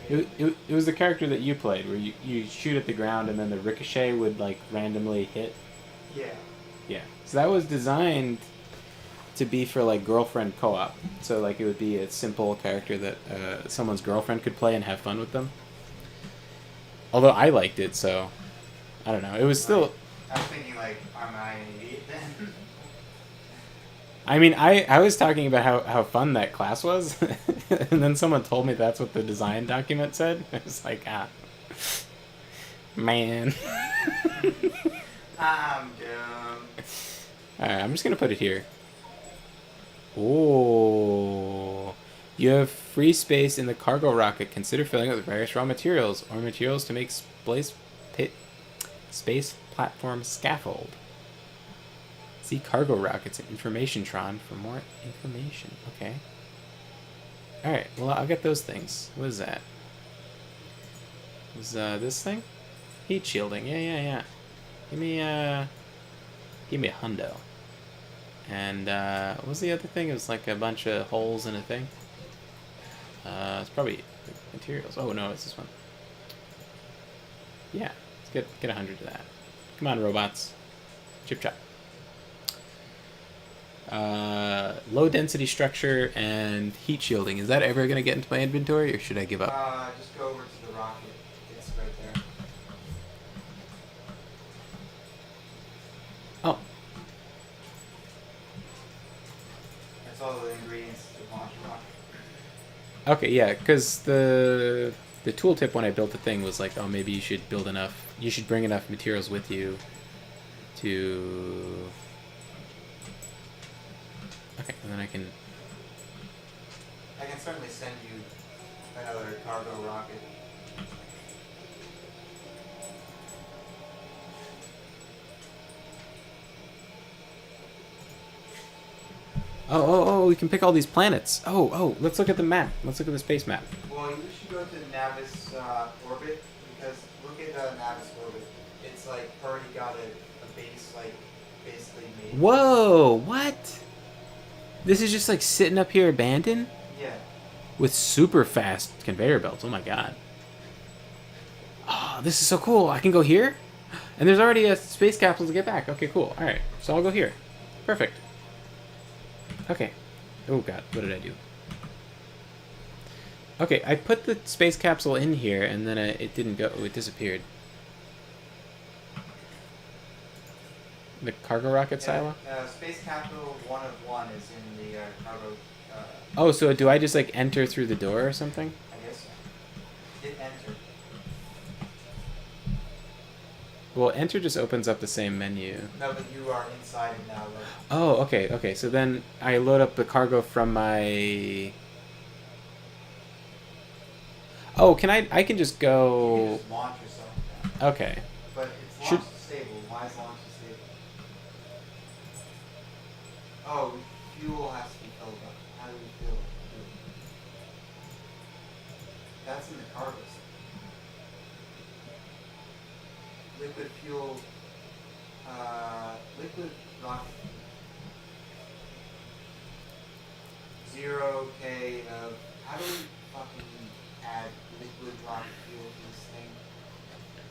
It was the character that you played, where you shoot at the ground and then the ricochet would like randomly hit. Yeah. Yeah. So that was designed to be for like girlfriend co-op. So like it would be a simple character that someone's girlfriend could play and have fun with them. Although I liked it, so I don't know. It was still... I was thinking like, am I an idiot then? I mean, I was talking about how fun that class was, and then someone told me that's what the design document said. I was like, man. I'm dumb. Alright, I'm just gonna put it here. Ooh. You have free space in the cargo rocket. Consider filling it with various raw materials or materials to make space platform scaffold. See cargo rockets and information-tron for more information. Okay. Alright, well, I'll get those things. What is that? Was this thing? Heat shielding. Yeah. Give me, Give me a hundo. And what was the other thing? It was like a bunch of holes in a thing. It's probably materials. Oh no, it's this one. Yeah, let's get 100 to that. Come on, robots. Chip chop. Low density structure and heat shielding. Is that ever going to get into my inventory, or should I give up? Just go over to the rocket. It's right there. Oh, That's all the ingredients to launch a rocket. okay, yeah, because the tooltip when I built the thing was like, oh, maybe you should build enough. You should bring enough materials with you to. Okay, and then I can. I can certainly send you another cargo rocket. Oh, we can pick all these planets. Oh, let's look at the map. Let's look at the space map. Well, you should go to Navis orbit, because look at Navis orbit. It's like already got a base like basically made. Whoa, what? This is just like sitting up here abandoned? Yeah. With super fast conveyor belts. Oh my god. Oh, this is so cool. I can go here? And there's already a space capsule to get back. Okay, cool. Alright, so I'll go here. Perfect. Okay. Oh god, what did I do? Okay, I put the space capsule in here, and then it didn't go. Oh, it disappeared. The cargo rocket silo? Space Capital 1 of 1 is in the cargo. Oh, so do I just like enter through the door or something? I guess so. Hit enter. Well, enter just opens up the same menu. No, but you are inside it now. Look. Oh, okay. So then I load up the cargo from my. Oh, can I can just You go. can just launch yourself down. Okay. But it's Should- launch stable. Why is launch stable? Oh, fuel has to be filled up. How do we fill it? That's in the cargo section. Liquid fuel, liquid rocket. 0K of, how do we fucking add liquid rocket fuel to this thing?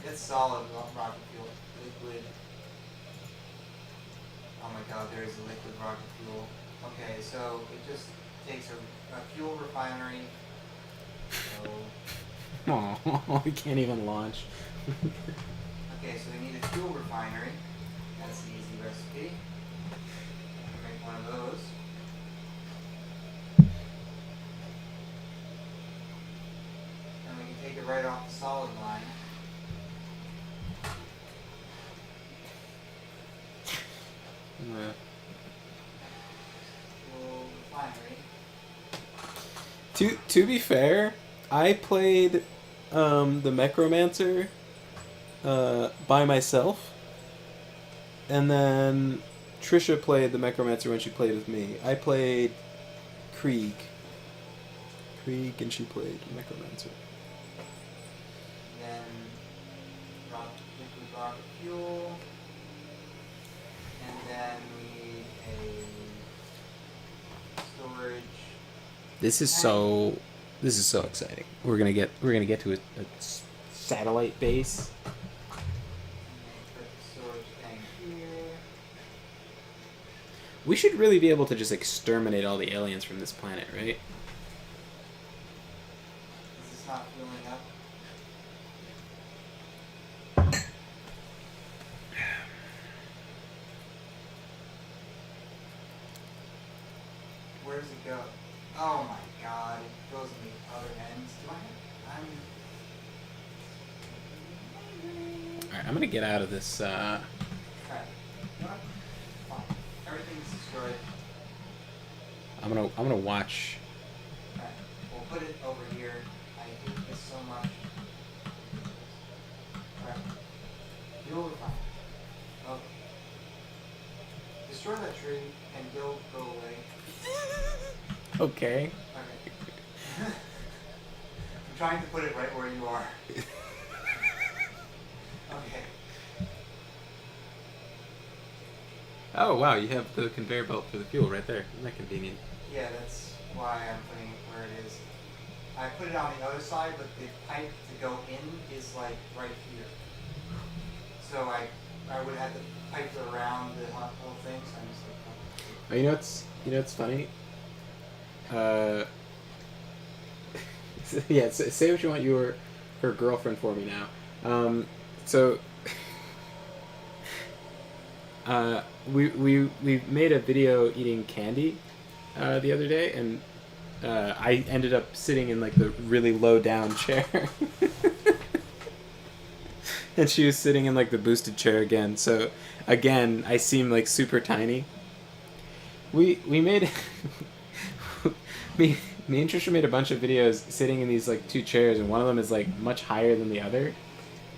It's solid rocket fuel. Liquid. Oh my god, there is a liquid rocket fuel. Okay, so it just takes a fuel refinery. So, Oh, we can't even launch. okay, so we need a fuel refinery. That's the easy recipe. Make one of those. And we can take it right off the solid line. Fuel refinery. To be fair, I played the Necromancer by myself, and then Trisha played the Necromancer when she played with me. I played Krieg, and she played Necromancer. Then liquid rocket fuel. And then we need a storage. This is so exciting. We're gonna get to a satellite base. And then put the storage tank here. We should really be able to just exterminate all the aliens from this planet, right? Is this not filling up? Where does it go? Oh my god, it goes in the other ends. Do I have, All right, I'm gonna get out of this. Alright. You know what? Fine. Everything's destroyed. I'm gonna watch. Alright. We'll put it over here. I hate this so much. Alright. Fuel refinery. Okay. Destroy that tree and go away. Okay. Okay. I'm trying to put it right where you are. Okay. Oh wow, you have the conveyor belt for the fuel right there. Isn't that convenient? Yeah, that's why I'm putting it where it is. I put it on the other side, but the pipe to go in is like right here. So I would have to pipe it around the whole thing. So I'm just like, Oh, you know what's funny? Yeah, say what you want. You were her girlfriend for me now. So we made a video eating candy the other day, and I ended up sitting in like the really low down chair, and she was sitting in like the boosted chair again. So again, I seem like super tiny. We made me and Trisha made a bunch of videos sitting in these like two chairs, and one of them is like much higher than the other.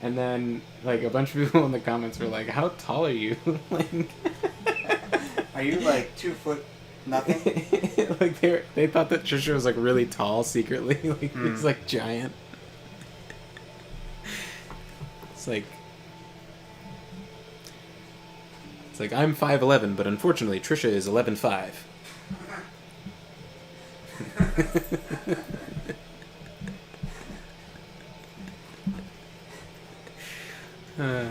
And then like a bunch of people in the comments were like, "How tall are you?" Like, Are you like 2 foot nothing? like they thought that Trisha was like really tall secretly, like he's like giant. It's like I'm 5'11", but unfortunately Trisha is 11'5". uh.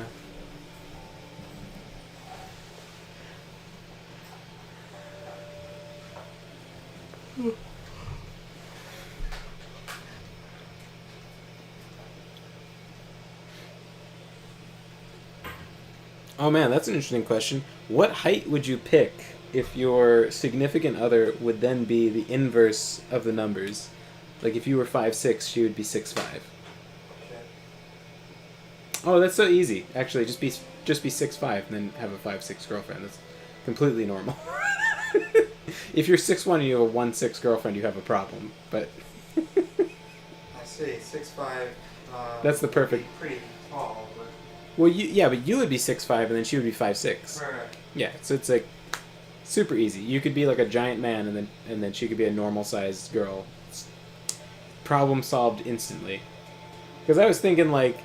Oh man, that's an interesting question. What height would you pick if your significant other would then be the inverse of the numbers? Like if you were 5'6", she would be 6'5". Oh, that's so easy. Actually, just be 6'5" and then have a 5'6" girlfriend. That's completely normal. If you're 6'1" and you have a 1'6" girlfriend, you have a problem. But I see 6'5". That's the perfect- would be pretty tall, but well, but you would be 6'5" and then she would be 5'6". right. Yeah, so it's like super easy. You could be like a giant man, and then she could be a normal sized girl. It's problem solved instantly. Because I was thinking like,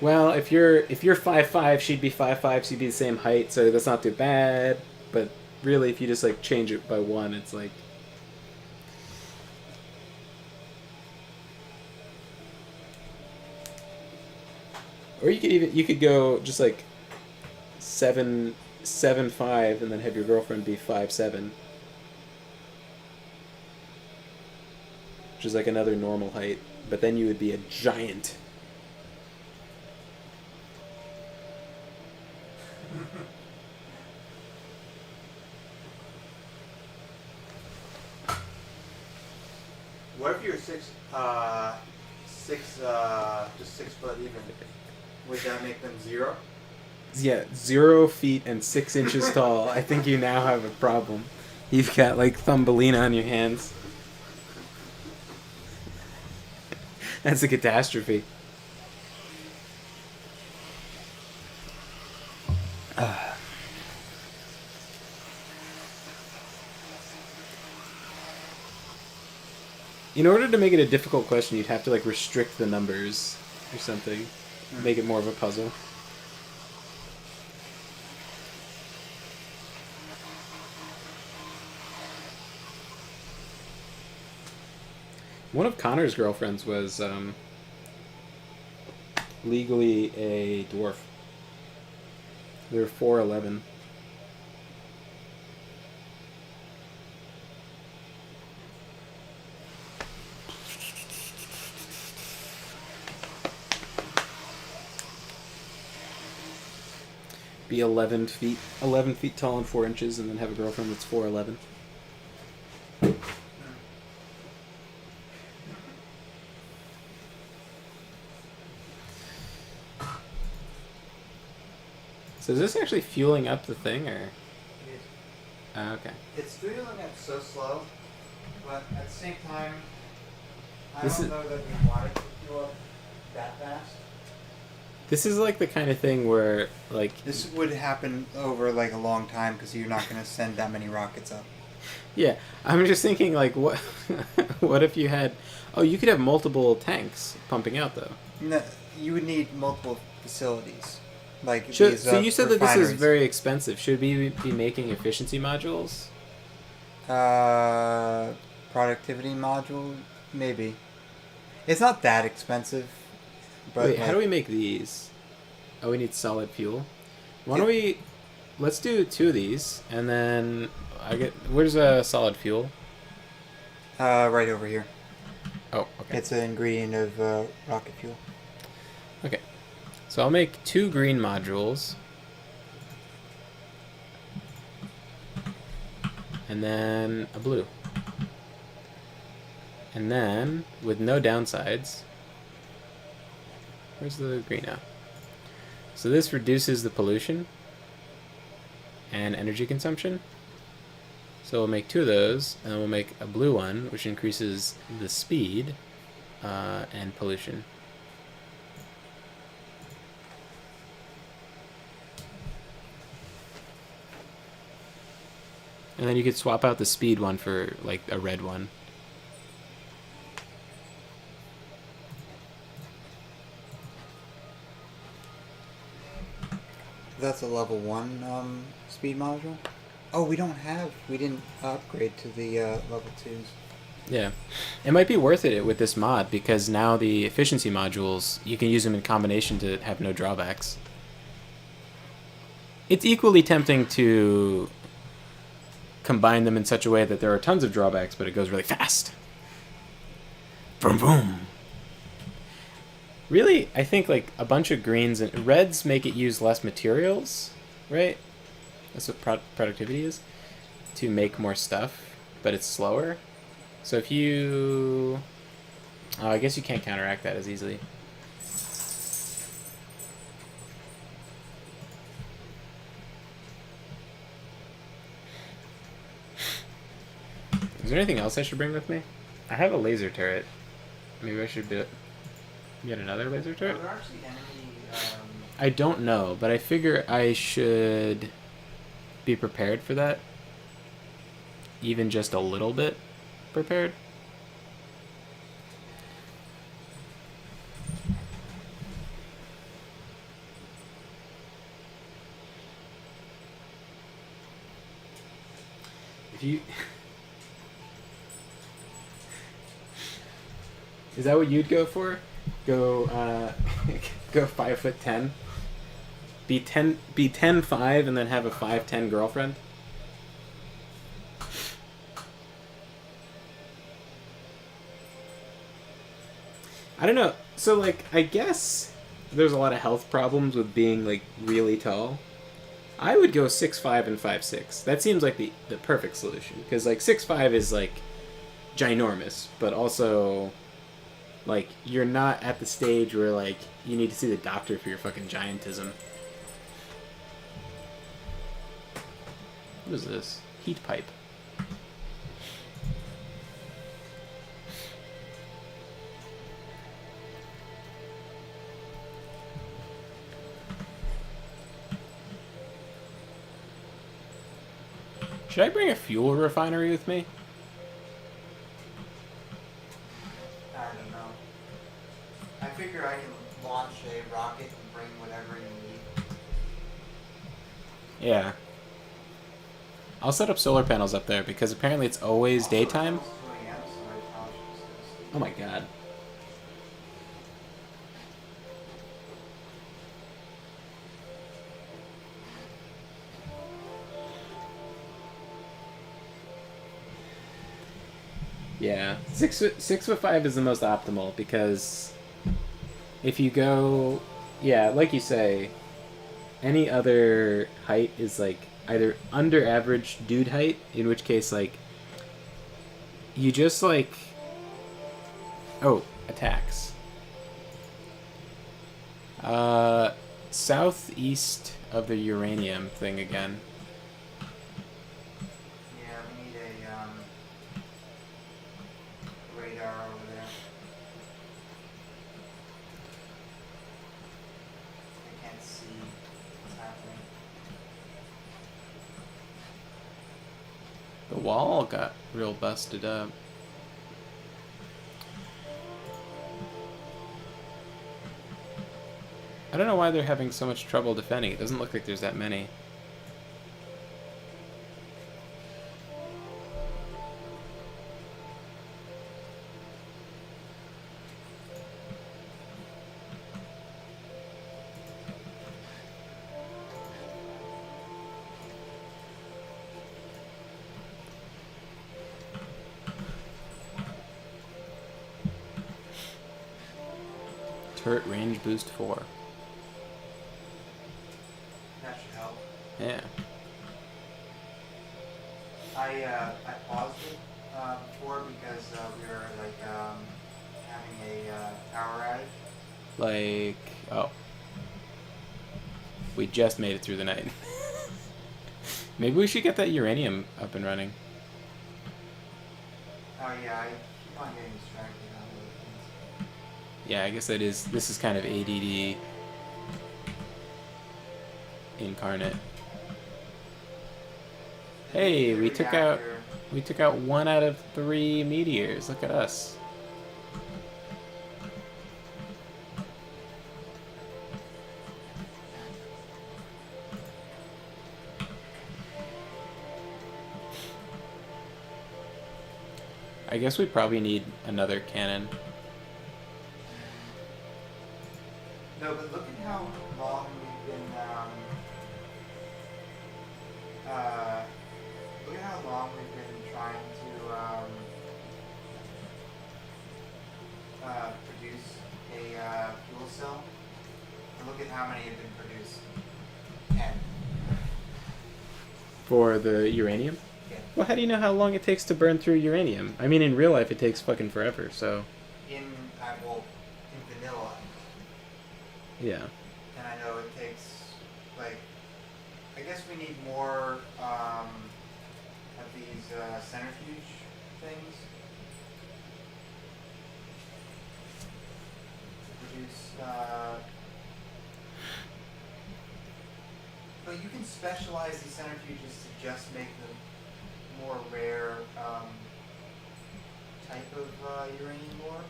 well, if you're 5'5", she'd be 5'5", she'd be the same height, so that's not too bad. But really, if you just like change it by 1, it's like. Or you could go just like 7'5", and then have your girlfriend be 5'7", which is like another normal height. But then you would be a giant. What if you're just 6 foot even? Would that make them 0? Yeah, 0 feet and 6 inches tall. I think you now have a problem. You've got like Thumbelina on your hands. That's a catastrophe. In order to make it a difficult question, you'd have to like restrict the numbers or something. Make it more of a puzzle. One of Connor's girlfriends was legally a dwarf. They were 4'11". Be 11 feet tall and 4 inches, and then have a girlfriend that's 4'11". So is this actually fueling up the thing, or? It is. Okay. It's fueling up so slow, but at the same time, I This don't is- know that we want it to fuel up that fast. This is like the kind of thing where, like, This would happen over like a long time because you're not going to send that many rockets up. yeah, I'm just thinking, like, what, what if you had, oh, you could have multiple tanks pumping out, though. No, you would need multiple facilities. like So these you said that this is refineries. very expensive. Should we be making efficiency modules? Productivity module, maybe. It's not that expensive, but Wait, how do like we make these? Oh, we need solid fuel. Why it, don't we? Let's do 2 of these, and then I get. Where's solid fuel? right over here. Oh, okay. It's an ingredient of rocket fuel. Okay. So I'll make 2 green modules. And then a blue. And then, with no downsides... Where's the green now? So this reduces the pollution and energy consumption. So we'll make 2 of those, and then we'll make a blue one, which increases the speed and pollution. And then you could swap out the speed one for like a red one. That's a level 1 speed module. Oh, we didn't upgrade to the level 2s. Yeah. It might be worth it with this mod because now the efficiency modules, you can use them in combination to have no drawbacks. It's equally tempting to combine them in such a way that there are tons of drawbacks, but it goes really fast. Vroom vroom. Really, I think like a bunch of greens and reds make it use less materials, right? That's what productivity is, to make more stuff, but it's slower. So if you... Oh, I guess you can't counteract that as easily. Is there anything else I should bring with me? I have a laser turret. Maybe I should get another laser Are turret? there actually enemy? I don't know, but I figure I should be prepared for that. Even just a little bit prepared. If you... Is that what you'd go for? Go, go 5'10"? Be 10'5" and then have a 5'10" girlfriend? I don't know. So, like, I guess there's a lot of health problems with being, like, really tall. I would go 6'5" and 5'6". That seems like the perfect solution. Because, like, 6'5" is, like, ginormous, but also... Like, you're not at the stage where, like, you need to see the doctor for your fucking giantism. What is this? Heat pipe. Should I bring a fuel refinery with me? I don't know. I figure I can launch a rocket and bring whatever you need. Yeah. I'll set up solar panels up there because apparently it's always daytime. Also, it's 2 a.m., so I probably should just go to sleep. Oh my god. Yeah, 6'5" is the most optimal because if you go, yeah, like you say, any other height is like either under average dude height, in which case like you just like attacks. Southeast of the uranium thing again. Yeah, we need a radar over there. I can't see what's happening. The wall got real busted up. I don't know why they're having so much trouble defending. It doesn't look like there's that many. Turret range boost 4. That should help. Yeah. I paused it before because we were like having a power outage. Like, oh. We just made it through the night. Maybe we should get that uranium up and running. Oh yeah, I keep on getting distracted on other things. Yeah, I guess this is kind of ADD incarnate. Hey, we took out 1 out of 3 meteors. Look at us. I guess we probably need another cannon. No, but look at how long we've been. Look at how long we've been trying to produce a fuel cell. And look at how many have been produced. 10. For the uranium? Yeah. Well, how do you know how long it takes to burn through uranium? I mean, in real life, it takes fucking forever, so... In vanilla. Yeah. And I know it takes, like, I guess we need more of these centrifuge things to produce. But you can specialize these centrifuges to just make them more rare type of uranium ore,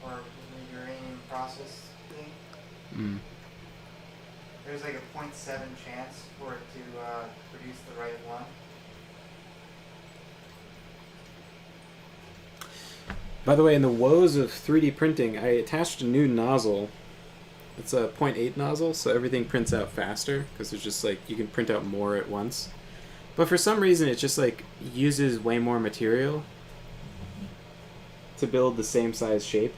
or the uranium process thing. Mm. There's like a 0.7 chance for it to produce the right one. By the way, in the woes of 3D printing, I attached a new nozzle. It's a 0.8 nozzle, so everything prints out faster, because it's just like, you can print out more at once. But for some reason, it just like uses way more material to build the same size shape.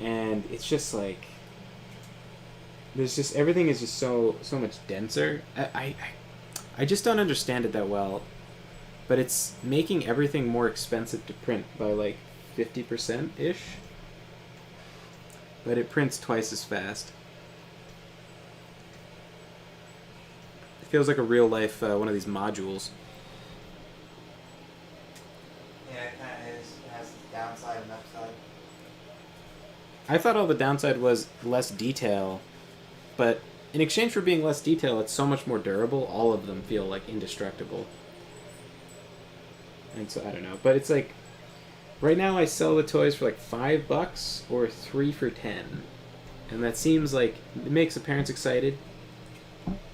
And it's just like, there's just, everything is just so much denser. I just don't understand it that well. But it's making everything more expensive to print by like 50%-ish. But it prints twice as fast. It feels like a real life one of these modules. Yeah, it kind of is. It has the downside and upside. I thought all the downside was less detail, but in exchange for being less detail, it's so much more durable. All of them feel like indestructible. And so I don't know, but it's like right now I sell the toys for like $5 or 3 for 10, and that seems like it makes the parents excited.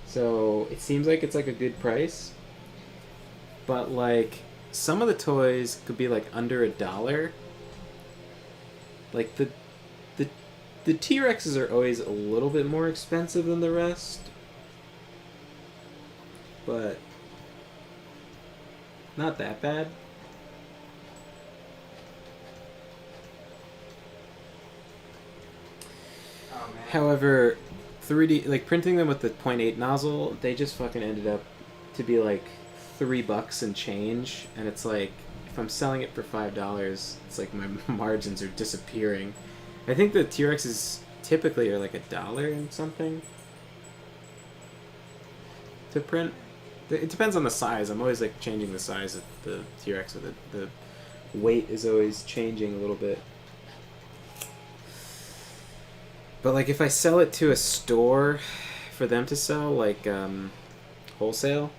So it seems like it's like a good price, but like some of the toys could be like under $1. Like the T-Rexes are always a little bit more expensive than the rest, but not that bad. Oh man. However, 3D, like printing them with the 0.8 nozzle, they just fucking ended up to be like $3 and change, and it's like if I'm selling it for $5, it's like my margins are disappearing. I think the T-Rexes typically are like $1 and something to print. It depends on the size. I'm always like changing the size of the T-Rex, so the weight is always changing a little bit. But like if I sell it to a store for them to sell, like wholesale,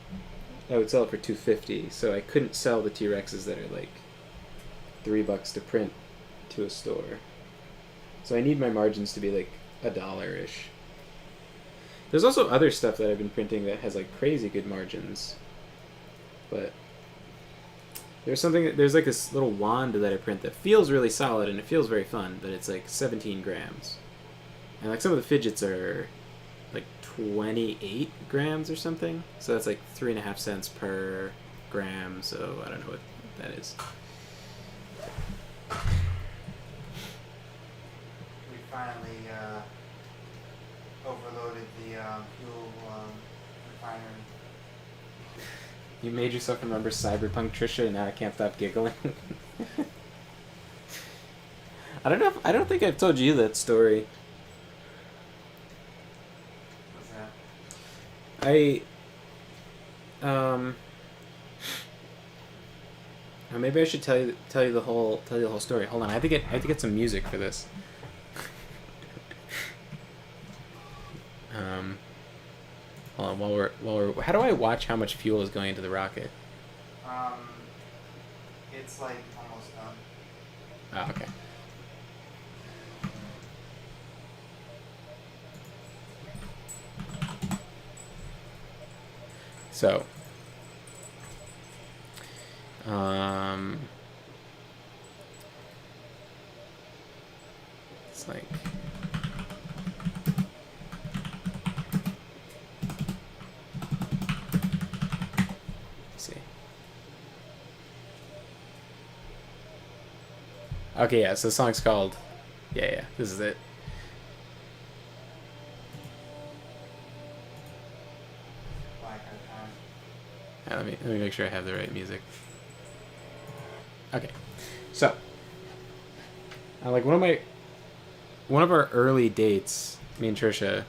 I would sell it for $2.50. So I couldn't sell the T-Rexes that are like $3 to print to a store. So I need my margins to be like $1-ish. There's also other stuff that I've been printing that has like crazy good margins, but there's like this little wand that I print that feels really solid and it feels very fun, but it's like 17 grams, and like some of the fidgets are like 28 grams or something, so that's like 3.5 cents per gram. So I don't know what that is. We finally overloaded the fuel refinery. You made yourself remember Cyberpunk, Trisha, and now I can't stop giggling. I don't think I've told you that story. What's that? Maybe I should tell you the whole story. Hold on, I have to get some music for this. Hold on, while we're how do I watch how much fuel is going into the rocket? It's like almost done. Oh, okay. So, it's like, let's see. Okay, yeah, so the song's called, yeah, this is it. Let me make sure I have the right music. Okay, so like one of our early dates, me and Trisha,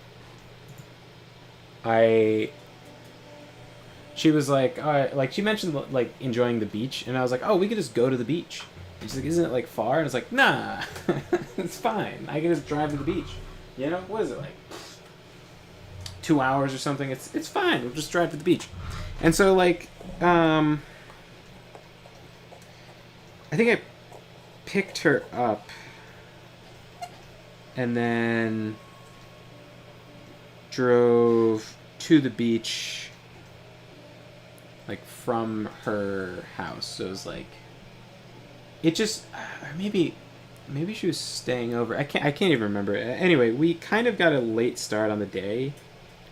she was like, like she mentioned like enjoying the beach, and I was like, oh, we could just go to the beach. And she's like, isn't it like far? And I was like, nah, it's fine. I can just drive to the beach. You know, what is it like? 2 hours or something? It's fine. We'll just drive to the beach. And so like, I think I picked her up and then drove to the beach like from her house. So it was like, it just, maybe she was staying over. I can't even remember. Anyway, we kind of got a late start on the day,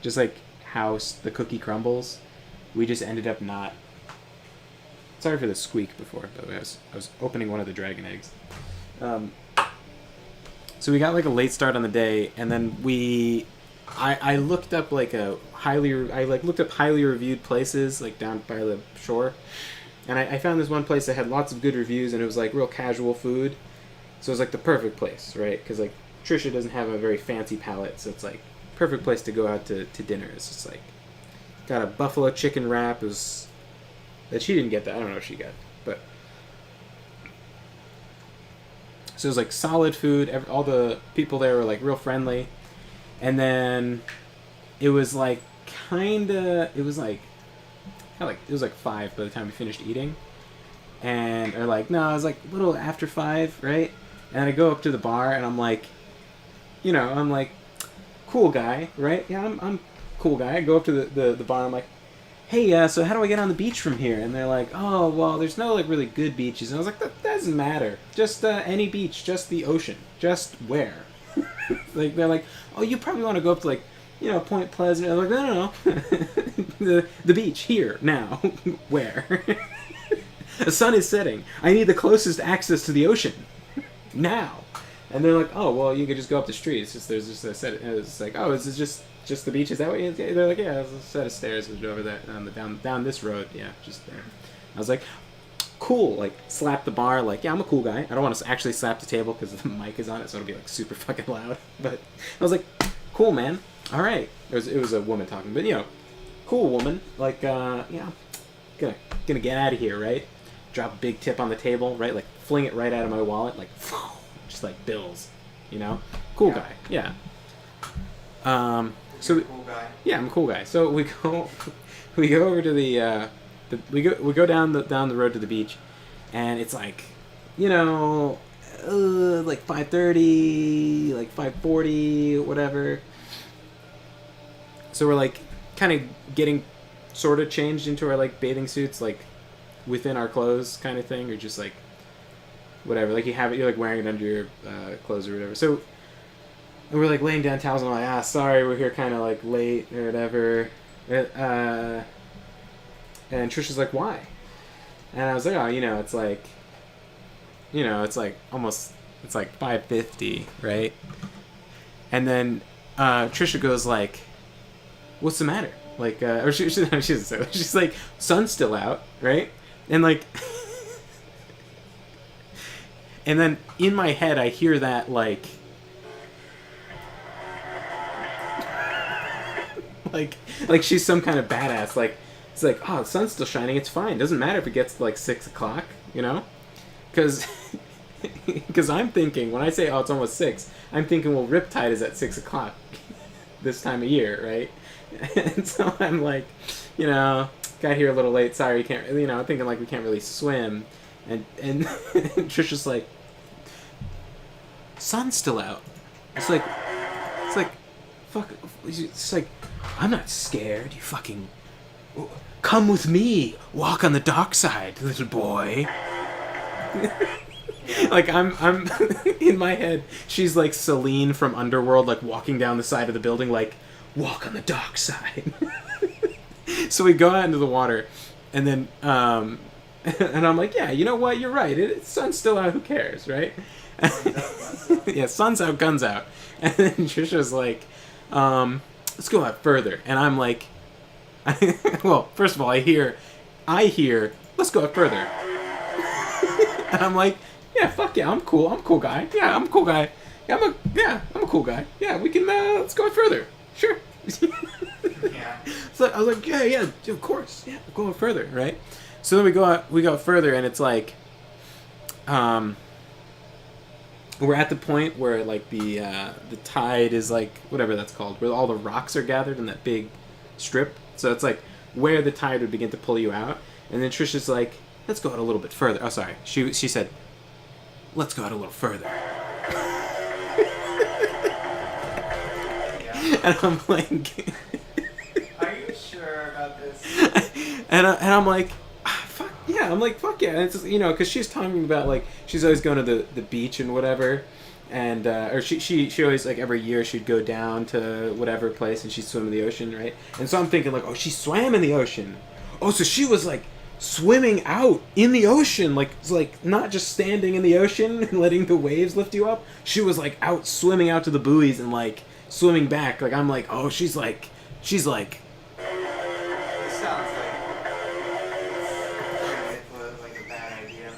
just like how the cookie crumbles. We just ended up not. Sorry for the squeak before, but I was opening one of the dragon eggs. So we got like a late start on the day, and then I looked up like highly reviewed places like down by the shore, and I found this one place that had lots of good reviews, and it was like real casual food, so it was like the perfect place, right? Because like Trisha doesn't have a very fancy palate, so it's like perfect place to go out to dinner. It's just like got a buffalo chicken wrap. It was that she didn't get that. I don't know what she got, but so it was like solid food. All the people there were like real friendly, and then it was like it was like 5 by the time we finished eating, and or like no, it was like a little after 5, right? And I go up to the bar, and I'm like, I'm like, cool guy, right? Yeah, I'm cool guy. I go up to the bar, and I'm like, hey, so how do I get on the beach from here? And they're like, oh, well, there's no like really good beaches. And I was like, that doesn't matter. Just any beach, just the ocean. Just where? Like, they're like, oh, you probably want to go up to like, Point Pleasant. I'm like, no. the beach, here, now. Where? The sun is setting. I need the closest access to the ocean. Now. And they're like, oh, well, you could just go up the street. It's just, there's just a set. It's like, oh, is it just the beach? Is that what you... They're like, yeah, there's a set of stairs over there, down this road. Yeah, just there. I was like, cool. Like, slap the bar. Like, yeah, I'm a cool guy. I don't want to actually slap the table because the mic is on it, so it'll be like super fucking loud. But I was like, cool, man. All right. It was a woman talking, but cool woman. Like, gonna get out of here, right? Drop a big tip on the table, right? Like, fling it right out of my wallet, like, just like bills, cool guy, yeah. So Cool guy. yeah, I'm a cool guy. So we go over to we go down the road to the beach, and it's like, like 5:30, like 5:40, whatever. So we're like kind of getting sort of changed into our like bathing suits, like within our clothes kind of thing, or just like whatever. Like you have it, you're like wearing it under your clothes or whatever. So and we're like laying down towels, and I'm like, sorry, we're here kind of like late or whatever. And Trisha's like, why? And I was like, oh, it's like, it's like almost, it's like 5:50, right? And then Trisha goes like, what's the matter? Like, or she doesn't say that. She's like, sun's still out, right? And like, and then in my head I hear that like she's some kind of badass. Like, it's like, oh, the sun's still shining. It's fine. Doesn't matter if it gets to like 6 o'clock, Because I'm thinking, when I say, oh, it's almost 6, I'm thinking, well, Riptide is at 6 o'clock this time of year, right? And so I'm like, got here a little late. Sorry, you can't, thinking like we can't really swim. And Trisha's like, sun's still out. It's like, fuck. It's like, I'm not scared. You fucking come with me. Walk on the dark side, little boy. Like I'm in my head. She's like Celine from Underworld, like walking down the side of the building, like walk on the dark side. So we go out into the water, and then and I'm like, yeah, you know what? You're right. Sun's still out. Who cares, right? Yeah, sun's out, guns out. And then Trisha's like, let's go out further. And I'm like, well, first of all, I hear, let's go out further. And I'm like, yeah, fuck yeah, I'm cool. I'm a cool guy. Yeah, I'm a cool guy. I'm a cool guy. Yeah, we can, let's go out further. Sure. Yeah. So I was like, yeah, of course. Yeah, we'll go out further, right? So then we go out further, and it's like, we're at the point where like the tide is like whatever that's called, where all the rocks are gathered in that big strip. So it's like where the tide would begin to pull you out. And then Trisha's like, let's go out a little bit further. Oh, sorry. She said, let's go out a little further. Yeah. And I'm like, Are you sure about this? and I'm like, fuck yeah. I'm like, fuck yeah. And it's just, because she's talking about like she's always going to the beach and whatever, and or she always like every year she'd go down to whatever place and she'd swim in the ocean, right? And so I'm thinking like, oh, she swam in the ocean. Oh, so she was like swimming out in the ocean, like not just standing in the ocean and letting the waves lift you up. She was like out swimming out to the buoys and like swimming back. Like I'm like, oh, she's like. This sounds like a bad idea.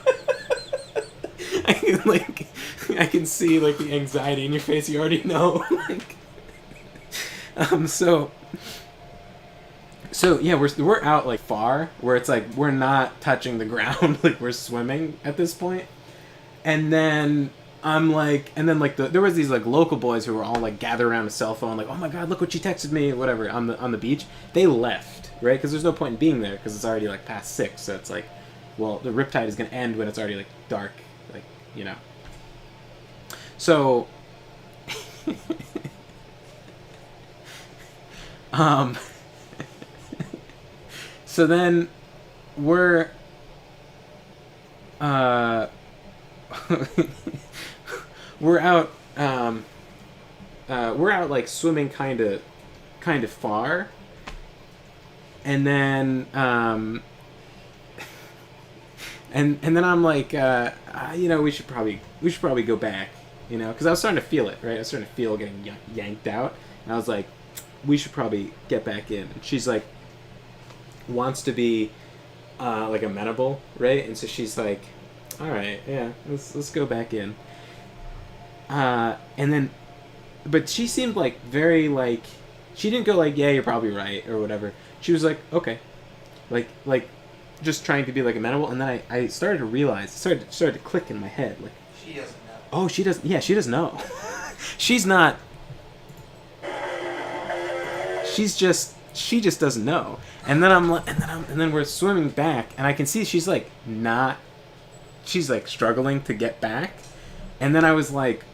I can see like the anxiety in your face. You already know. So yeah, we're out like far, where it's like we're not touching the ground, like we're swimming at this point. And then I'm like, there was these like local boys who were all like gathered around a cell phone, like, oh my god, look what she texted me, whatever, on the beach. They left, right? Because there's no point in being there because it's already like past 6. So it's like, well, the riptide is gonna end when it's already like dark, like So, so then we're we're out like swimming kind of far, and then and then I'm like, we should probably go back, because I was starting to feel it, right? I was starting to feel getting yanked out, and I was like, we should probably get back in. And she's like, wants to be like amenable, right? And so she's like, all right, yeah, let's go back in. And then, but she seemed like very like, she didn't go like, yeah, you're probably right or whatever. She was like, okay, like just trying to be like amenable. And then I started to realize, started to click in my head, like, She doesn't know. oh, she doesn't. Yeah, she doesn't know. She's not. She just doesn't know. And then and then we're swimming back, and I can see she's like struggling to get back, And then I was like,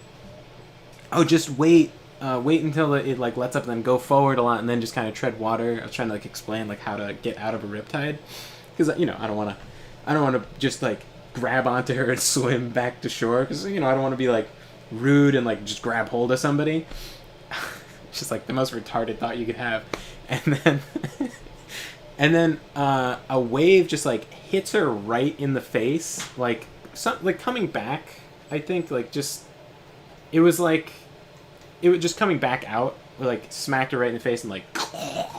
oh, just wait until it like lets up and then go forward a lot and then just kind of tread water. I was trying to like explain like how to get out of a riptide, because you know I don't want to just like grab onto her and swim back to shore, because you know I don't want to be like rude and like just grab hold of somebody. It's just like the most retarded thought you could have. And then a wave just like hits her right in the face, like coming back. I think like just it was just coming back out, like smacked her right in the face and like,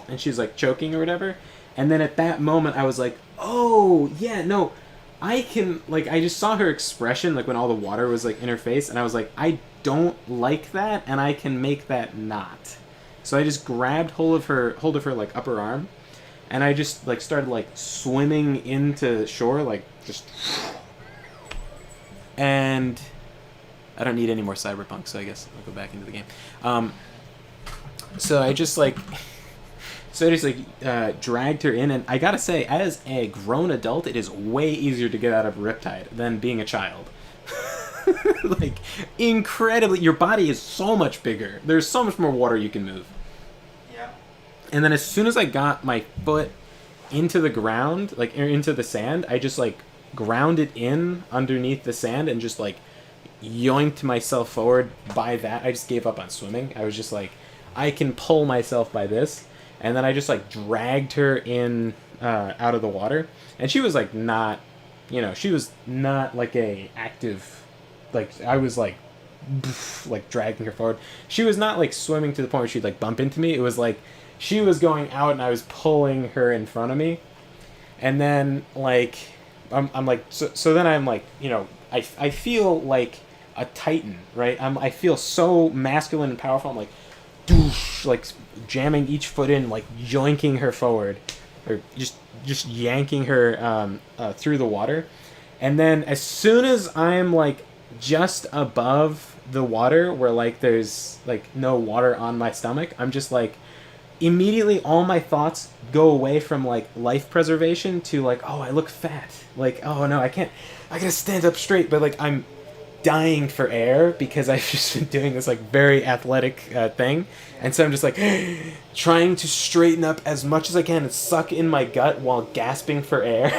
and she's like choking or whatever. And then at that moment I was like, oh yeah, no, I can, like, I just saw her expression like when all the water was like in her face, and I was like, I don't like that, and I can make that not. So I just grabbed hold of her like upper arm, and I just like started like swimming into shore, like just. And I don't need any more cyberpunk, so I guess I'll go back into the game. So I just like, dragged her in, and I gotta say, as a grown adult, it is way easier to get out of a riptide than being a child. Like, incredibly, your body is so much bigger. There's so much more water you can move. Yeah. And then as soon as I got my foot into the ground, like into the sand, I just like grounded in underneath the sand and just like yoinked myself forward by that. I just gave up on swimming. I was just like, I can pull myself by this. And then I just like dragged her in out of the water. And she was like not, she was not like a active, like I was like dragging her forward. She was not like swimming to the point where she'd like bump into me. It was like she was going out and I was pulling her in front of me. And then like I'm like, so then I'm like, I feel like a titan, right? I feel so masculine and powerful. I'm like, doosh, like jamming each foot in, like yoinking her forward, or just yanking her through the water. And then as soon as I'm like just above the water, where like there's like no water on my stomach, I'm just like, immediately all my thoughts go away from like life preservation to like, oh, I look fat, like, oh no, I gotta stand up straight, but like I'm dying for air because I've just been doing this like very athletic thing, and so I'm just like trying to straighten up as much as I can and suck in my gut while gasping for air.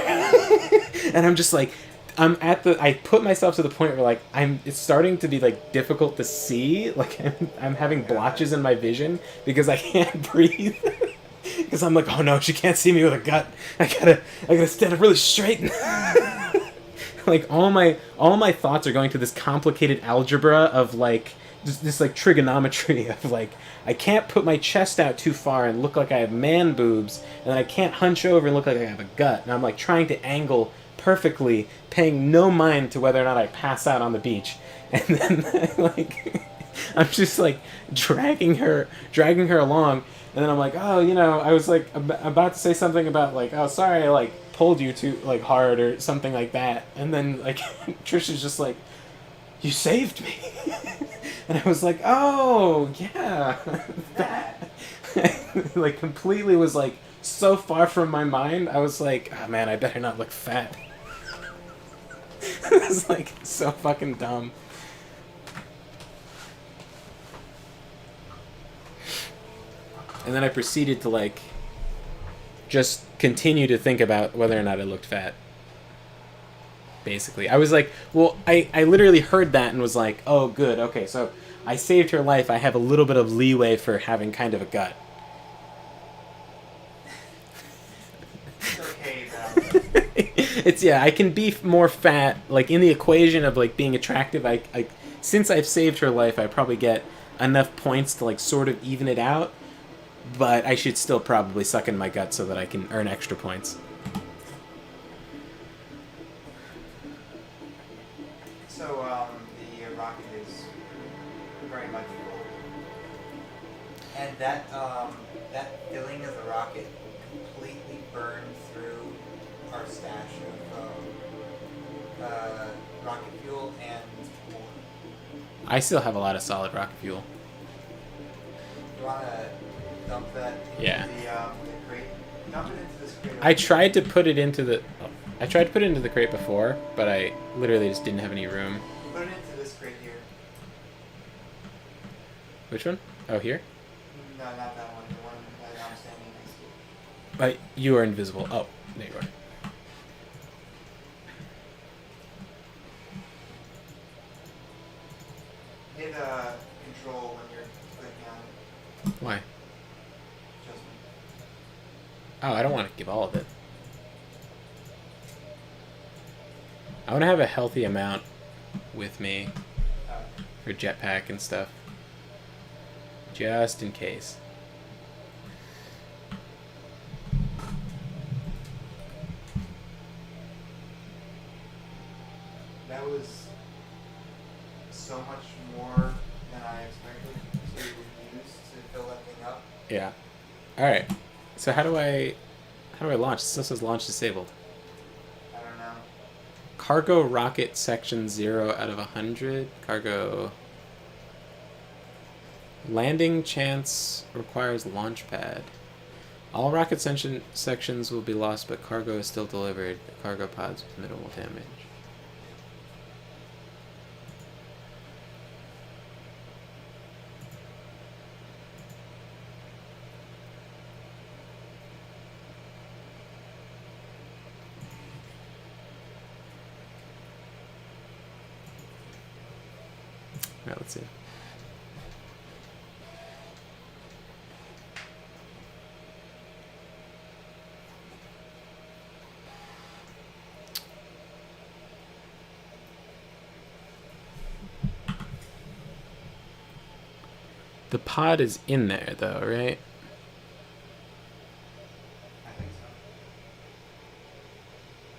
And I'm just like, I put myself to the point where like it's starting to be like difficult to see, like I'm having blotches in my vision because I can't breathe. Because I'm like, oh no, she can't see me with a gut. I gotta stand up really straight. Like all my thoughts are going to this complicated algebra of like this like trigonometry of like, I can't put my chest out too far and look like I have man boobs, and then I can't hunch over and look like I have a gut. And I'm like trying to angle perfectly, paying no mind to whether or not I pass out on the beach. And then like I'm just like dragging her along, and then I'm like, oh, I was like about to say something about like, oh, sorry, I like pulled you too like hard or something like that. And then like Trisha's just like, you saved me. And I was like, oh yeah. That like completely was like so far from my mind. I was like, oh man, I better not look fat. It was like so fucking dumb. And then I proceeded to like just continue to think about whether or not I looked fat. Basically, I was like, well, I literally heard that and was like, oh good, okay, so I saved her life. I have a little bit of leeway for having kind of a gut. It's okay, though. It's, yeah, I can be more fat, like in the equation of like being attractive. I since I've saved her life, I probably get enough points to like sort of even it out, but I should still probably suck in my gut so that I can earn extra points. So, the rocket is very much full. And that filling of the rocket completely burned through our stash of rocket fuel and more. I still have a lot of solid rocket fuel. You want to dump that into Yeah. the crate? Dump it into this crate. I tried to put it into the crate before, but I literally just didn't have any room. Put it into this crate here. Which one? Oh, here? No, not that one. The one that I'm standing next to. You are invisible. Oh, there you are. Hit control when you're clicking on it. Why? Just me. Oh, I don't want to give all of it. I want to have a healthy amount with me for jetpack and stuff. Just in case. That was so much more than I expected to use to fill that thing up. Yeah. Alright. So how do I launch? It still says launch disabled. I don't know. Cargo rocket section 0 out of 100. Cargo. Landing chance requires launch pad. All rocket sections will be lost, but cargo is still delivered. Cargo pods with minimal damage. Alright, let's see. The pod is in there, though, right? I think so.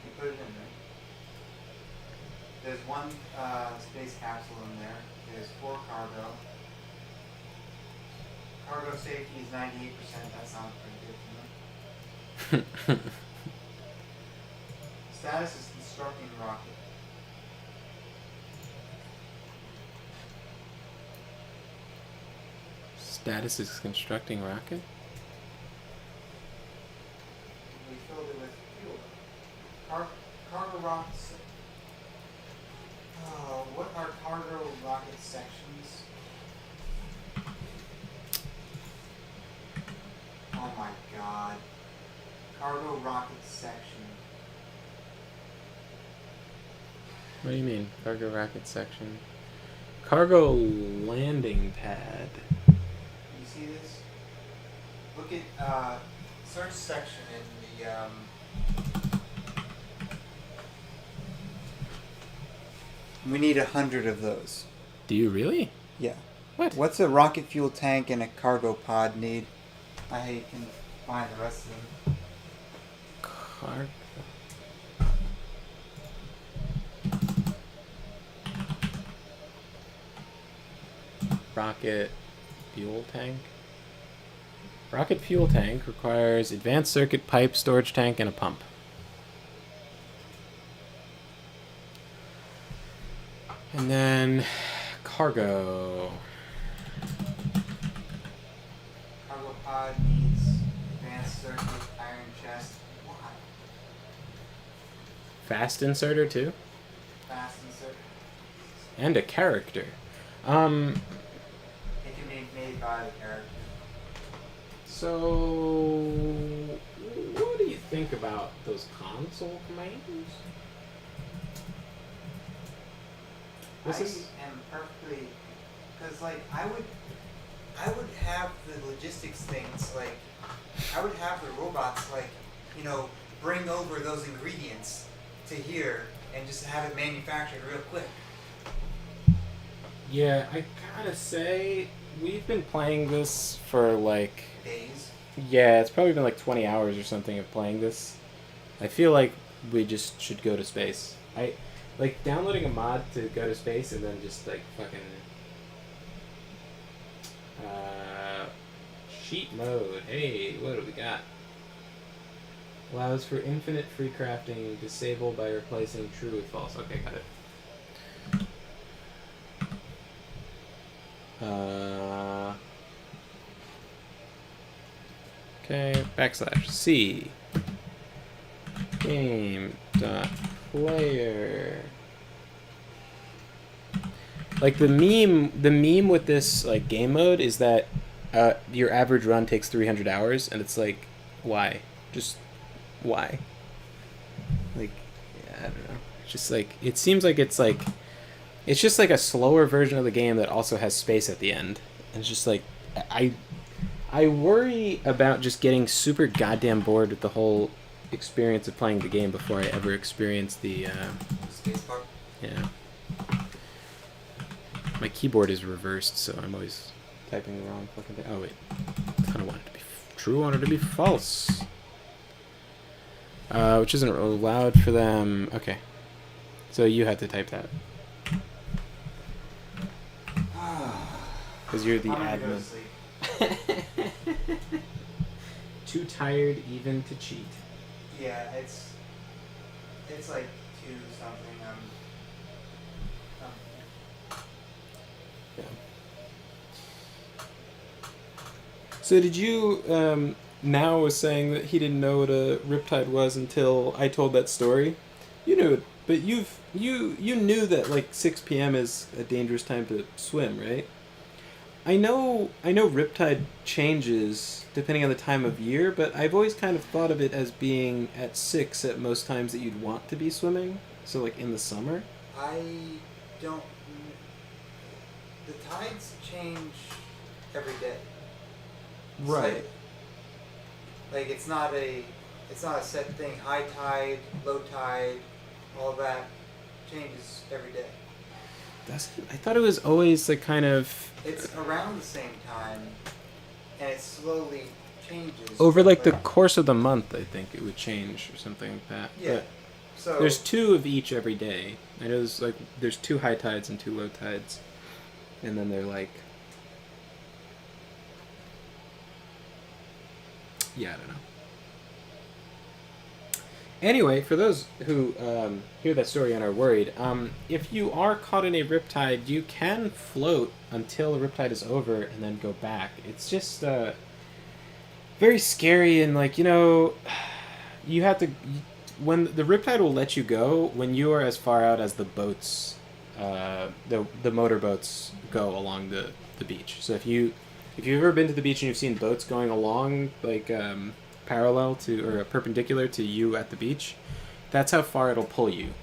You put it in there. There's one space capsule in there. There's 4 cargo. Cargo safety is 98%. That sounds pretty good to me. Status is constructing rocket. Status is constructing rocket? We filled it with fuel. Cargo rockets. What are cargo rocket sections? Oh my god. Cargo rocket section. What do you mean, cargo rocket section? Cargo landing pad. You see this? Look at search section in the We need 100 of those. Do you really? Yeah. What? What's a rocket fuel tank and a cargo pod need? I can find the rest of them. Cargo. Rocket fuel tank. Rocket fuel tank requires advanced circuit pipe, storage tank, and a pump. And then cargo. cargo pod needs advanced circuit, iron chest. Why? Fast inserter too. Fast insert. And a character. It can be made by the character. So what do you think about those console commands? This is I am perfectly, because like I would have the logistics things like I would have the robots like bring over those ingredients to here and just have it manufactured real quick. Yeah, I gotta say, we've been playing this for like... Days. Yeah, it's probably been like 20 hours or something of playing this. I feel like we just should go to space. Like, downloading a mod to go to space and then just like fucking... Cheat mode. Hey, what do we got? Allows for infinite free crafting, disabled by replacing true with false. Okay, got it. Okay, \C game.player. Like the meme with this like game mode is that your average run takes 300 hours, and it's like, why? Just why? Like, yeah, I don't know. It's just like it seems like it's just like a slower version of the game that also has space at the end. And it's just like I worry about just getting super goddamn bored with the whole experience of playing the game before I ever experience the Space bar. yeah. My keyboard is reversed, so I'm always typing the wrong fucking thing. Oh wait, I kind of want it to be true. I want it to be false, which isn't allowed for them. Okay, so you had to type that because you're the I'm gonna go to admin. sleep. Too tired even to cheat. Yeah, it's like 2 something. Yeah. So did you? Now was saying that he didn't know what a riptide was until I told that story. You knew it, but you knew that like 6 p.m. is a dangerous time to swim, right? I know riptide changes depending on the time of year, but I've always kind of thought of it as being at 6 at most times that you'd want to be swimming. So like in the summer. I don't. The tides change every day. Right. Like it's not a set thing. High tide, low tide, all that changes every day. That's. I thought it was always like kind of It's around the same time, and it slowly changes. over like the course of the month. I think it would change or something like that. Yeah. But So there's 2 of each every day. I know there's 2 high tides and 2 low tides, and then they're like. Yeah, I don't know. Anyway, for those who hear that story and are worried, if you are caught in a riptide, you can float until the riptide is over and then go back. It's just very scary and like, you have to... When the riptide will let you go when you are as far out as the boats, the motorboats go along the beach. So if you've ever been to the beach and you've seen boats going along like parallel to or perpendicular to you at the beach, that's how far it'll pull you.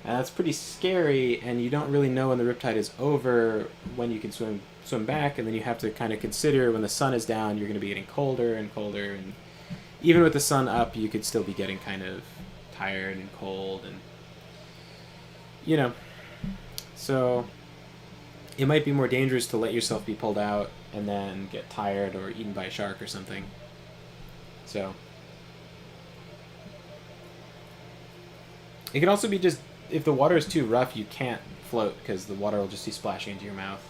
And that's pretty scary, and you don't really know when the riptide is over when you can swim back, and then you have to kind of consider when the sun is down, you're going to be getting colder and colder, and even with the sun up, you could still be getting kind of tired and cold, and so it might be more dangerous to let yourself be pulled out and then get tired or eaten by a shark or something. So it can also be just if the water is too rough, you can't float because the water will just be splashing into your mouth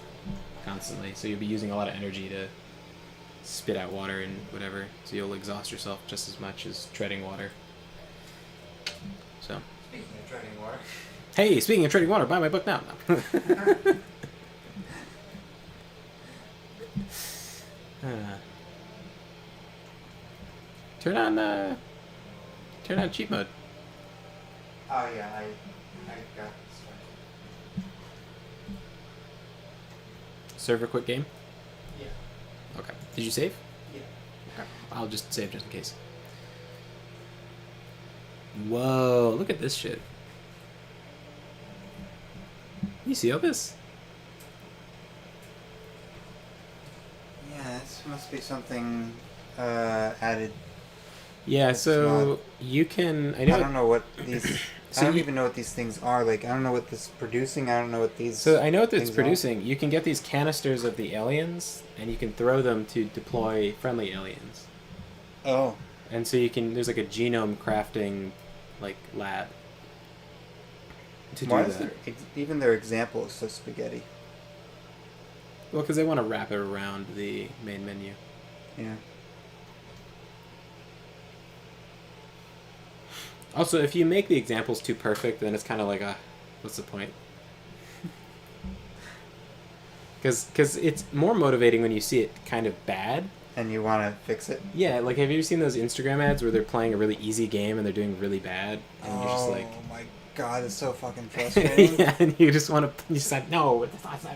constantly. So you'll be using a lot of energy to spit out water and whatever. So you'll exhaust yourself just as much as treading water. So. Speaking of treading water. Hey, speaking of treading water, buy my book now. Turn on cheat mode. Oh yeah, I got this one. Server quit game. Yeah. Okay. Did you save? Yeah. Okay. I'll just save just in case. Whoa! Look at this shit. You see all this? Yeah, this must be something added. Yeah. It's So you can. I know. I don't know what these. So I don't you- even know what these things are. Like, I don't know what this is producing. I don't know what these. So I know what it's things are. producing. You can get these canisters of the aliens, and you can throw them to deploy friendly aliens. Oh. And so you can. There's like a genome crafting, like lab. To Why do is that. there even their example is so spaghetti? Well, because they want to wrap it around the main menu. Yeah. Also, if you make the examples too perfect, then it's kind of like, what's the point? Because it's more motivating when you see it kind of bad. And you want to fix it? Yeah, like have you ever seen those Instagram ads where they're playing a really easy game and they're doing really bad? And you're just like, oh my God, it's so fucking frustrating. Yeah, and you just want to. You said no.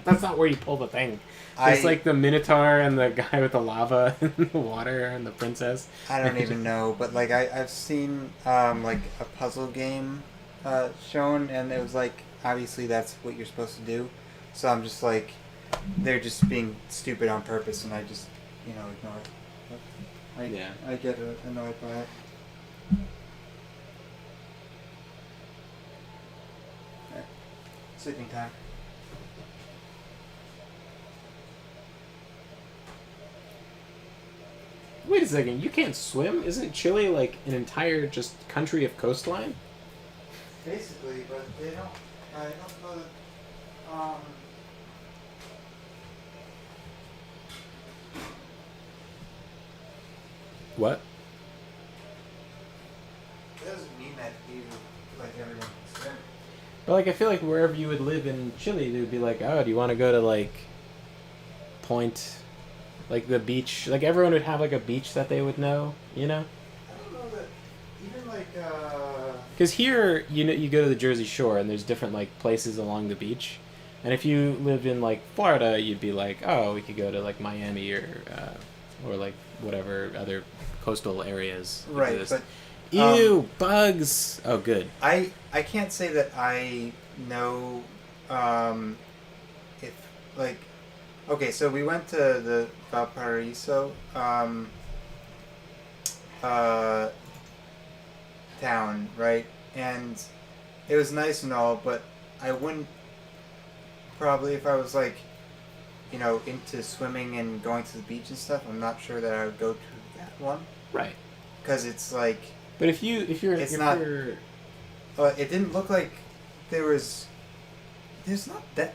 That's not where you pull the thing. It's I like the Minotaur and the guy with the lava and the water and the princess. I don't even know, but like I've seen like a puzzle game shown, and it was like obviously that's what you're supposed to do. So I'm just like, they're just being stupid on purpose, and I just ignore it. But Yeah. I get annoyed by it. Alright. Sleeping time. Wait a second. You can't swim? Isn't Chile like an entire just country of coastline? Basically, but they don't. I don't know that. What? It doesn't mean that you like everyone can swim. But like, I feel like wherever you would live in Chile, they would be like, oh, do you want to go to like Point, like the beach? Like everyone would have like a beach that they would know, you know? I don't know that even like Because here, you go to the Jersey Shore and there's different like places along the beach, and if you lived in like Florida, you'd be like, oh, we could go to like Miami or like whatever other coastal areas right, exist. but Ew, bugs. Oh, good. I can't say that I know if like okay, so we went to the Valparaiso town, right? And it was nice and all, but I wouldn't probably, if I was like into swimming and going to the beach and stuff, I'm not sure that I would go to that one Right. because it's like But if you're It's if not- you're- it didn't look like there's not that.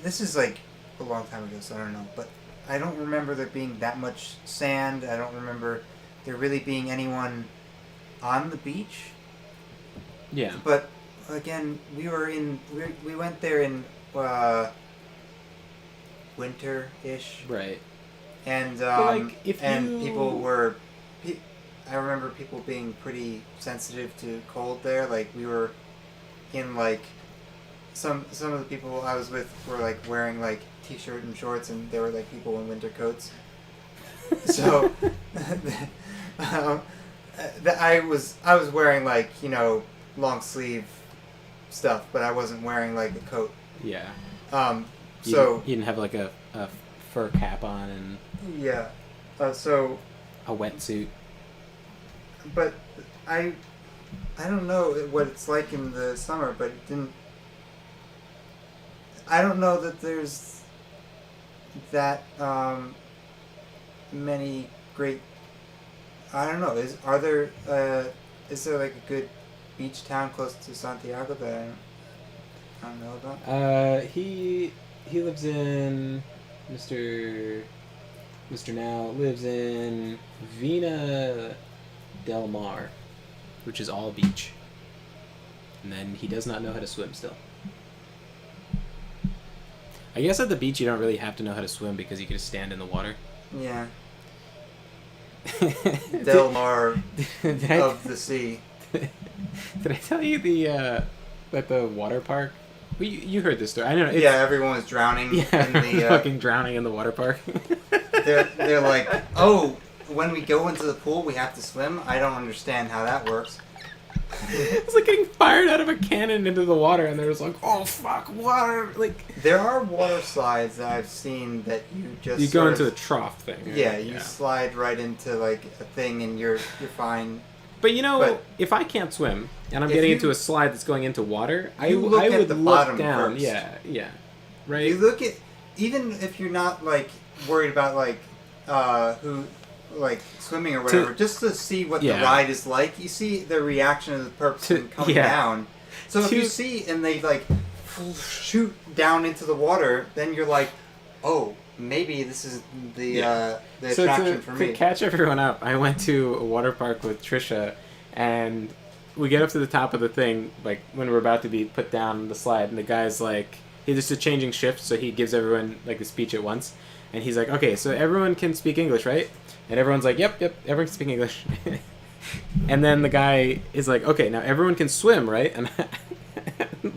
This is like a long time ago, so I don't know. But I don't remember there being that much sand. I don't remember there really being anyone on the beach. yeah. But again, we went there in winter-ish, Right. and like, if and you- people were. I remember people being pretty sensitive to cold there. Like we were in like some of the people I was with were like wearing like t-shirt and shorts, and there were like people in winter coats. So I was wearing like long sleeve stuff, but I wasn't wearing like a coat. Yeah. So you didn't have like a fur cap on and yeah, so. a wetsuit. But I don't know what it's like in the summer, but it didn't. I don't know that there's that many great. I don't know. Is there like a good beach town close to Santiago that I don't know about? He lives in Mr. Now lives in Vina Del Mar, which is all beach. And then he does not know how to swim still. I guess at the beach you don't really have to know how to swim because you can just stand in the water. Yeah, Del Mar Did I, of the sea. did I tell you that the water park? Well, you heard this story. I don't know. Yeah, everyone was drowning Yeah, in the. fucking drowning in the water park. They're like, oh, when we go into the pool, we have to swim. I don't understand how that works. It's like getting fired out of a cannon into the water, and they're just like, "Oh fuck, water!" Like There are water slides that I've seen that you just you go sort into of- the trough thing. Right? yeah, you slide right into like a thing and you're fine. But you know, But- if I can't swim and I'm If getting you- into a slide that's going into water, I You look at would the look bottom down. first. Yeah, right. You look at, even if you're not like worried about like who like swimming or whatever, just to see what Yeah. the ride is like, you see the reaction of the person coming yeah. down. So if To- you see and they like shoot down into the water, then you're like, oh, maybe this is the So attraction for to me. catch everyone up, I went to a water park with Trisha, and we get up to the top of the thing, like when we're about to be put down the slide, and the guy's like, he's just a changing shift, so he gives everyone like a speech at once, and he's like, okay, so everyone can speak English, right? And everyone's like, yep, everyone can speak English. And then the guy is like, okay, now everyone can swim, right? And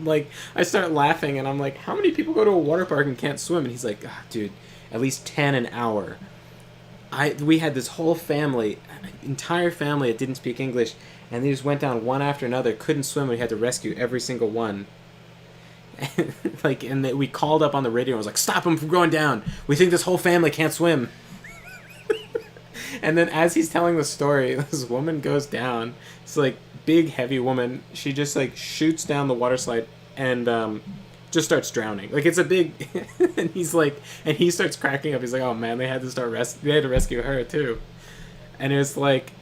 like, I start laughing, and I'm like, how many people go to a water park and can't swim? And he's like, dude, at least 10 an hour. We had this whole family, entire family that didn't speak English, and they just went down one after another, couldn't swim, and we had to rescue every single one. Like, and we called up on the radio and was like, stop them from going down. We think this whole family can't swim. And then as he's telling the story, this woman goes down. It's like big, heavy woman. She just like shoots down the water slide and just starts drowning. Like it's a big, and he's like, and he starts cracking up. He's like, oh man, they had to rescue her too. And it's like,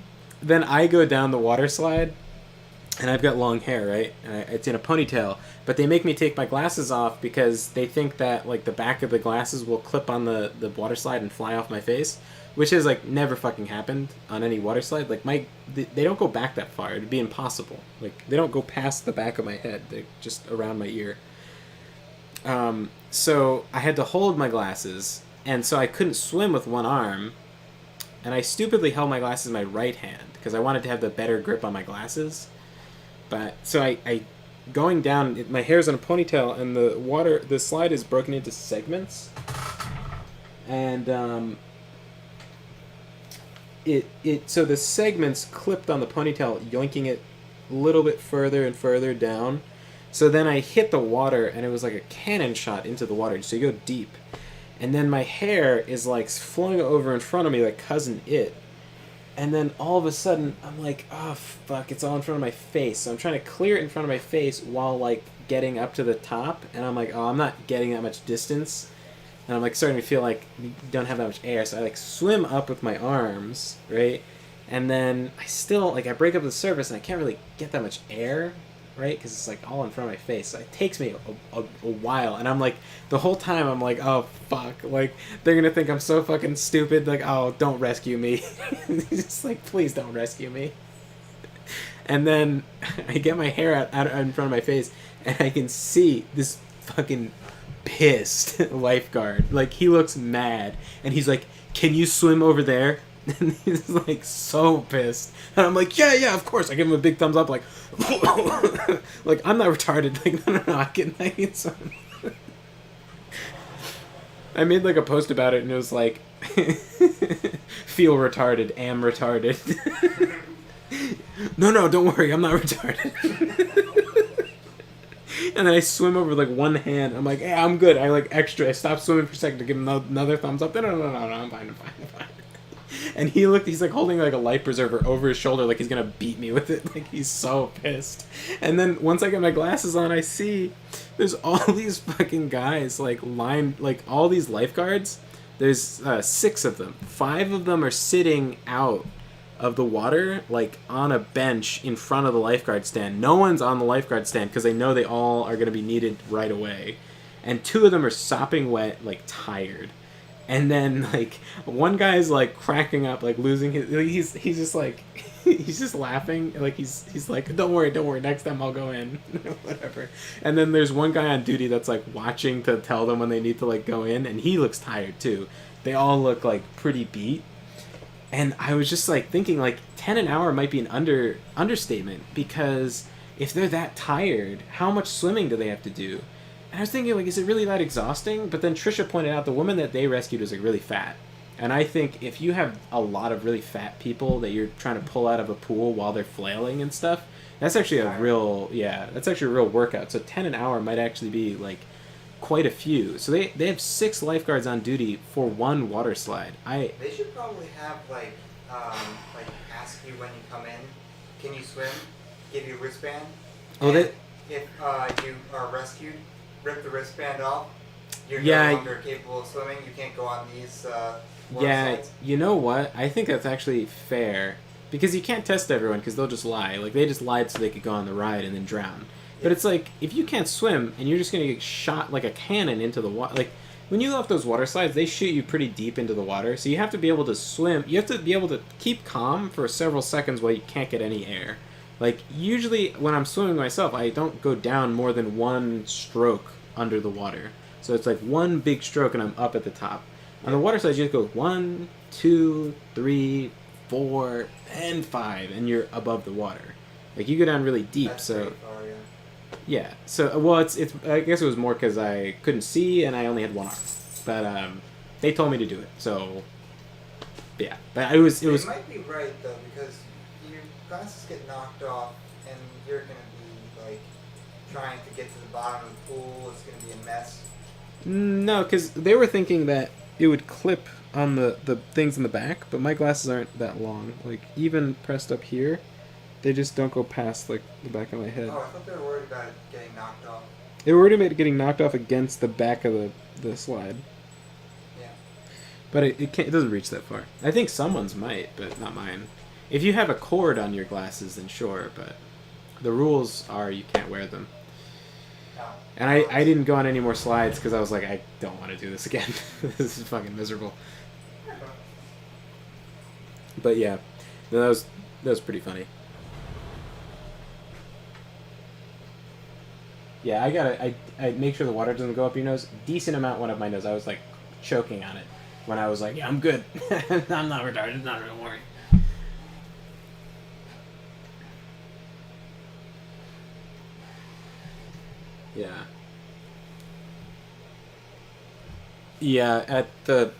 then I go down the water slide, and I've got long hair, right? And it's in a ponytail. But they make me take my glasses off because they think that like the back of the glasses will clip on the water slide and fly off my face. Which has, like, never fucking happened on any water slide. Like, they don't go back that far. It'd be impossible. Like, they don't go past the back of my head. They're just around my ear. So I had to hold my glasses, and so I couldn't swim with one arm. And I stupidly held my glasses in my right hand, because I wanted to have the better grip on my glasses. But, so I going down, my hair's in a ponytail, and the slide is broken into segments. And, so the segments clipped on the ponytail, yoinking it a little bit further and further down. So then I hit the water, and it was like a cannon shot into the water. So you go deep. And then my hair is like flowing over in front of me like Cousin It. And then all of a sudden, I'm like, oh, fuck, it's all in front of my face. So I'm trying to clear it in front of my face while like getting up to the top. And I'm like, oh, I'm not getting that much distance. And I'm like starting to feel like you don't have that much air, so I like swim up with my arms, right? And then I break up the surface and I can't really get that much air, right? Because it's like all in front of my face. So it takes me a while, and I'm like the whole time I'm like, oh fuck, like they're gonna think I'm so fucking stupid. Like, oh, don't rescue me. Just like, please don't rescue me. And then I get my hair out in front of my face, and I can see this fucking pissed lifeguard. Like, he looks mad, and he's like, can you swim over there? And he's like so pissed, and I'm like, yeah, of course. I give him a big thumbs up, like like, I'm not retarded. Like, no, I can swim. I made like a post about it, and it was like feel retarded, am retarded. No, don't worry, I'm not retarded. And then I swim over like one hand. I'm like, yeah, I'm good. I I stopped swimming for a second to give him another thumbs up. No, I'm fine. And he's like holding like a life preserver over his shoulder, like he's gonna beat me with it. Like, he's so pissed. And then once I get my glasses on, I see there's all these fucking guys like lined, like all these lifeguards. There's 6 of them. 5 of them are sitting out of the water, like on a bench in front of the lifeguard stand. No one's on the lifeguard stand because they know they all are going to be needed right away. And 2 of them are sopping wet, like tired. And then like one guy's like cracking up, like losing his. He's just like he's just laughing, like he's like, don't worry, next time I'll go in. Whatever. And then there's one guy on duty that's like watching to tell them when they need to like go in, and he looks tired too. They all look like pretty beat. And I was just like thinking, like 10 an hour might be an understatement, because if they're that tired, how much swimming do they have to do? And I was thinking, like, is it really that exhausting? But then Trisha pointed out the woman that they rescued was like really fat. And I think if you have a lot of really fat people that you're trying to pull out of a pool while they're flailing and stuff, that's actually a real workout. So 10 an hour might actually be like quite a few. So they have 6 lifeguards on duty for one water slide. They should probably have like ask you when you come in, can you swim? Give you a wristband. Oh, if you are rescued, rip the wristband off. You're no longer capable of swimming. You can't go on these water slides. You know what? I think that's actually fair, because you can't test everyone, because they'll just lie. Like, they just lied so they could go on the ride and then drown. But it's like, if you can't swim and you're just going to get shot like a cannon into the water. Like, when you go off those water slides, they shoot you pretty deep into the water. So you have to be able to swim. You have to be able to keep calm for several seconds while you can't get any air. Like, usually when I'm swimming myself, I don't go down more than one stroke under the water. So it's like one big stroke and I'm up at the top. On the water slides, you just go 1, 2, 3, 4 and 5, and you're above the water. Like you go down really deep. That's So pretty far, yeah. yeah. So well, it's I guess it was more because I couldn't see and I only had one arm, but they told me to do it. So yeah, but it was You might be right though, because your glasses get knocked off, and you're gonna be like trying to get to the bottom of the pool. It's gonna be a mess. no, because they were thinking that it would clip on the things in the back, but my glasses aren't that long. Like even pressed up here, they just don't go past like the back of my head. Oh, I thought they were worried about it getting knocked off. They were worried about it getting knocked off against the back of the slide. Yeah. But it doesn't reach that far. I think someone's might, but not mine. If you have a cord on your glasses, then sure, but the rules are you can't wear them. No. And I didn't go on any more slides because I was like, I don't want to do this again. This is fucking miserable. But yeah, that was pretty funny. Yeah, I make sure the water doesn't go up your nose. Decent amount went up my nose. I was like choking on it when I was like, yeah, I'm good. I'm not retarded. Not don't worry. Yeah. Yeah, at the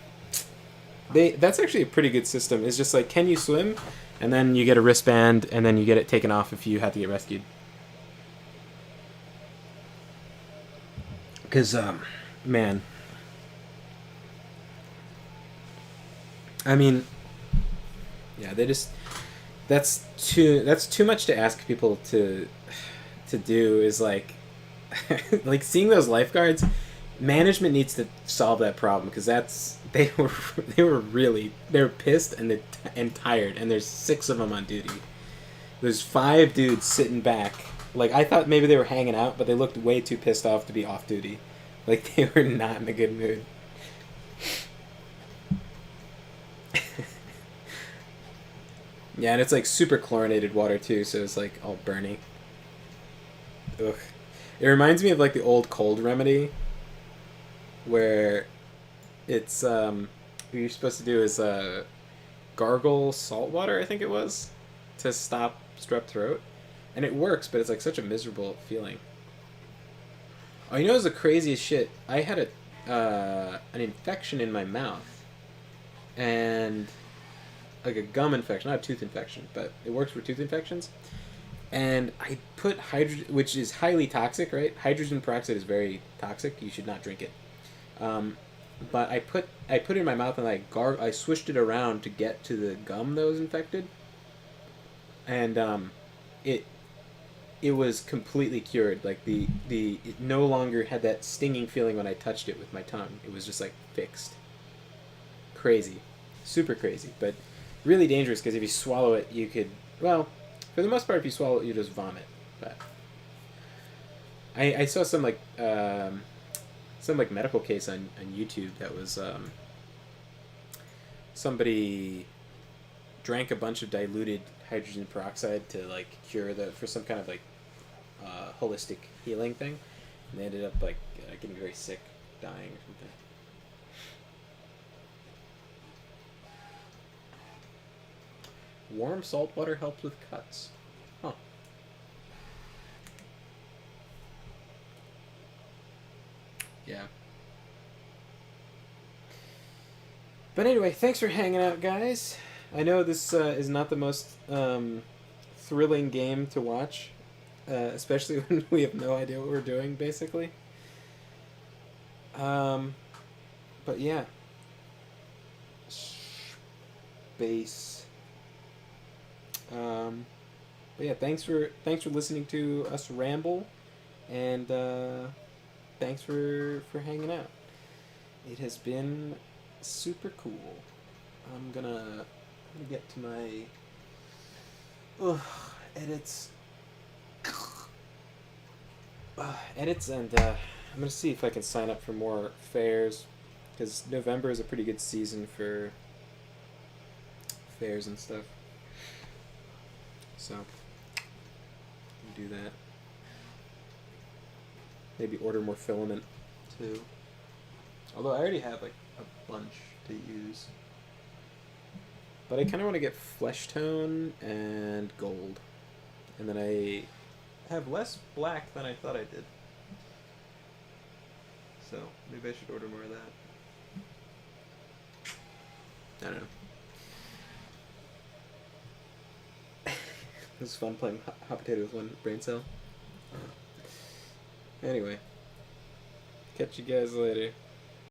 that's actually a pretty good system. It's just like, can you swim? And then you get a wristband, and then you get it taken off if you have to get rescued. Because, man. I mean, yeah, they just that's too much to ask people to do. Is like like seeing those lifeguards. Management needs to solve that problem because they were pissed and tired, and there's 6 of them on duty. There's 5 dudes sitting back. Like I thought maybe they were hanging out, but they looked way too pissed off to be off duty. Like they were not in a good mood. Yeah, and it's like super chlorinated water too, so it's like all burny. Ugh. It reminds me of like the old cold remedy where it's what you're supposed to do is gargle salt water, I think it was, to stop strep throat. And it works, but it's like such a miserable feeling. Oh, you know what's the craziest shit? I had an infection in my mouth. And like a gum infection, not a tooth infection, but it works for tooth infections. And I put hydrogen, which is highly toxic, right? Hydrogen peroxide is very toxic. You should not drink it. But I put it in my mouth and I swished it around to get to the gum that was infected. And it was completely cured. Like it no longer had that stinging feeling when I touched it with my tongue. It was just like fixed. Crazy, super crazy, but really dangerous because if you swallow it, you could, well, for the most part, if you swallow it, you just vomit. But I saw some medical case on YouTube that was somebody drank a bunch of diluted hydrogen peroxide to like cure for some kind of like holistic healing thing, and they ended up like getting very sick, dying or something. Warm salt water helps with cuts. Huh. Yeah. But anyway, thanks for hanging out, guys. I know this is not the most thrilling game to watch, especially when we have no idea what we're doing, basically. But yeah. Space. But yeah, thanks for listening to us ramble, and thanks for hanging out. It has been super cool. I'm gonna get to my edits, and I'm gonna see if I can sign up for more fairs, because November is a pretty good season for fairs and stuff. So, do that. Maybe order more filament too. Although I already have like a bunch to use. But I kind of want to get flesh tone and gold. And then I have less black than I thought I did. So maybe I should order more of that. I don't know. It was fun playing hot potato with one brain cell. Anyway, catch you guys later.